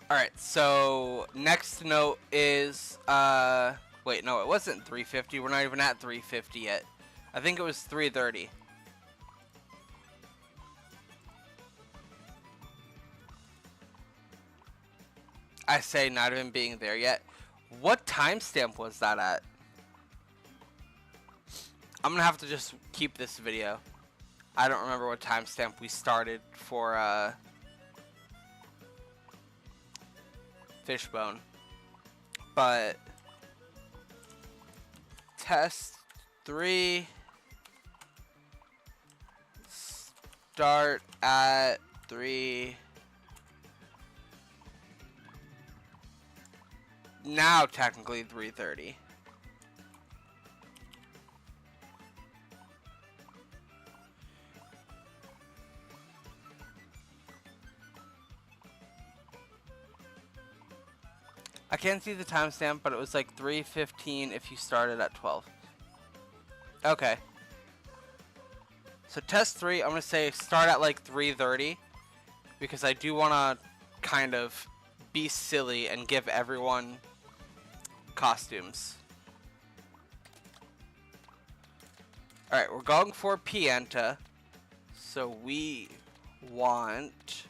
Alright, so next note is, wait, no, it wasn't 350. We're not even at 350 yet. I think it was 330. I say not even being there yet. What timestamp was that at? I'm gonna have to just keep this video. I don't remember what timestamp we started for, Fishbone, but test 3 start at 3 now, technically 3:30. I can't see the timestamp, but it was like 3:15 if you started at 12. Okay. So test 3, I'm going to say start at like 3:30 because I do want to kind of be silly and give everyone costumes. Alright, we're going for Pianta. So we want...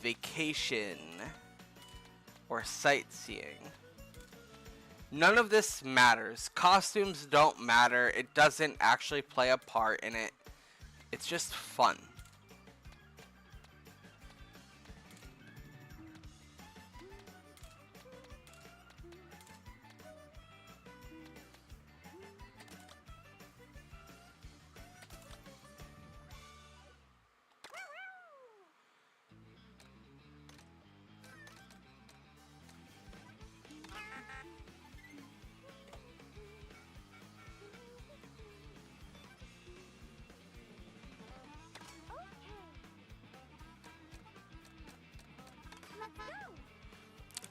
vacation or sightseeing. None of this matters. Costumes don't matter. It doesn't actually play a part in it. It's just fun.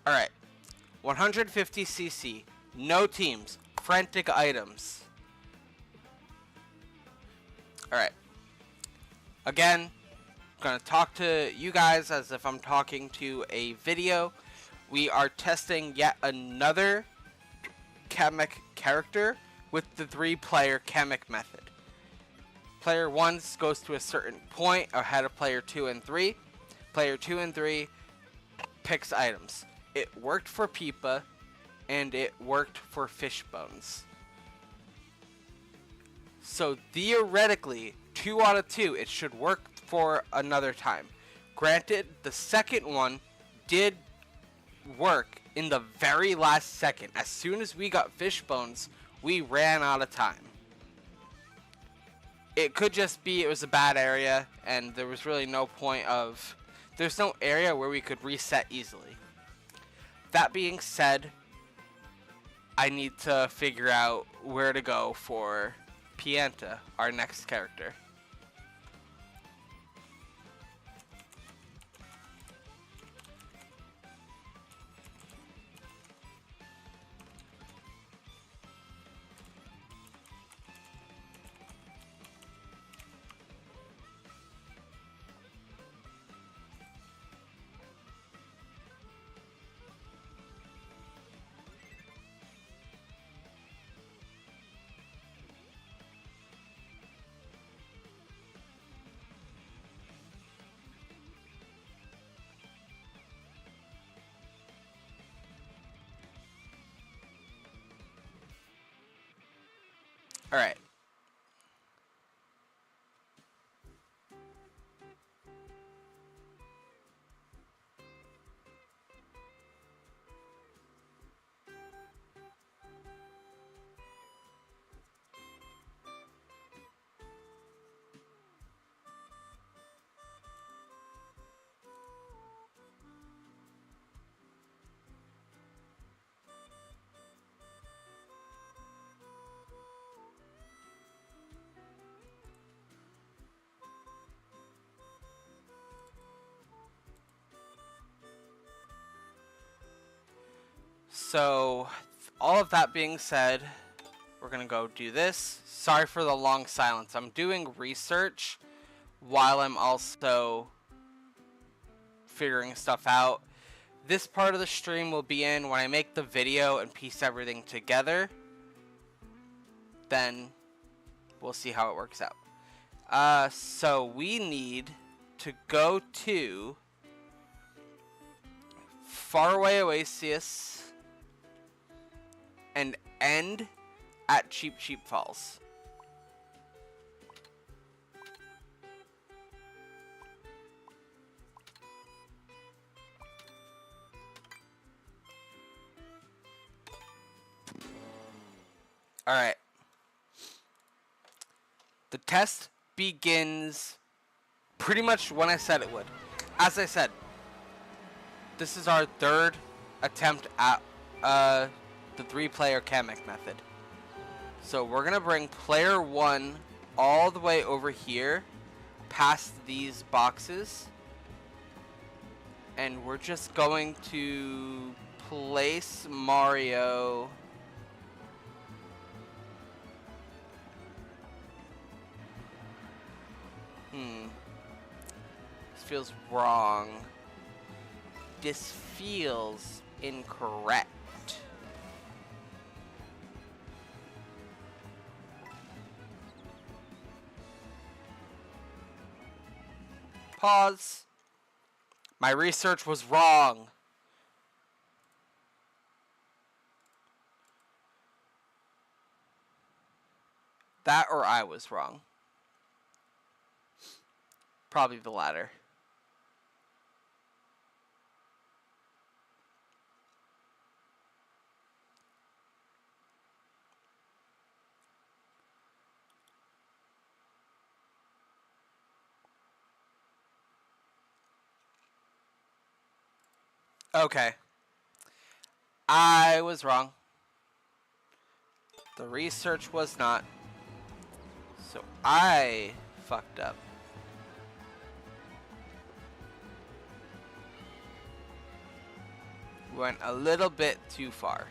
Alright, 150cc, no teams, frantic items. Alright, again, I'm going to talk to you guys as if I'm talking to a video. We are testing yet another Kamek character with the 3-player Kamek method. Player 1 goes to a certain point ahead of player 2 and 3. Player 2 and 3 picks items. It worked for Peepa, and it worked for Fishbones. So theoretically, 2 out of 2, it should work for another time. Granted, the second one did work in the very last second. As soon as we got Fishbones, we ran out of time. It could just be it was a bad area, and there was really no point of... There's no area where we could reset easily. That being said, I need to figure out where to go for Pianta, our next character. All right. So, all of that being said, we're gonna go do this. Sorry for the long silence. I'm doing research while I'm also figuring stuff out. This part of the stream will be in when I make the video and piece everything together. Then we'll see how it works out. So we need to go to Faraway Oasis and end at Cheap Cheap Falls. Alright. The test begins pretty much when I said it would. As I said, this is our third attempt at the 3-player Kamek method. So we're going to bring player 1 all the way over here, past these boxes. And we're just going to place Mario... This feels wrong. This feels incorrect. Pause. My research was wrong. That or I was wrong. Probably the latter. Okay. I was wrong. The research was not. So I fucked up. Went a little bit too far.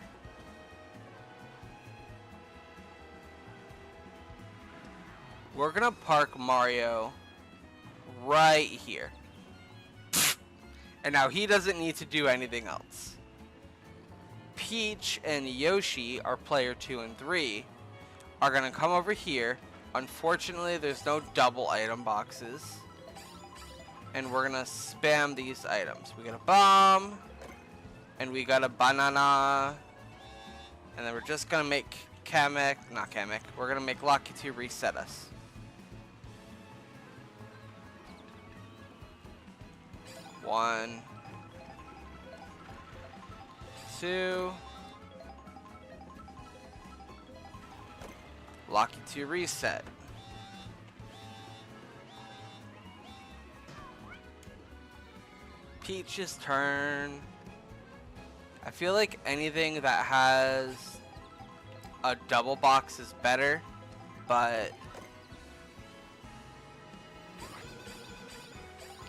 We're gonna park Mario right here. And now he doesn't need to do anything else. Peach and Yoshi, our player 2 and 3, are gonna come over here. Unfortunately, there's no double item boxes. And we're gonna spam these items. We got a bomb. And we got a banana. And then we're just gonna make Kamek, not Kamek, we're gonna make Lucky 2 reset us. One, two, Lucky 2 reset. Peach's turn. I feel like anything that has a double box is better, but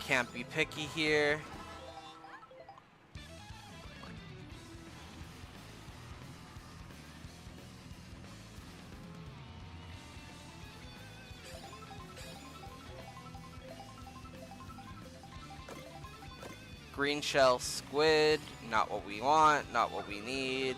can't be picky here. Green shell squid, not what we want, not what we need.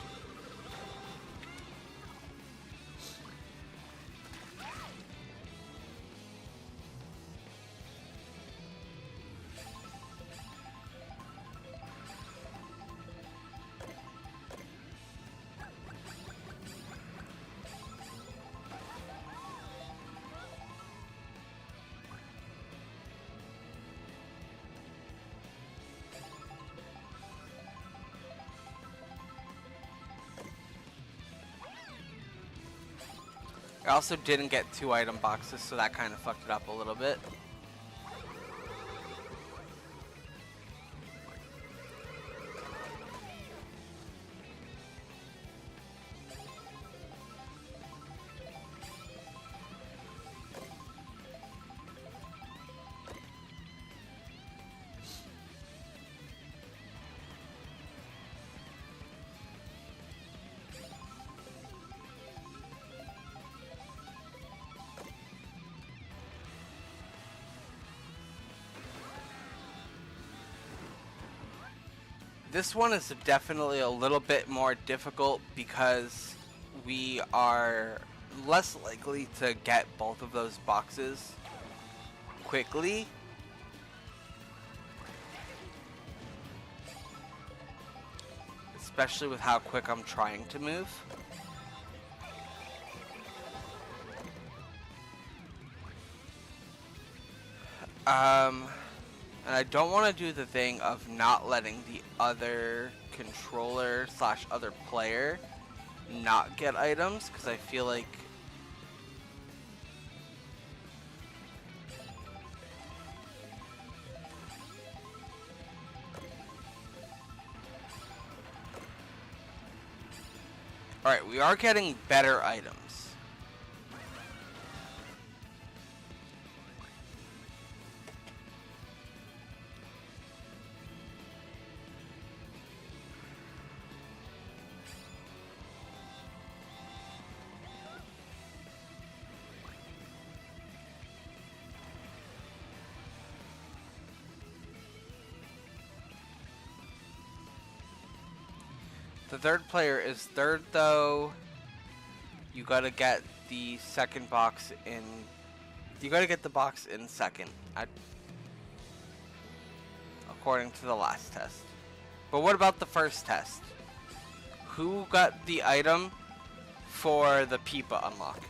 I also didn't get 2 item boxes, so that kind of fucked it up a little bit. This one is definitely a little bit more difficult because we are less likely to get both of those boxes quickly. Especially with how quick I'm trying to move. And I don't want to do the thing of not letting the other controller / other player not get items, because I feel like alright, we are getting better items. The third player is third, though. You gotta get the second box in. You gotta get the box in second, according to the last test. But what about the first test? Who got the item for the Peepa unlock?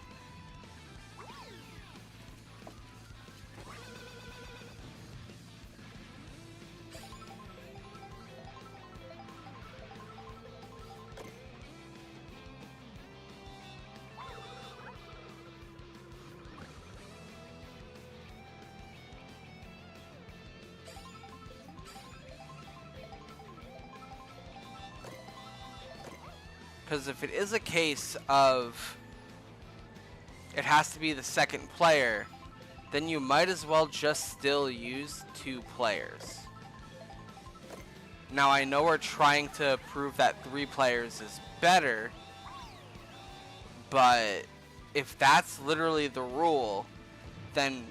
Because if it is a case of it has to be the second player, then you might as well just still use 2 players. Now I know we're trying to prove that 3 players is better, but if that's literally the rule, then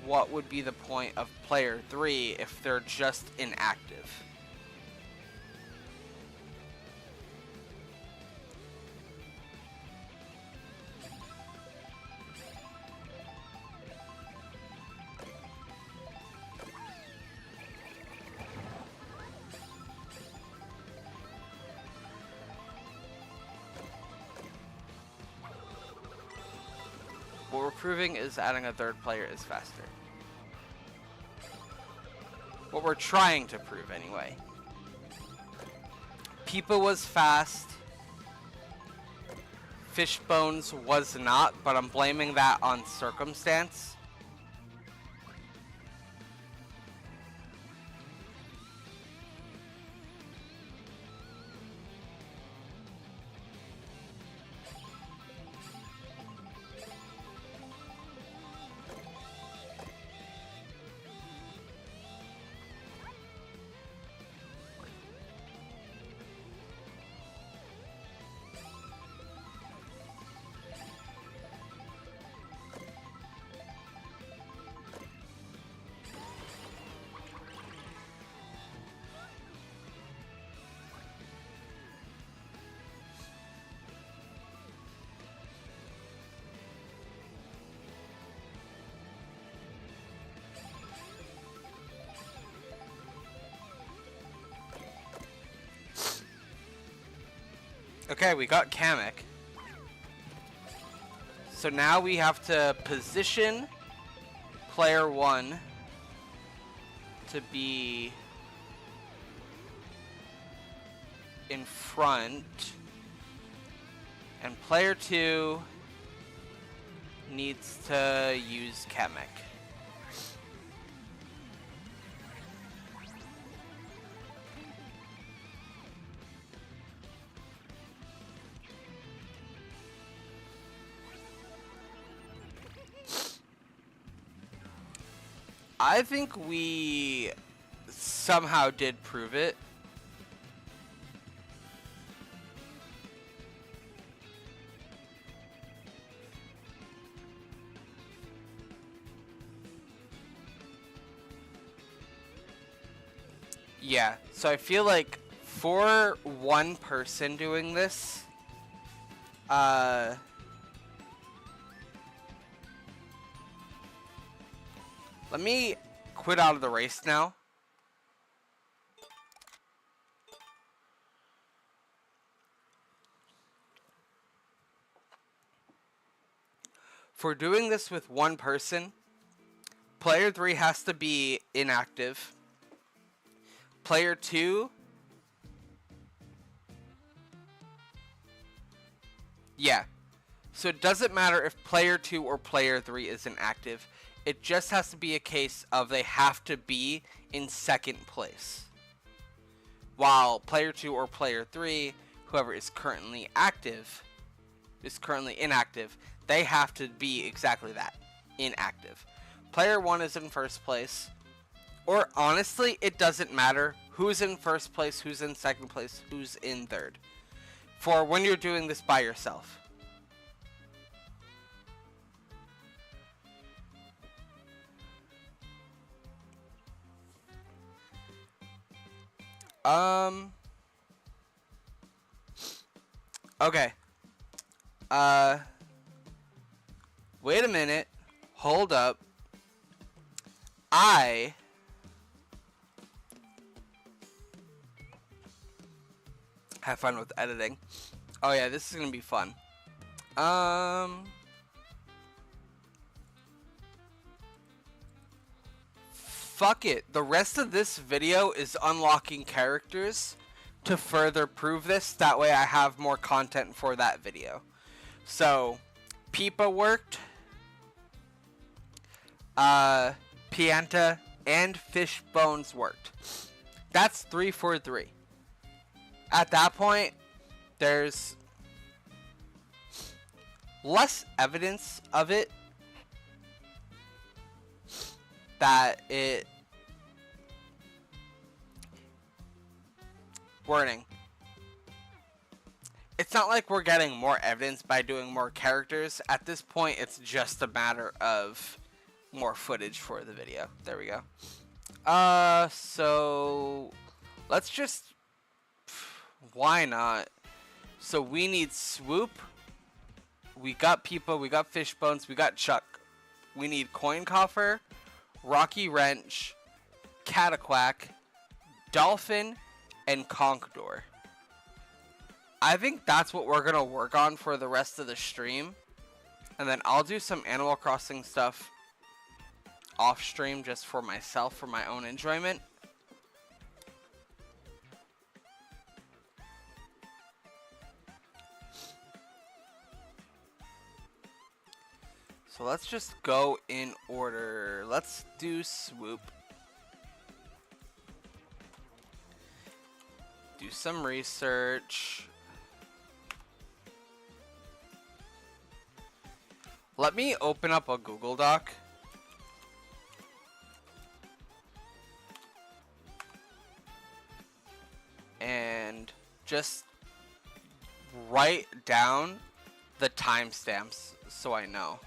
what would be the point of player 3 if they're just inactive? What we're proving is adding a third player is faster. What we're trying to prove, anyway. Peepa was fast. Fishbones was not, but I'm blaming that on circumstance. Okay, we got Kamek. So now we have to position player 1 to be in front, and player 2 needs to use Kamek. I think we somehow did prove it. Yeah, so I feel like for one person doing this, let me quit out of the race now. For doing this with one person, player 3 has to be inactive. Player 2, yeah. So it doesn't matter if player 2 or player 3 is inactive. It just has to be a case of they have to be in second place. While player 2 or player 3, whoever is currently inactive, they have to be exactly that, inactive. Player 1 is in first place. Or honestly, it doesn't matter who's in first place, who's in second place, who's in third. For when you're doing this by yourself. Okay. Wait a minute. Hold up. Have fun with editing. Oh yeah, this is gonna be fun. Fuck it. The rest of this video is unlocking characters to further prove this. That way I have more content for that video. So, Peepa worked. Pianta and Fishbones worked. That's 3 for 3. At that point, there's less evidence of it that it wording. It's not like we're getting more evidence by doing more characters. At this point, it's just a matter of more footage for the video. There we go. So let's just, why not? So we need Swoop. We got Peepa, we got Fishbones, we got Chuck. We need Coin Coffer, Rocky Wrench, Cataquack, Dolphin, and Conqueror. I think that's what we're gonna work on for the rest of the stream. And then I'll do some Animal Crossing stuff off stream just for myself, for my own enjoyment. So let's just go in order. Let's do Swoop. Do some research. Let me open up a Google Doc. And just write down the timestamps so I know.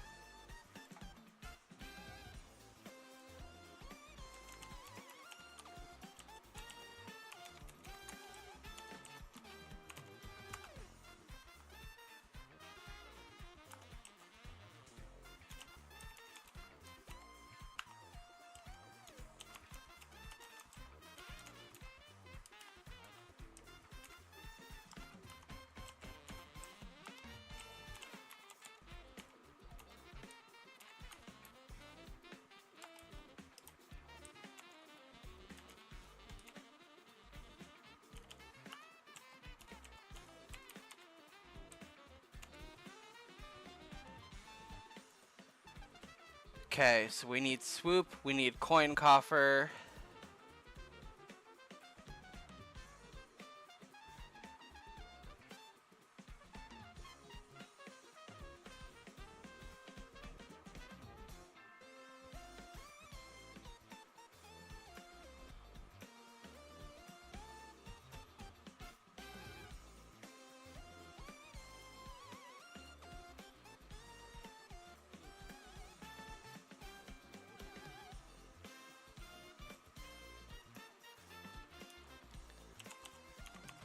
Okay, so we need swoop, we need coin coffer.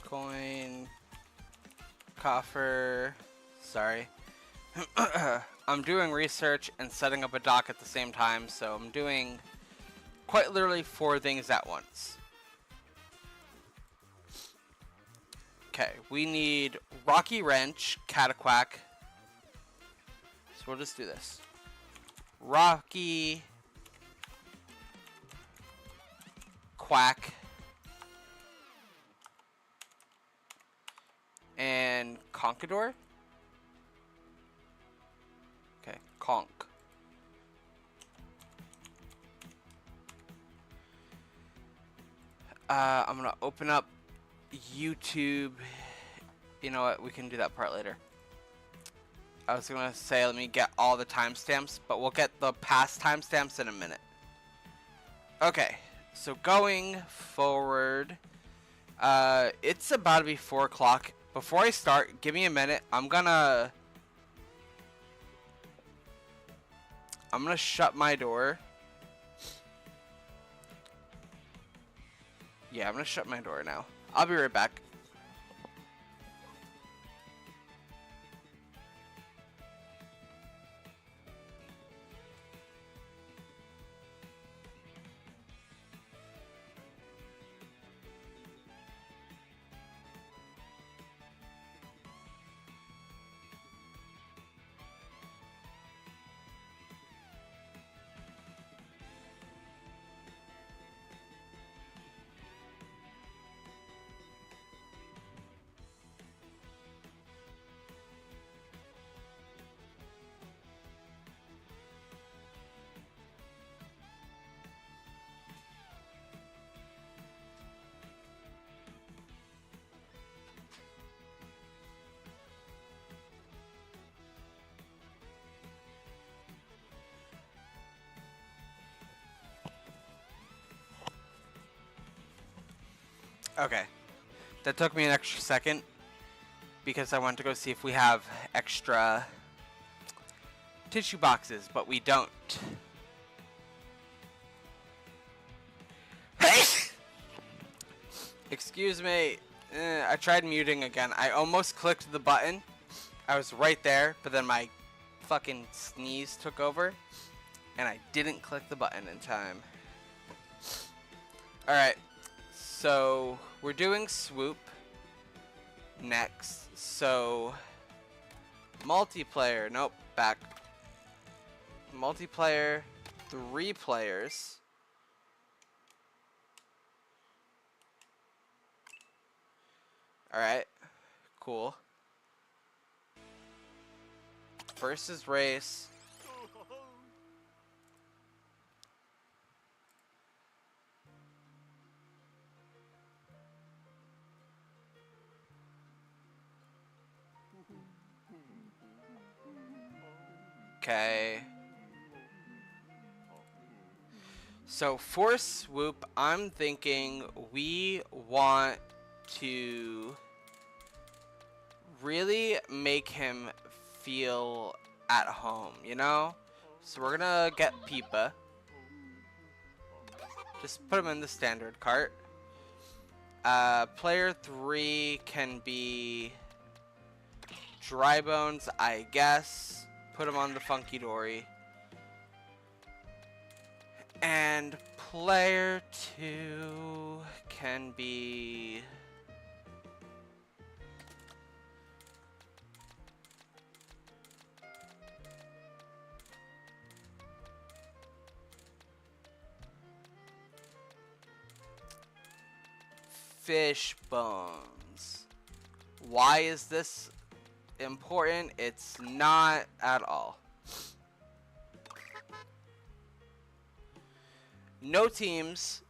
Coin coffer. Sorry. I'm doing research and setting up a dock at the same time, so I'm doing quite literally 4 things at once. Okay, we need Rocky Wrench, Cataquack. So we'll just do this. Rocky Quack and Conquidor. Okay, Conk. I'm gonna open up YouTube. You know what? We can do that part later. I was gonna say let me get all the timestamps, but we'll get the past timestamps in a minute. Okay, so going forward, it's about to be 4 o'clock. Before I start, give me a minute. I'm gonna shut my door. Yeah, I'm gonna shut my door now. I'll be right back. Okay, that took me an extra second because I wanted to go see if we have extra tissue boxes, but we don't. Excuse me. I tried muting again. I almost clicked the button. I was right there, but then my fucking sneeze took over, and I didn't click the button in time. Alright, so we're doing swoop next. So, multiplayer. Nope, back. Multiplayer, 3 players. Alright, cool. Versus race. Okay. So for swoop, I'm thinking we want to really make him feel at home, you know? So we're gonna get Peepa. Just put him in the standard cart. Player 3 can be Dry Bones, I guess. Put him on the Funky Dory. And player 2 can be Fish Bones. Why is this important? It's not at all. No teams,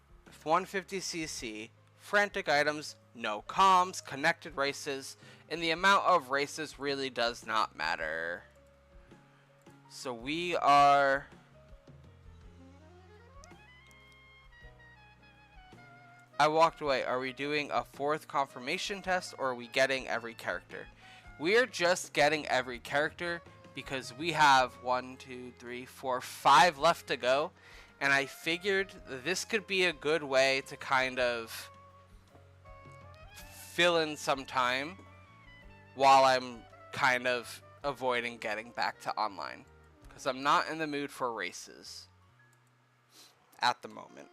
150cc, frantic items, no comms, connected races, and the amount of races really does not matter. So we are... I walked away. Are we doing a 4th confirmation test, or are we getting every character? We're just getting every character because we have 1, 2, 3, 4, 5 left to go. And I figured this could be a good way to kind of fill in some time while I'm kind of avoiding getting back to online. Because I'm not in the mood for races at the moment.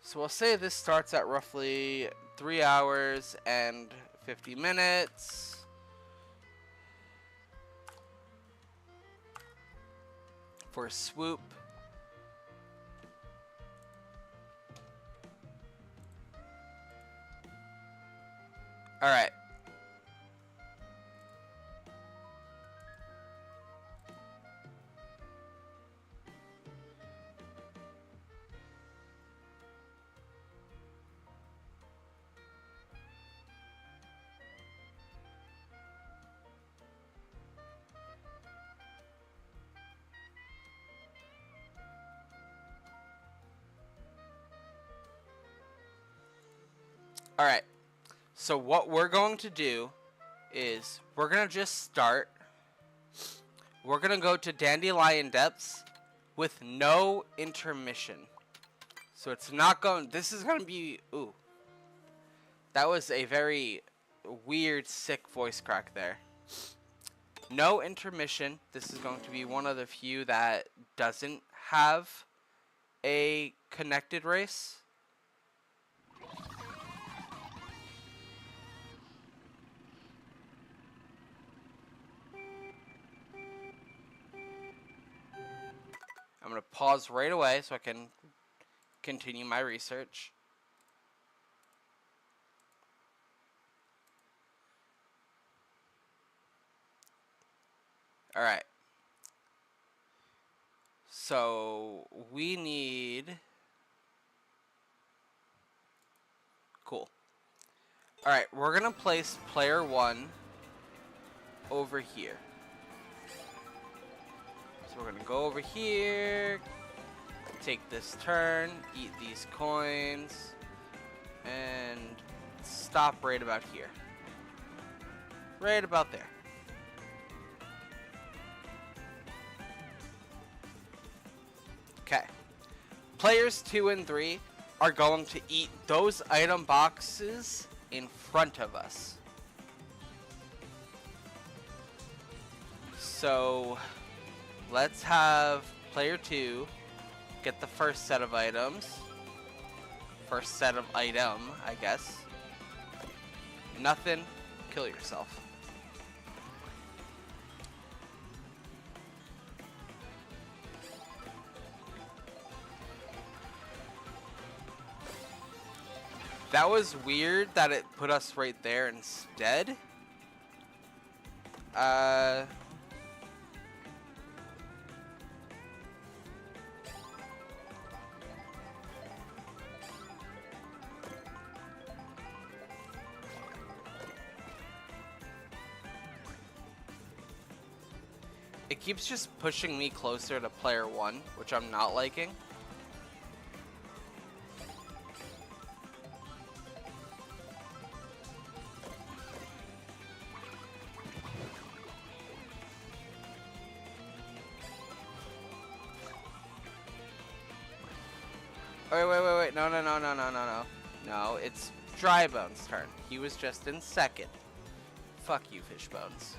So we'll say this starts at roughly 3 hours and 50 minutes. For swoop. Alright. Alright, so what we're going to do is we're going to just start. We're going to go to Dandelion Depths with no intermission. So it's not going, this is going to be, ooh. That was a very weird, sick voice crack there. No intermission. This is going to be one of the few that doesn't have a connected race. I'm going to pause right away so I can continue my research. Alright. So we need... Cool. Alright, we're going to place player 1 over here. So we're going to go over here, take this turn, eat these coins, and stop right about here. Right about there. Okay. Players 2 and 3 are going to eat those item boxes in front of us. So... let's have player 2 get the first set of items. First set of item, I guess. Nothing. Kill yourself. That was weird that it put us right there instead. It keeps just pushing me closer to player 1, which I'm not liking. Wait. No. No, it's Drybone's turn. He was just in second. Fuck you, Fishbones.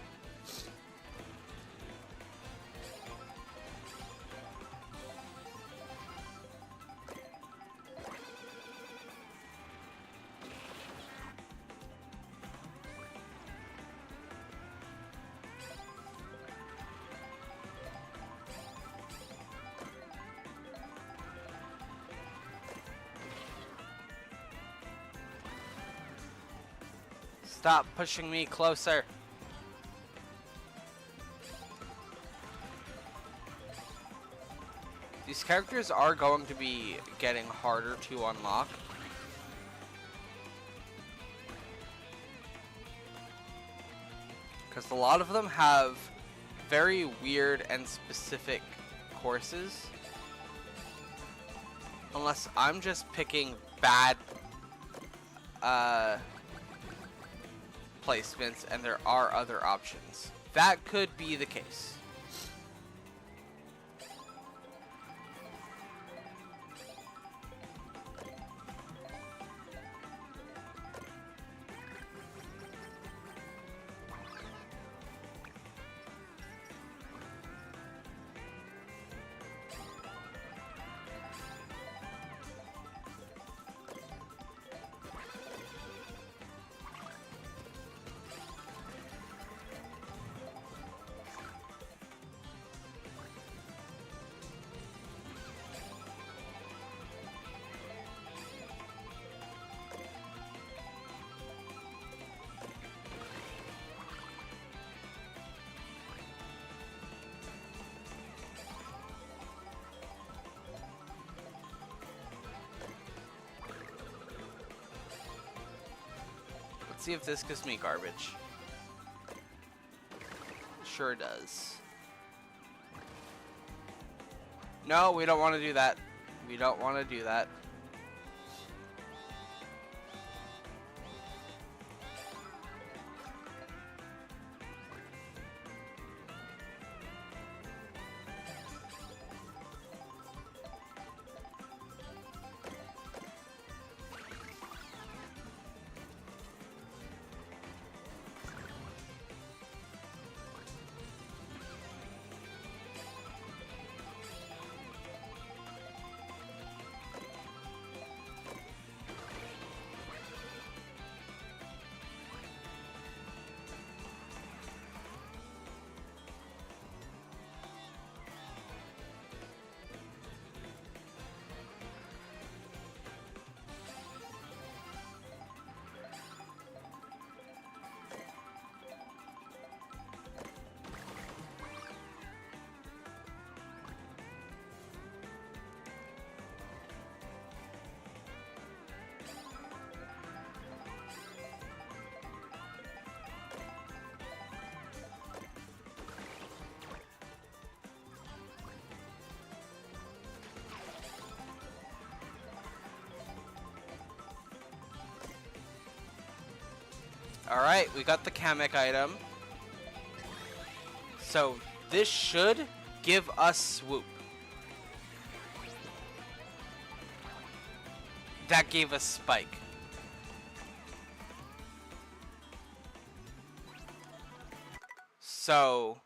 Stop pushing me closer. These characters are going to be getting harder to unlock. Because a lot of them have very weird and specific courses. Unless I'm just picking bad placements and there are other options. That could be the case. Let's see if this gives me garbage. Sure does. No, we don't want to do that. We don't want to do that. Alright, we got the Kamek item. So this should give us swoop. That gave us spike. So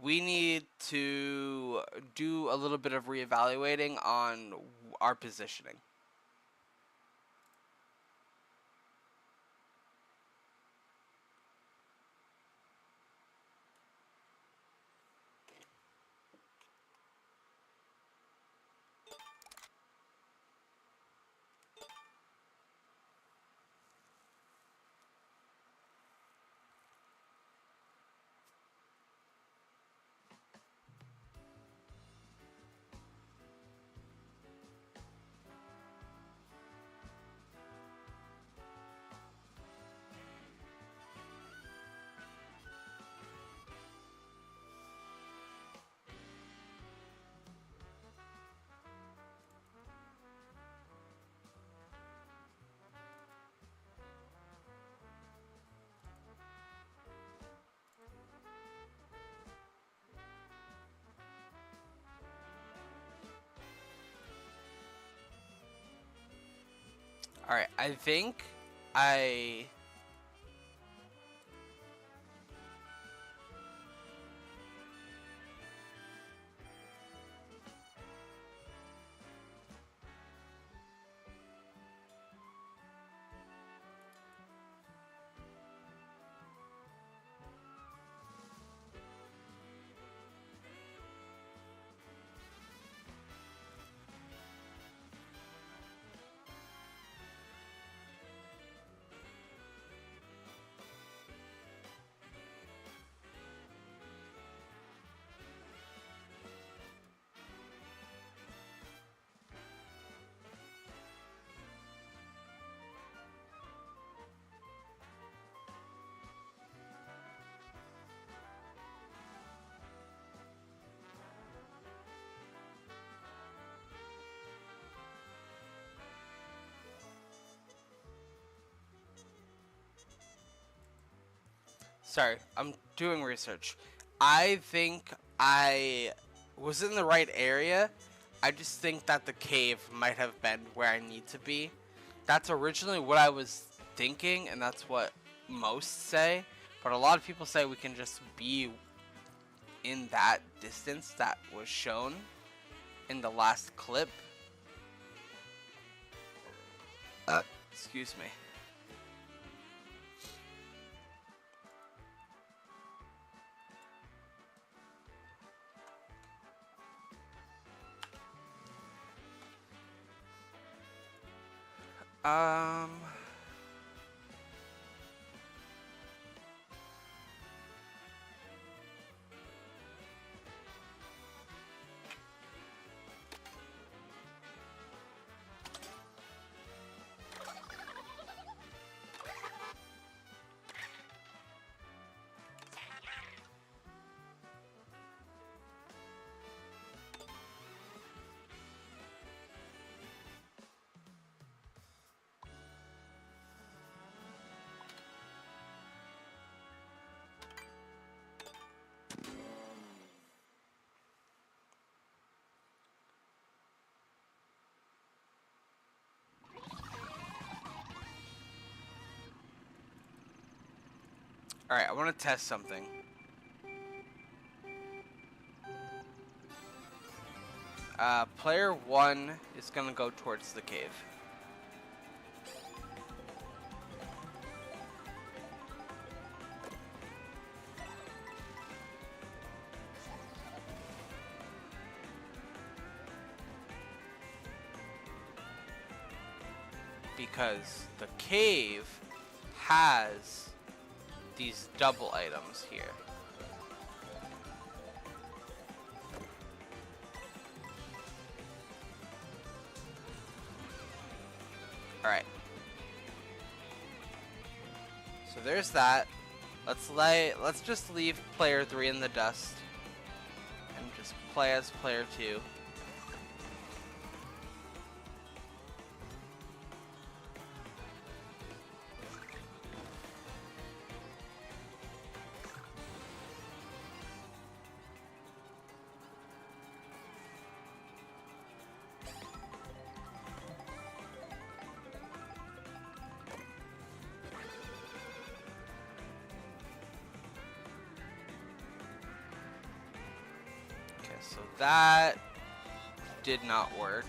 we need to do a little bit of reevaluating on our positioning. Alright, I think I... Sorry, I'm doing research. I think I was in the right area. I just think that the cave might have been where I need to be. That's originally what I was thinking, and that's what most say. But a lot of people say we can just be in that distance that was shown in the last clip. Excuse me. Um... Alright, I want to test something. Player 1 is going to go towards the cave. Because the cave has these double items here. Alright. So there's that. Let's just leave player 3 in the dust and just play as player 2. So that did not work.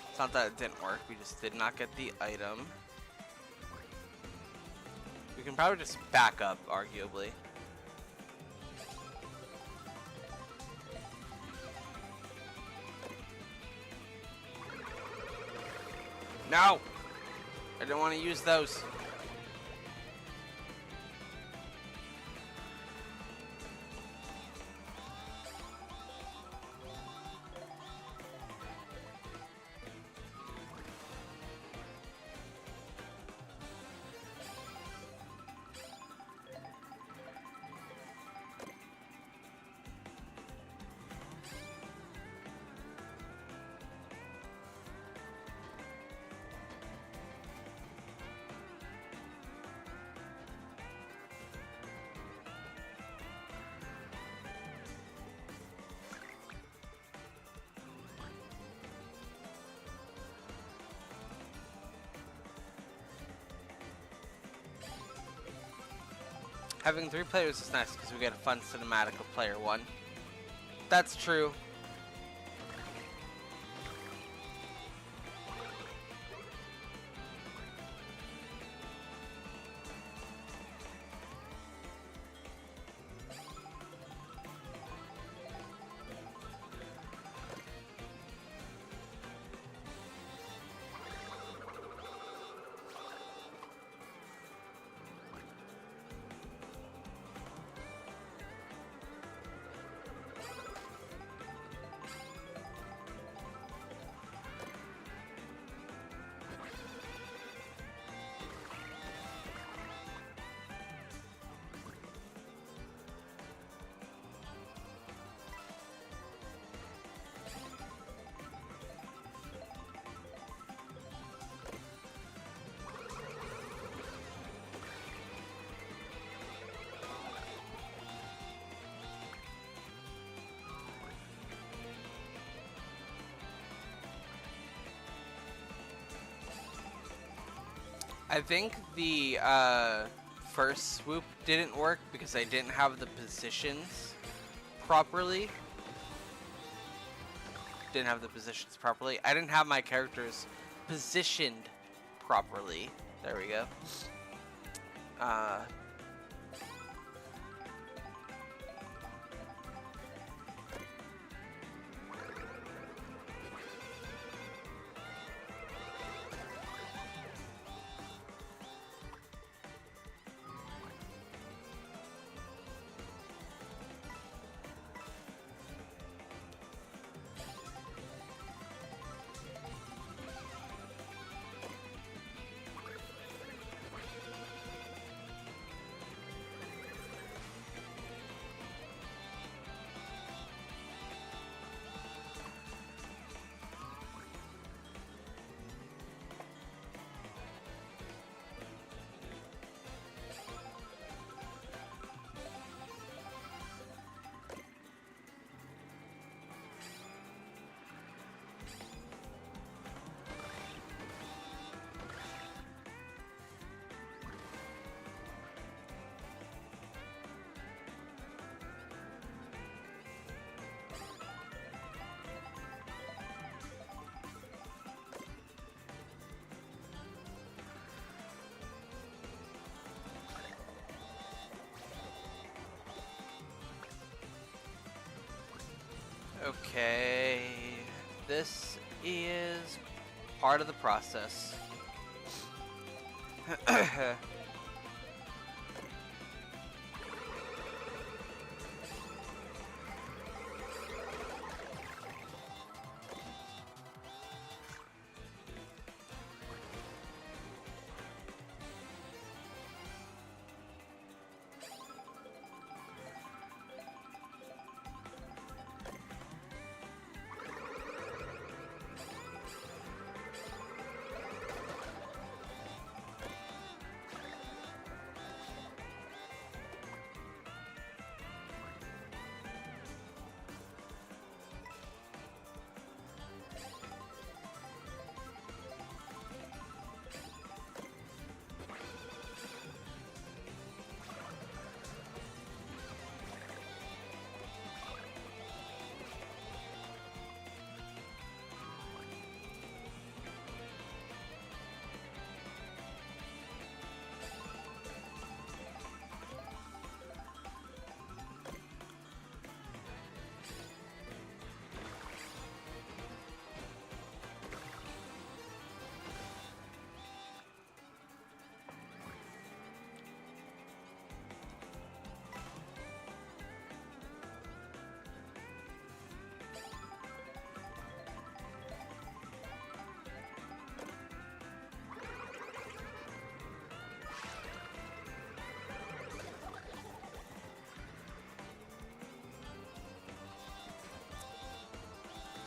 It's not that it didn't work, we just did not get the item. We can probably just back up, arguably. No! I didn't want to use those. Having 3 players is nice because we get a fun cinematic of player 1. That's true. I think the first swoop didn't work because I didn't have the positions properly. I didn't have my characters positioned properly. There we go. Okay, this is part of the process.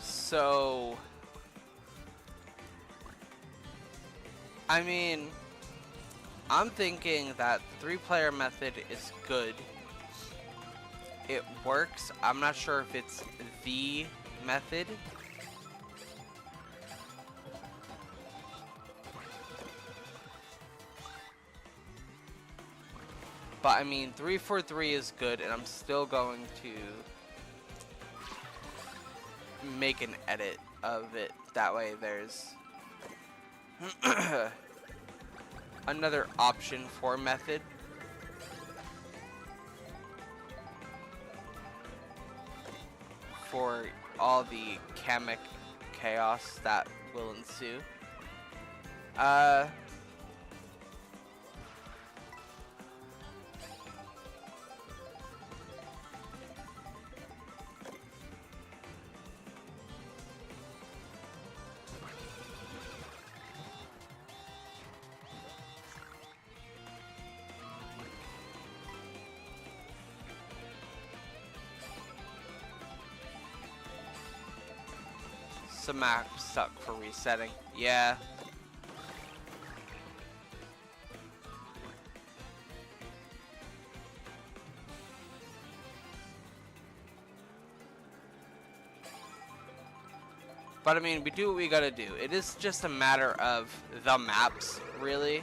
So, I mean, I'm thinking that the 3-player method is good. It works. I'm not sure if it's the method. But I mean, 3-4-3 is good, and I'm still going to make an edit of it. That way there's another option for method. For all the Kamek chaos that will ensue. Some maps suck for resetting. Yeah. But I mean, we do what we gotta do. It is just a matter of the maps, really.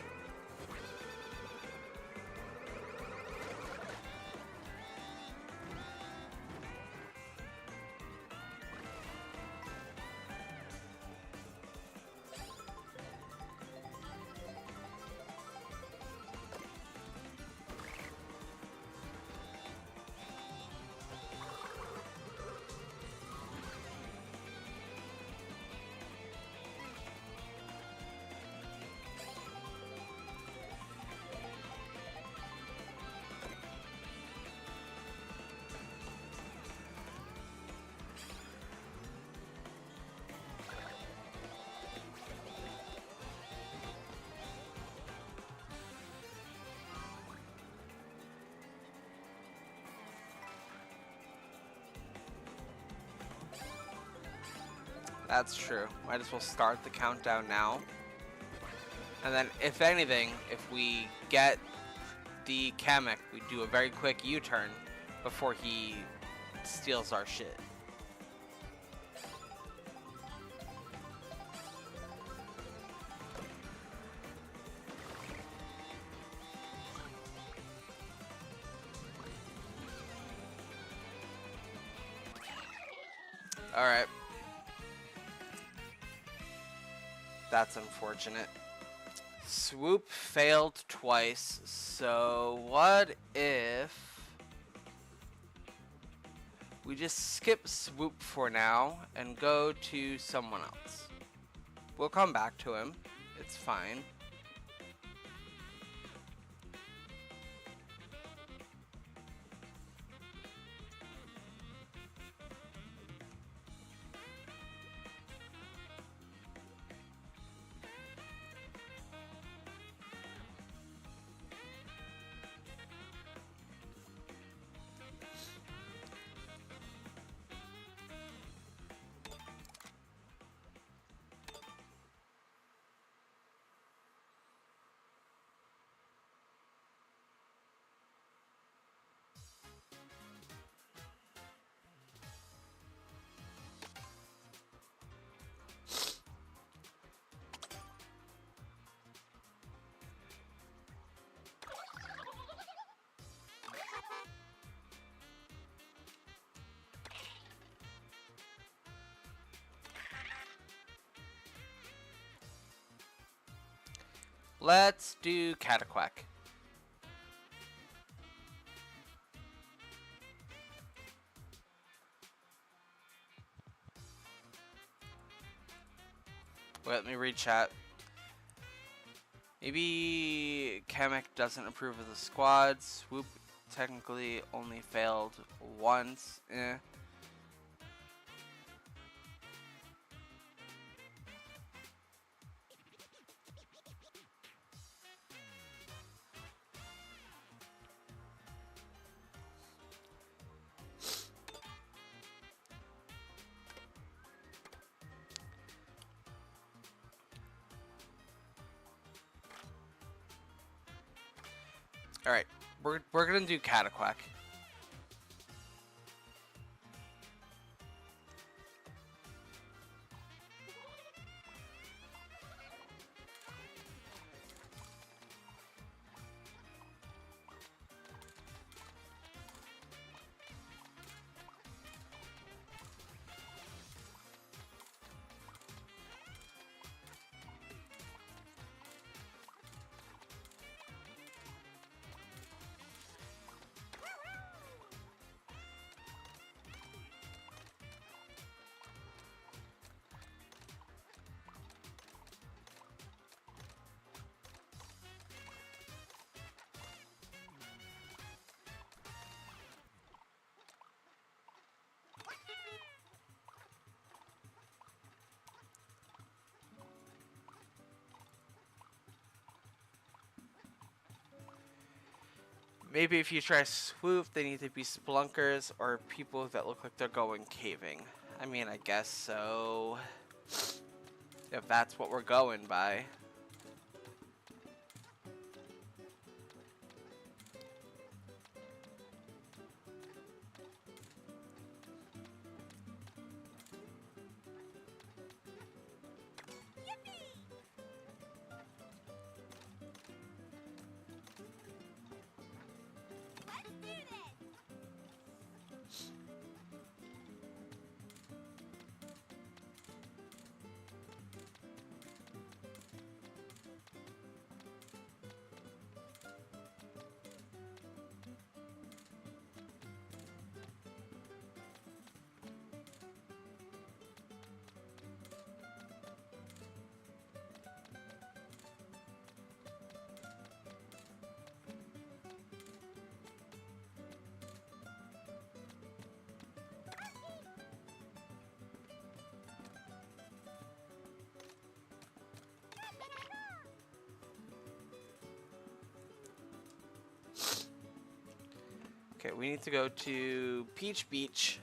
That's true. Might as well start the countdown now. And then, if anything, if we get the Kamek, we do a very quick U-turn before he steals our shit. Alright. That's unfortunate. Swoop failed twice, so what if we just skip Swoop for now and go to someone else? We'll come back to him. It's fine. Let's do Cataquack. Wait, let me read chat. Maybe Kamek doesn't approve of the squad. Swoop technically only failed once. Eh. Alright, we're gonna do Cataquack. Maybe if you try Swoop, they need to be Splunkers or people that look like they're going caving. I mean, I guess so. If that's what we're going by. Okay, we need to go to Peach Beach.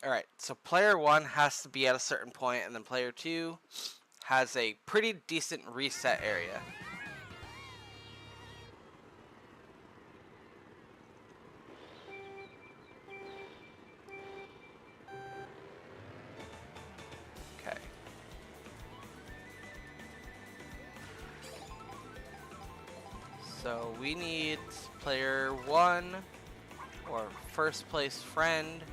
Alright, so player 1 has to be at a certain point, and then player 2 has a pretty decent reset area. Okay. So we need player 1 or first place friend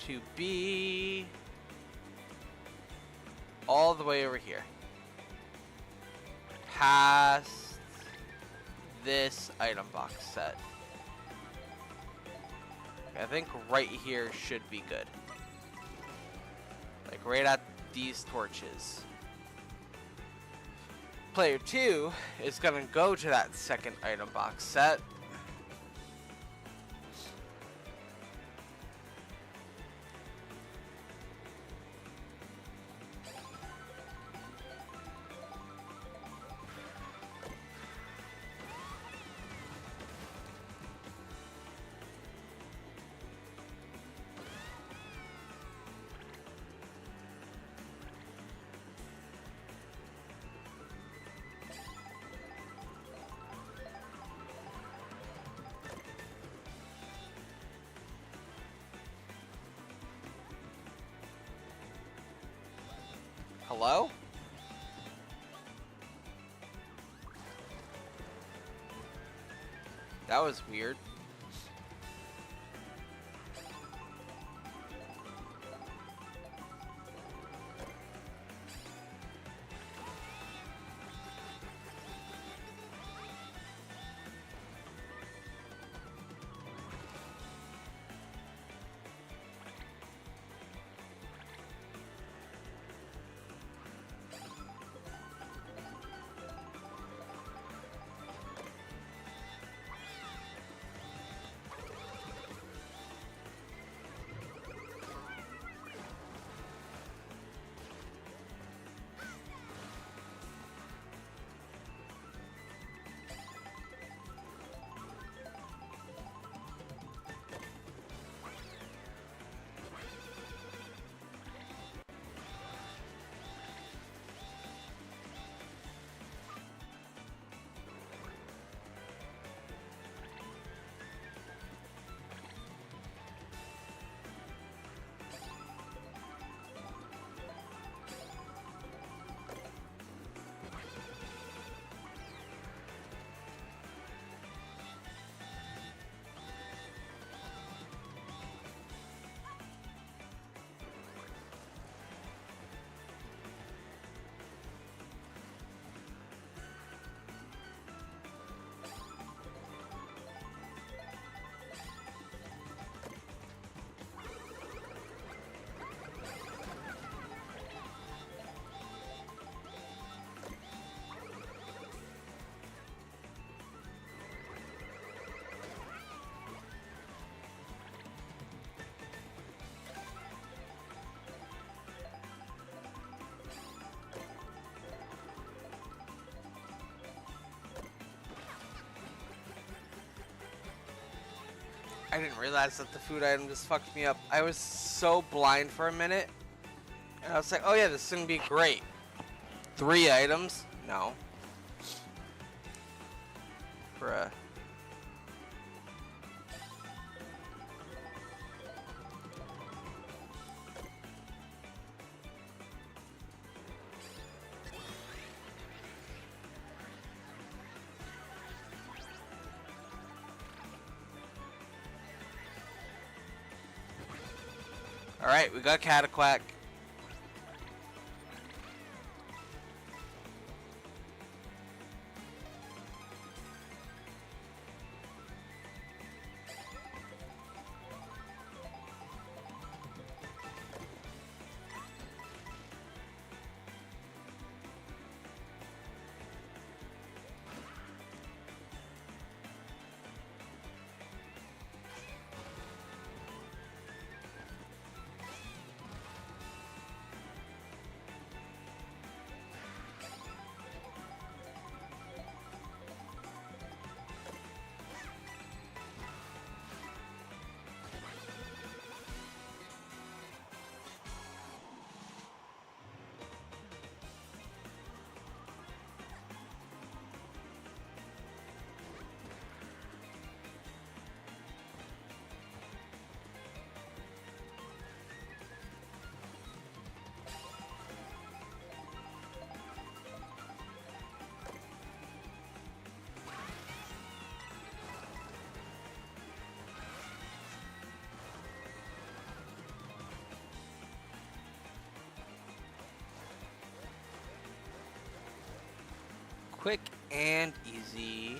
to be all the way over here. Past this item box set. I think right here should be good. Like right at these torches. Player 2 is gonna go to that second item box set. Hello? That was weird. I didn't realize that the food item just fucked me up. I was so blind for a minute. And I was like, oh yeah, this is gonna be great. 3 items? No. Bruh. Alright, we got Cataquack. Quick and easy.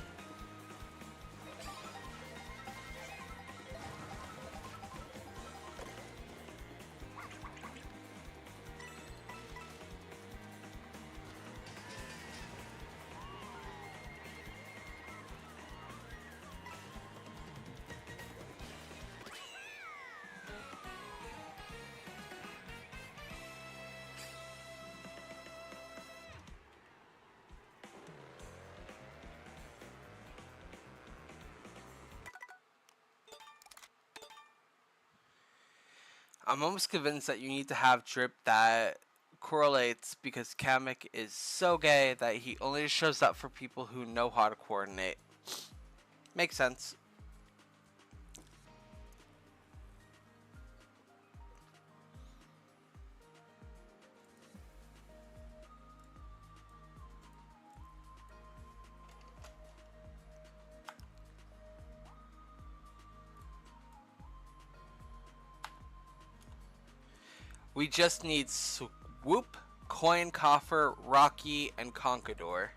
I'm almost convinced that you need to have drip that correlates because Kamek is so gay that he only shows up for people who know how to coordinate. Makes sense. We just need Swoop, Coin Coffer, Rocky, and Conquador.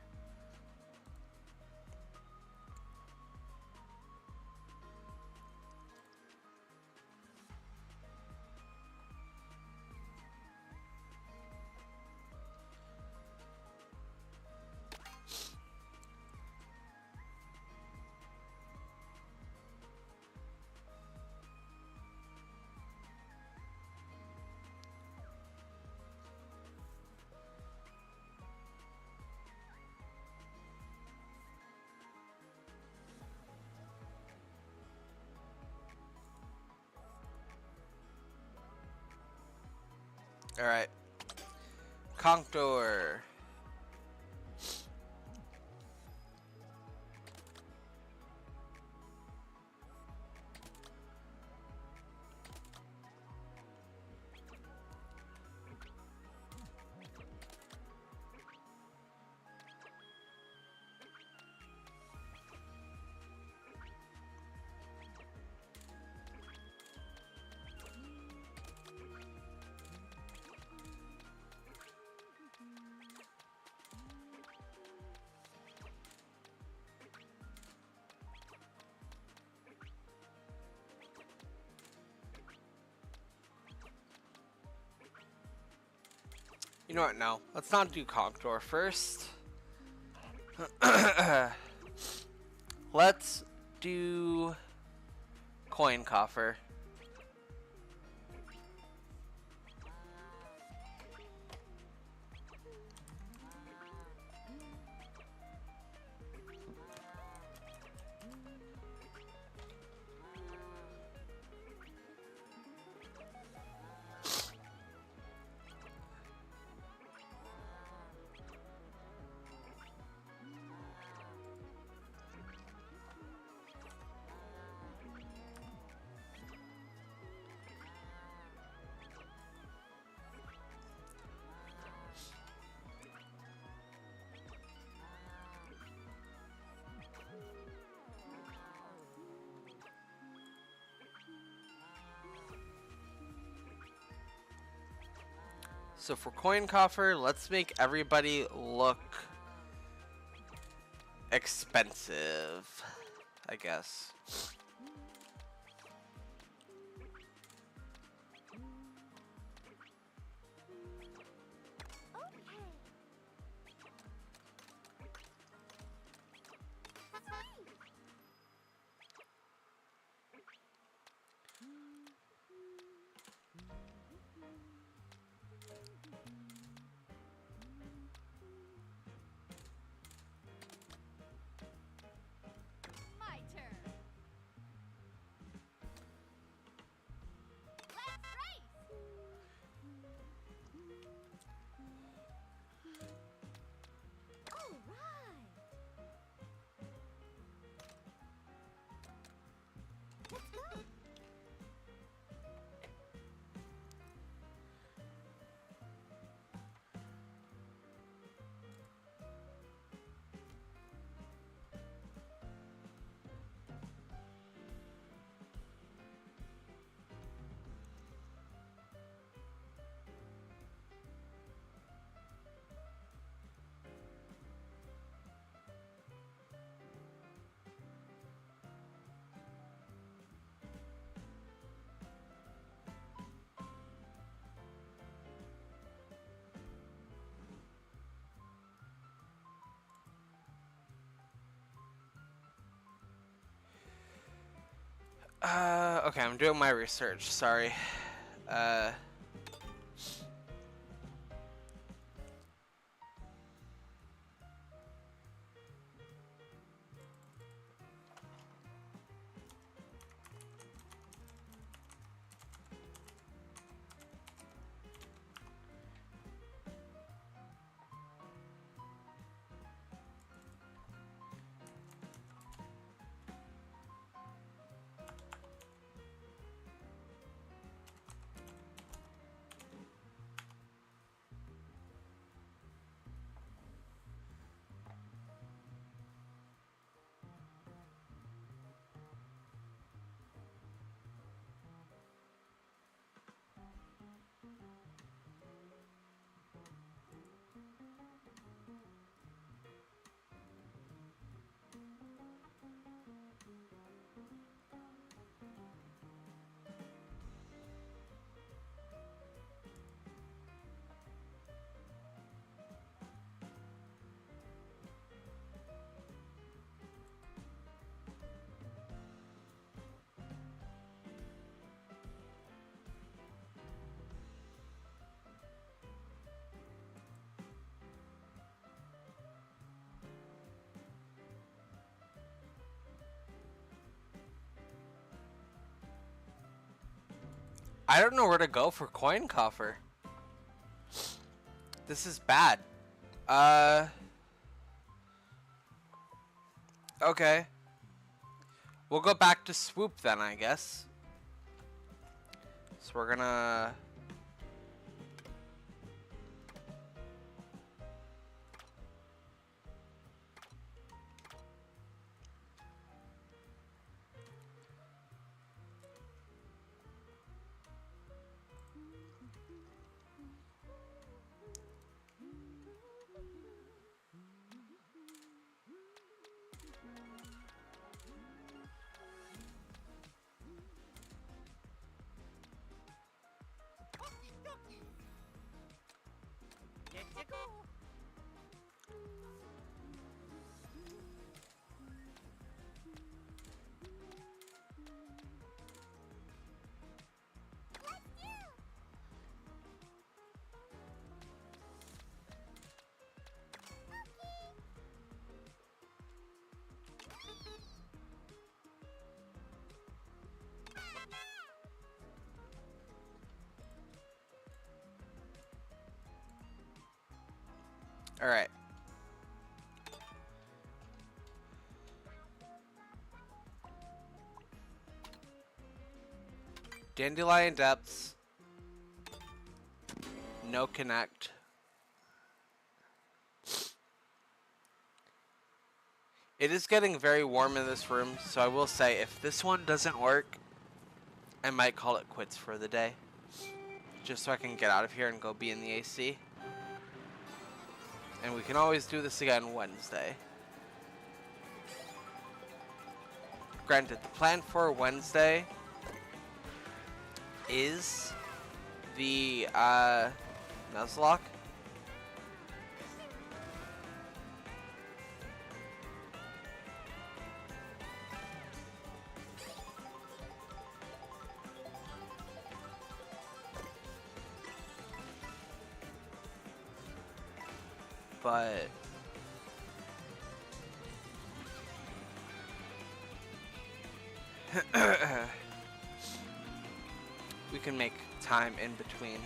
Alright. Conquador. You know what? No. Let's not do Conquador first. Let's do Coin Coffer. So for Coin Coffer, let's make everybody look expensive, I guess. My turn. Okay, I'm doing my research. Sorry. Uh, I don't know where to go for coin coffer. This is bad. Okay. We'll go back to swoop then, I guess. So we're gonna... Alright. Dandelion depths. No connect. It is getting very warm in this room, so I will say if this one doesn't work, I might call it quits for the day. Just so I can get out of here and go be in the AC. And we can always do this again Wednesday. Granted, the plan for Wednesday is the Nuzlocke. But we can make time in between.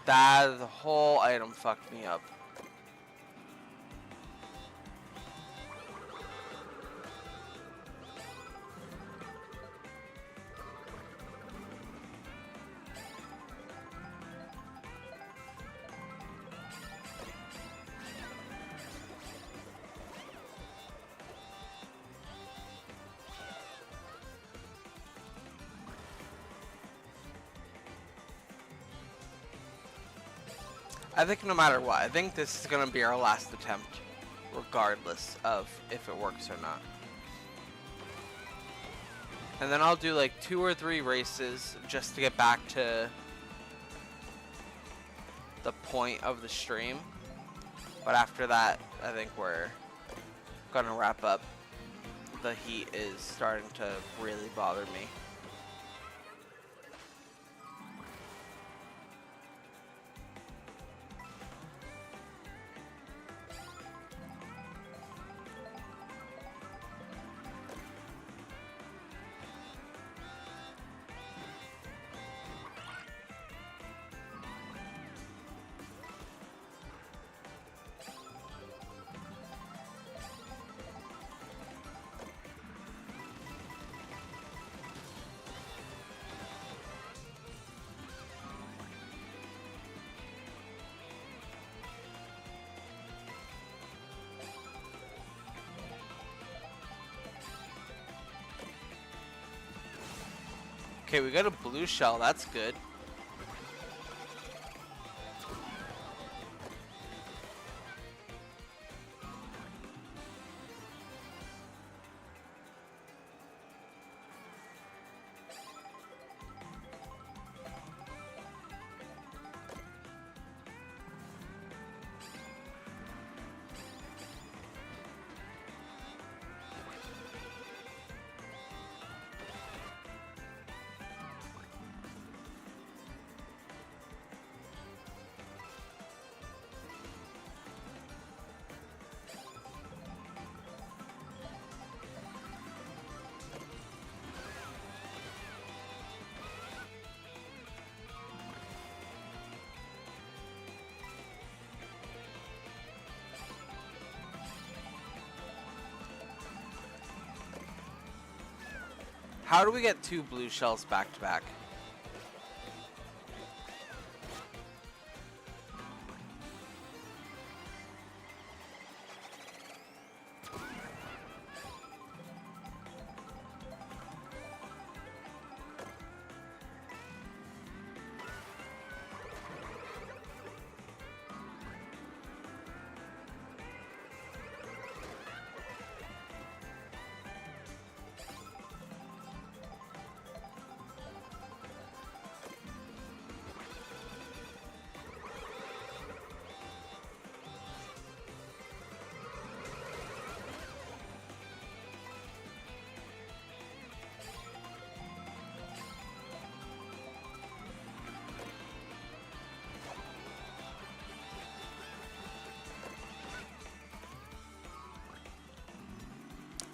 The whole item fucked me up. I think no matter what, I think this is going to be our last attempt, regardless of if it works or not. And then I'll do like 2 or 3 races just to get back to the point of the stream. But after that, I think we're gonna wrap up. The heat is starting to really bother me. Okay, we got a blue shell. That's good. How do we get 2 blue shells back to back?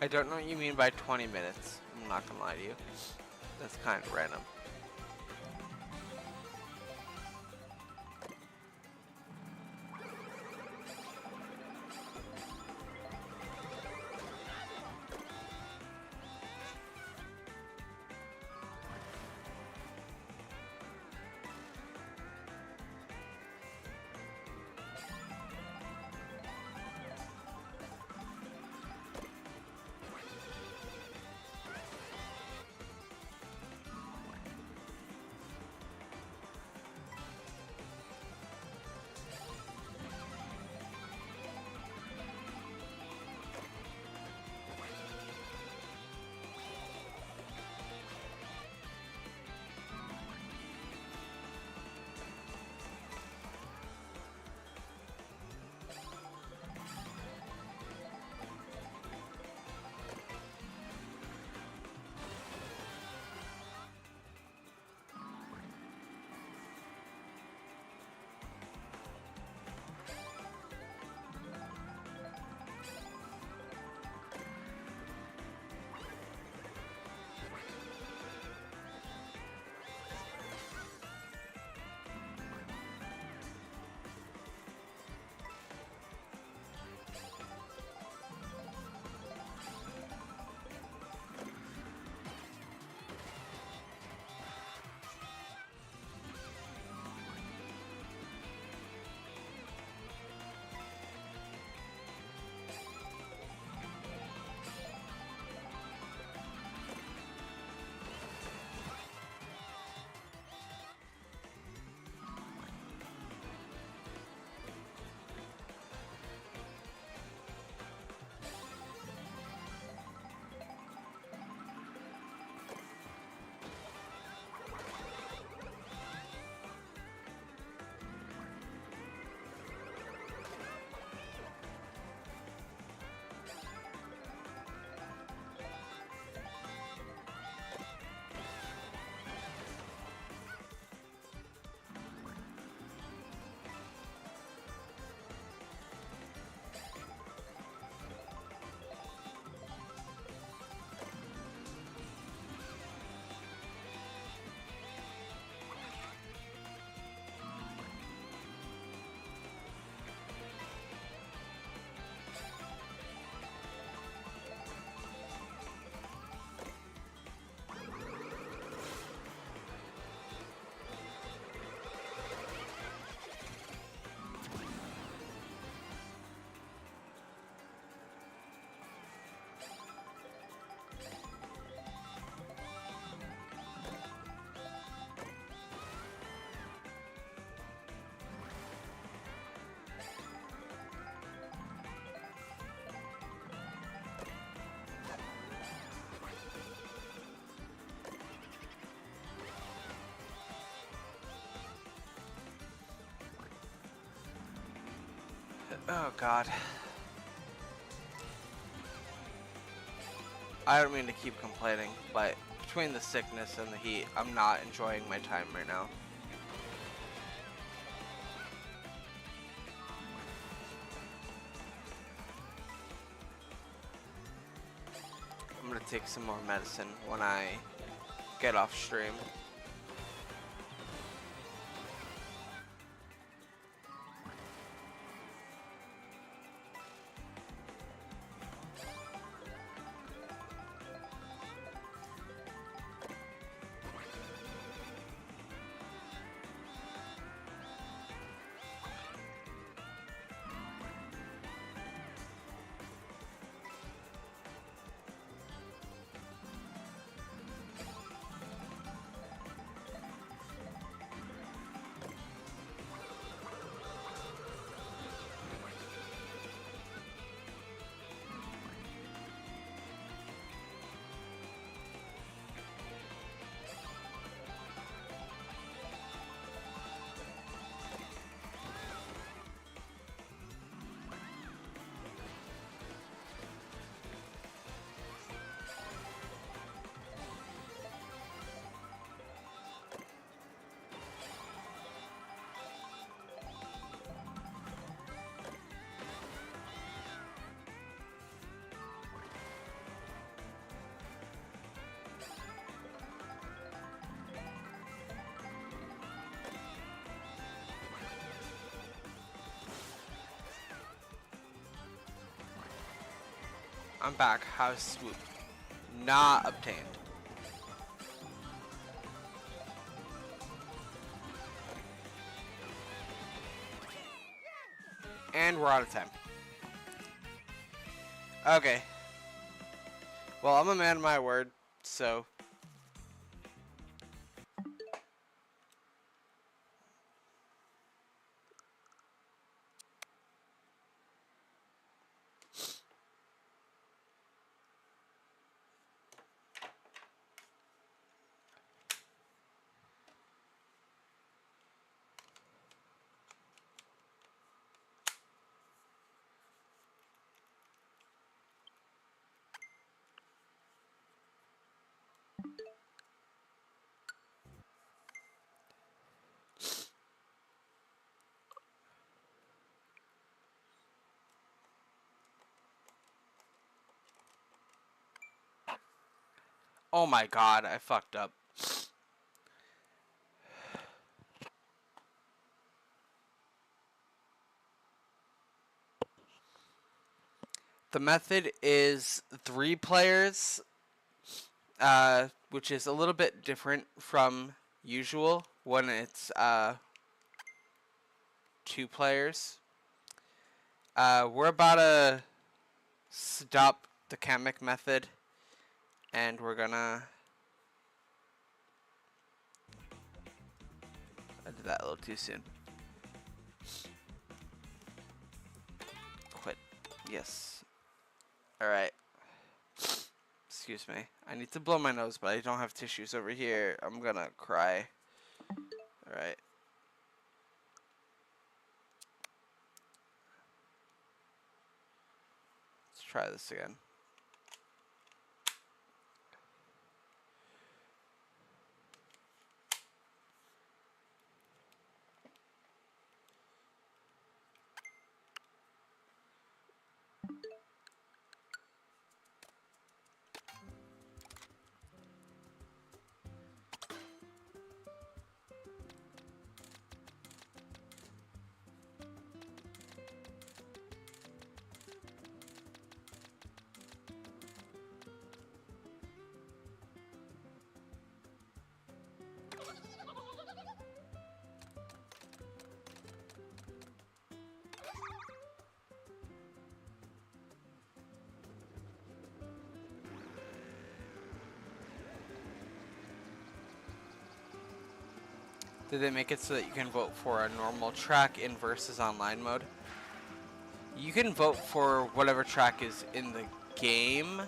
I don't know what you mean by 20 minutes. I'm not gonna lie to you. That's kind of random. Oh god. I don't mean to keep complaining, but between the sickness and the heat, I'm not enjoying my time right now. I'm gonna take some more medicine when I get off stream. I'm back. How's swoop? Not obtained. And we're out of time. Okay. Well, I'm a man of my word, so... Oh my god, I fucked up. The method is 3 players, which is a little bit different from usual when it's 2 players. We're about to stop the Kamek method, and we're gonna... I did that a little too soon. Quit. Yes. Alright. Excuse me. I need to blow my nose, but I don't have tissues over here. I'm gonna cry. Alright. Let's try this again. Did they make it so that you can vote for a normal track in versus online mode? You can vote for whatever track is in the game,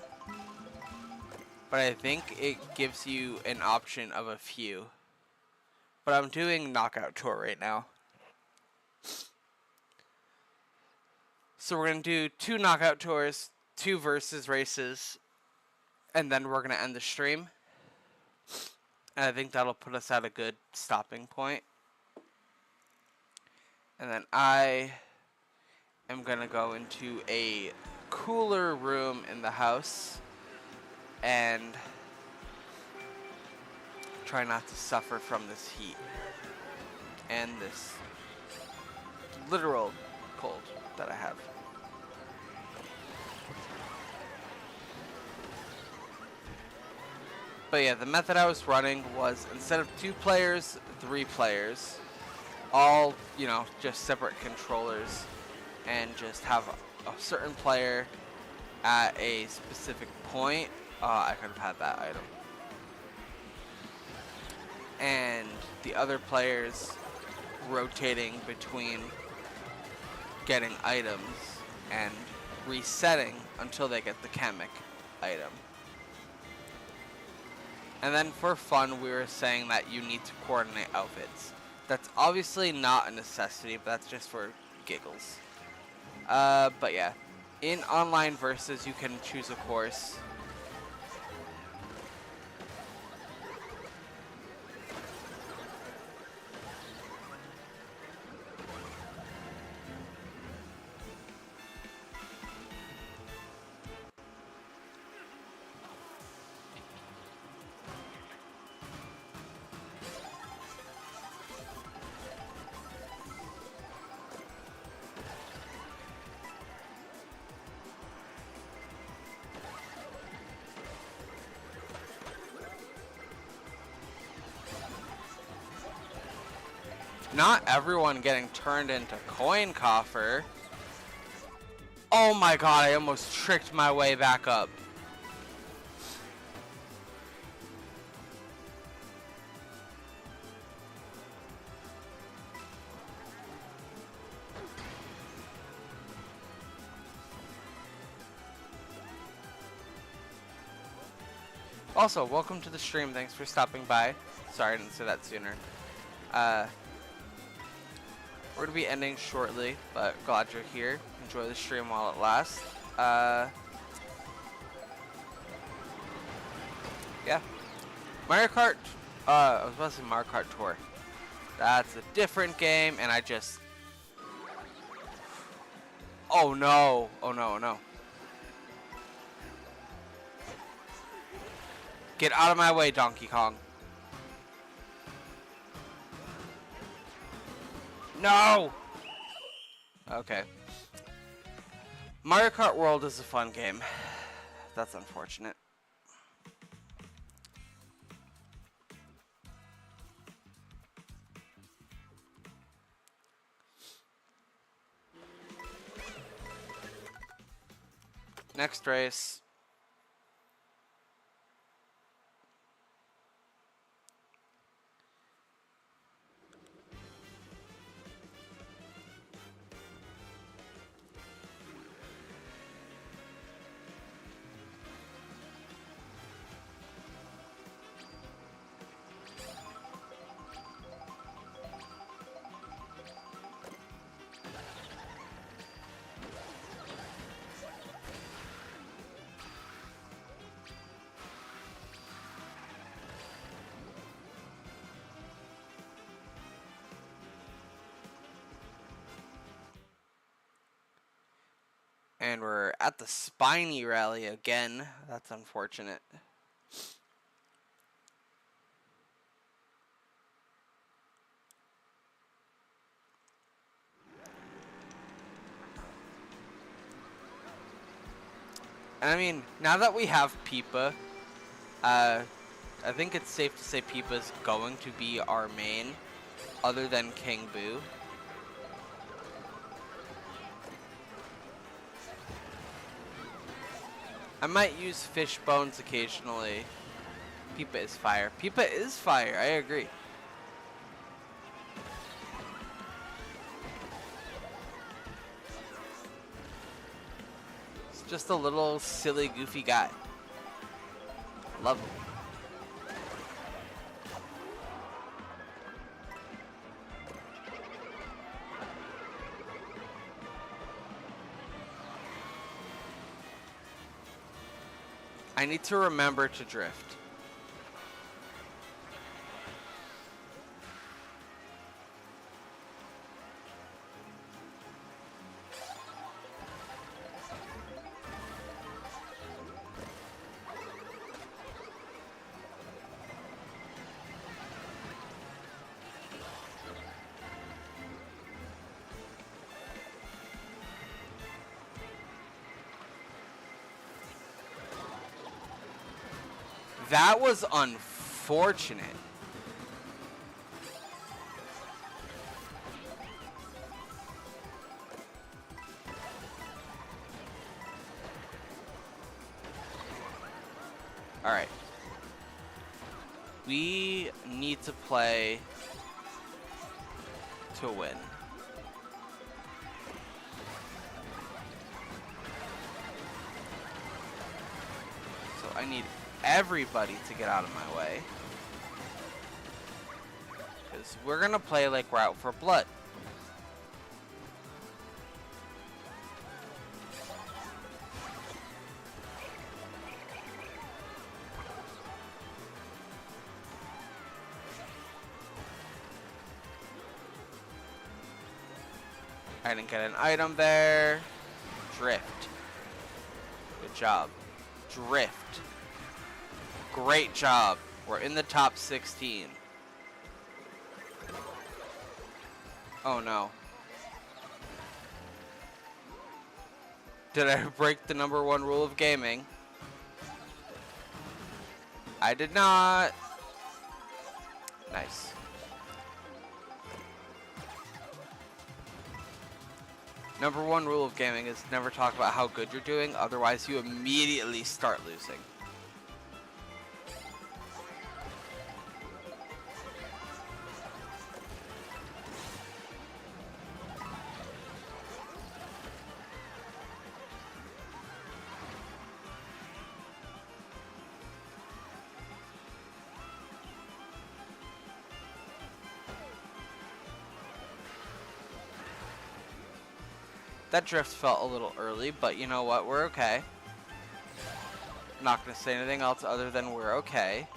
but I think it gives you an option of a few. But I'm doing Knockout Tour right now. So we're going to do 2 knockout tours, 2 versus races, and then we're going to end the stream. And I think that'll put us at a good stopping point. And then I am going to go into a cooler room in the house and try not to suffer from this heat and this literal cold that I have. But yeah, the method I was running was instead of 2 players, 3 players. All, you know, just separate controllers, and just have a certain player at a specific point. I could have had that item. And the other players rotating between getting items and resetting until they get the Kamek item. And then for fun, we were saying that you need to coordinate outfits. That's obviously not a necessity, but that's just for giggles. But yeah, in online versus, you can choose a course. Not everyone getting turned into coin coffer. Oh my god, I almost tricked my way back up. Also, welcome to the stream. Thanks for stopping by. Sorry I didn't say that sooner. We're going to be ending shortly, but glad you're here. Enjoy the stream while it lasts. Yeah. Mario Kart, I was about to say Mario Kart Tour. That's a different game, and I just... Oh no, oh no, oh no. Get out of my way, Donkey Kong. No! Okay. Mario Kart World is a fun game. That's unfortunate. Next race. And we're at the Spiny Rally again. That's unfortunate. And I mean, now that we have Peepa, I think it's safe to say Peepa's going to be our main, other than King Boo. I might use fish bones occasionally. Peepa is fire. Peepa is fire, I agree. He's just a little silly, goofy guy. Love him. I need to remember to drift. That was unfortunate. All right. We need to play to win. So I need everybody to get out of my way. Because we're going to play like we're out for blood. I didn't get an item there. Drift. Good job. Drift. Great job. We're in the top 16. Oh no. Did I break the #1 rule of gaming? I did not. Nice. #1 rule of gaming is never talk about how good you're doing, otherwise you immediately start losing. That drift felt a little early, but you know what? We're okay. Not going to say anything else other than we're okay.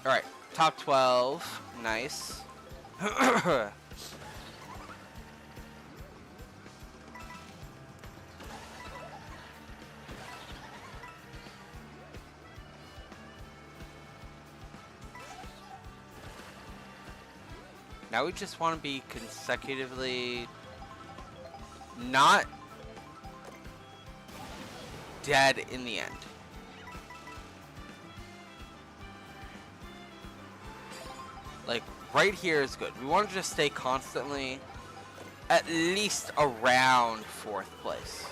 Alright, top 12. Nice. Now we just want to be consecutively not dead in the end. Like, right here is good. We want to just stay constantly at least around 4th place.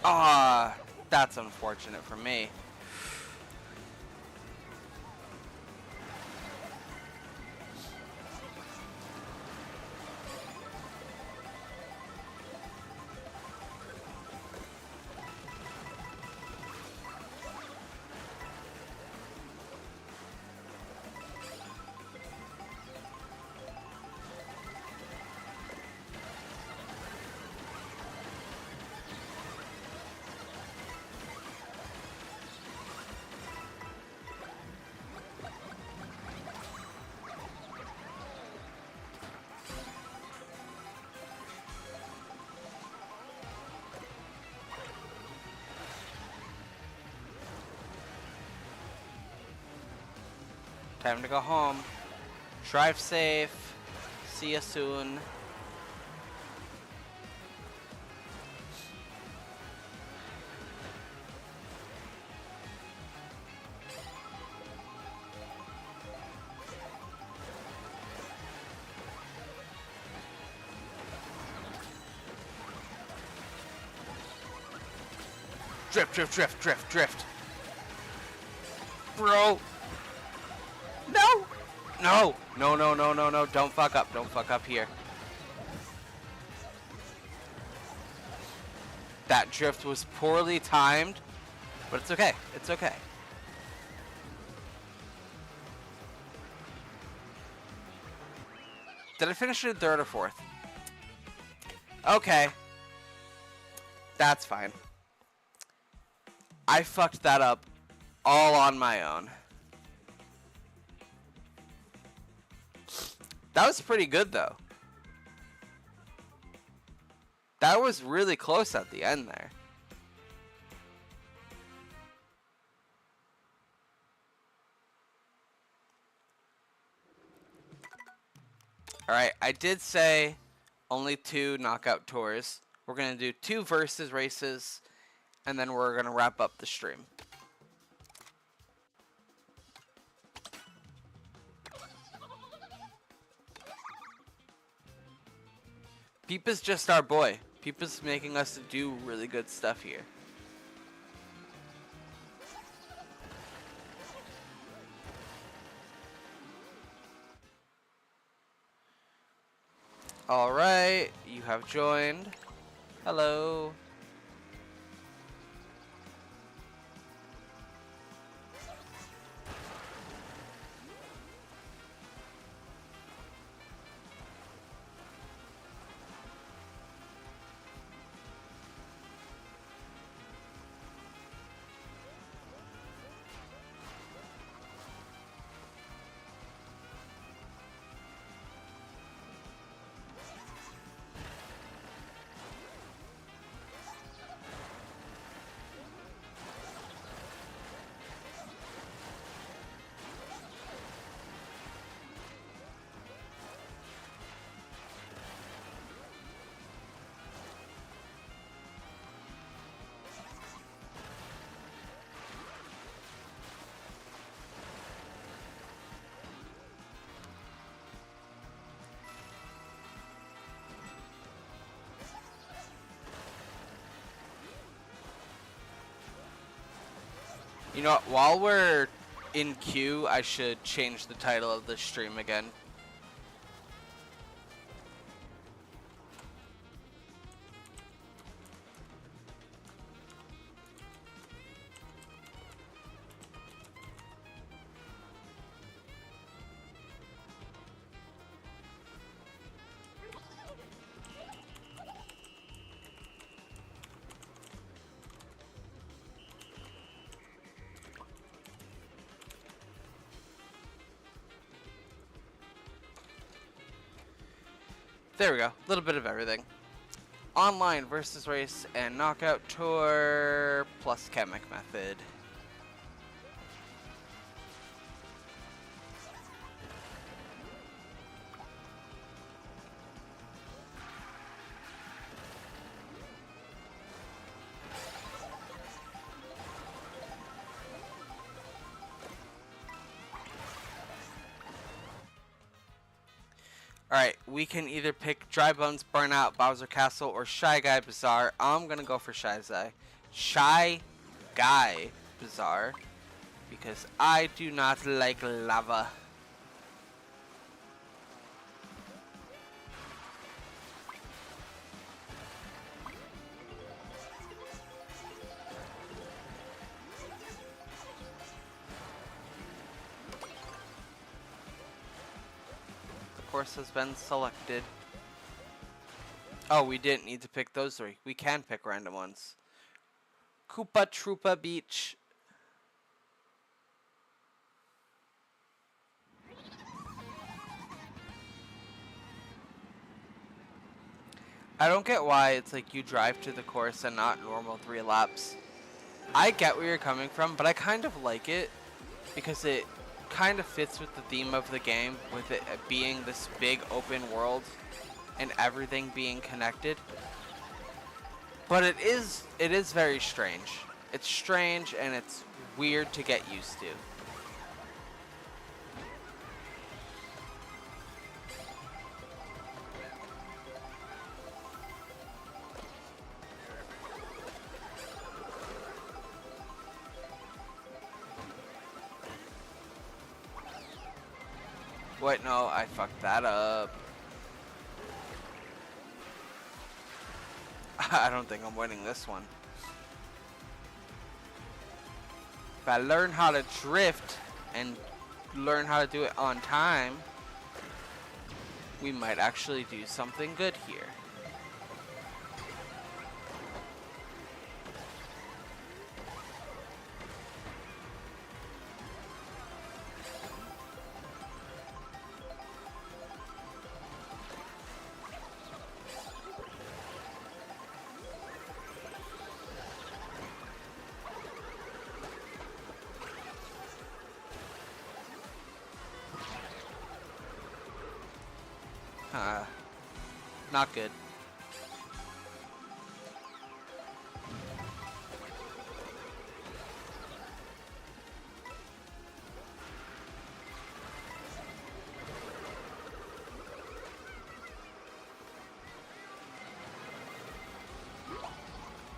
Ah, that's unfortunate for me. Time to go home. Drive safe. See you soon. Drift, drift, drift, drift, drift. Bro. No. No. No, no, no, no, no. Don't fuck up. Don't fuck up here. That drift was poorly timed, but it's okay. It's okay. Did I finish it in third or fourth? Okay. That's fine. I fucked that up all on my own. That was pretty good, though. That was really close at the end there. Alright, I did say only 2 knockout tours. We're going to do 2 versus races, and then we're going to wrap up the stream. Peepa's just our boy. Peepa's making us do really good stuff here. Alright, you have joined. Hello. You know what, while we're in queue, I should change the title of the stream again. There we go. A little bit of everything. Online versus race and knockout tour plus Kamek method. Alright, we can either pick Dry Bones, Burnout, Bowser Castle, or Shy Guy Bazaar. I'm gonna go for Shy Guy Bazaar because I do not like lava. The course has been selected. Oh, we didn't need to pick those three. We can pick random ones. Koopa Troopa Beach. I don't get why it's like you drive to the course and not normal 3 laps. I get where you're coming from, but I kind of like it because it kind of fits with the theme of the game, with it being this big open world and everything being connected. But it is very strange. It's strange and it's weird to get used to. Wait, no, I fucked that up. I don't think I'm winning this one. If I learn how to drift and learn how to do it on time, we might actually do something good here. Not good.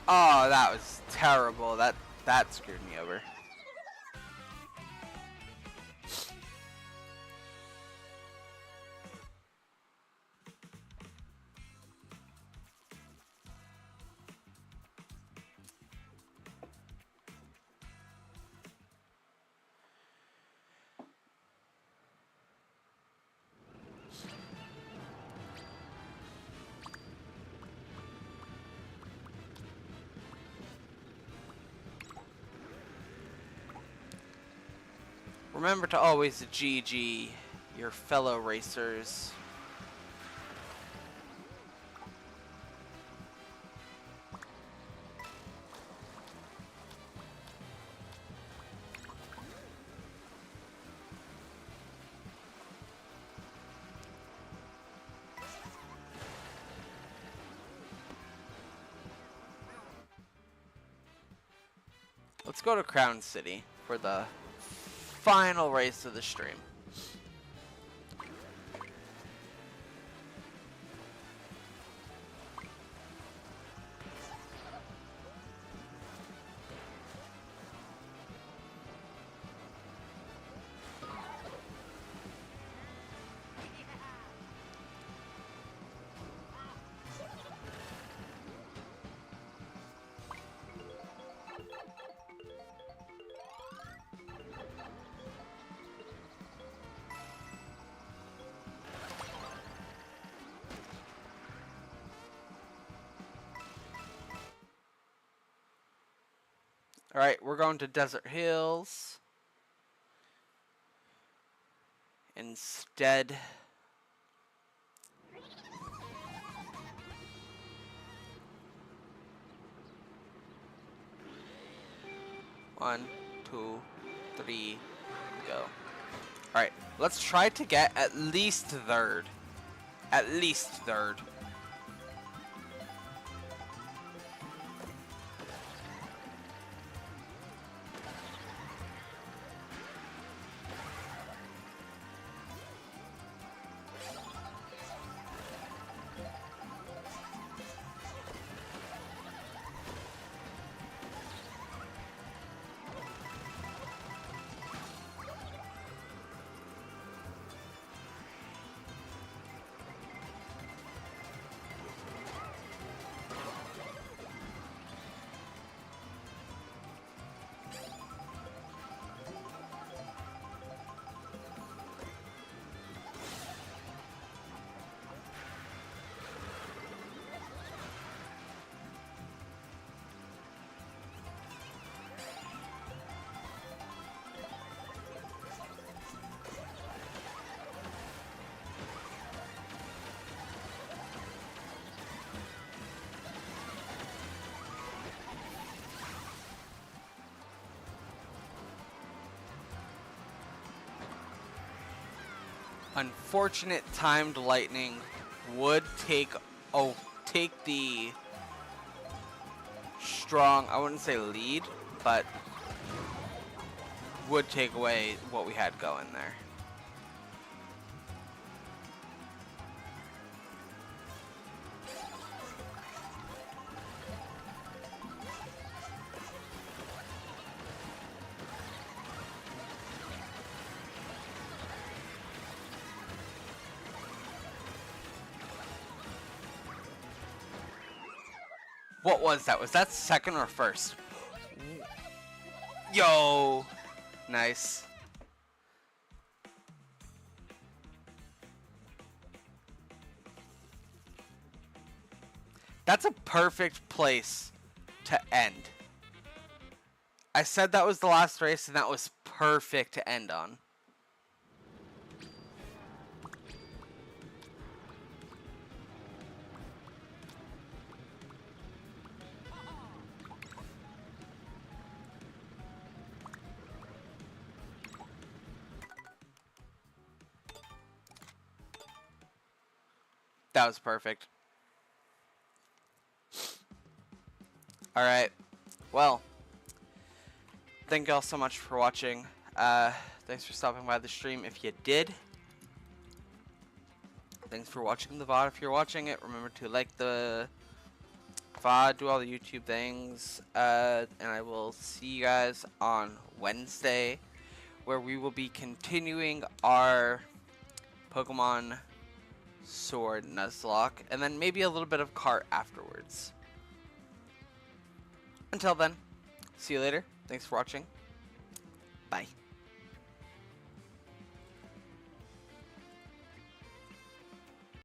Oh, that was terrible. That screwed me over. Remember to always GG your fellow racers. Let's go to Crown City for the final race of the stream. Alright, we're going to Desert Hills instead. One, two, three, go. Alright, let's try to get at least third. At least third. unfortunate timed lightning would take the strong, I wouldn't say lead, but would take away what we had going there. What was that? Was that second or first? Yo! Nice. That's a perfect place to end. I said that was the last race, and that was perfect to end on. That was perfect. Alright. Well, thank you all so much for watching. Thanks for stopping by the stream if you did. Thanks for watching the VOD if you're watching it. Remember to like the VOD, do all the YouTube things. And I will see you guys on Wednesday, where we will be continuing our Pokemon Sword Nuzlocke, and then maybe a little bit of Kart afterwards. Until then, see you later. Thanks for watching. Bye.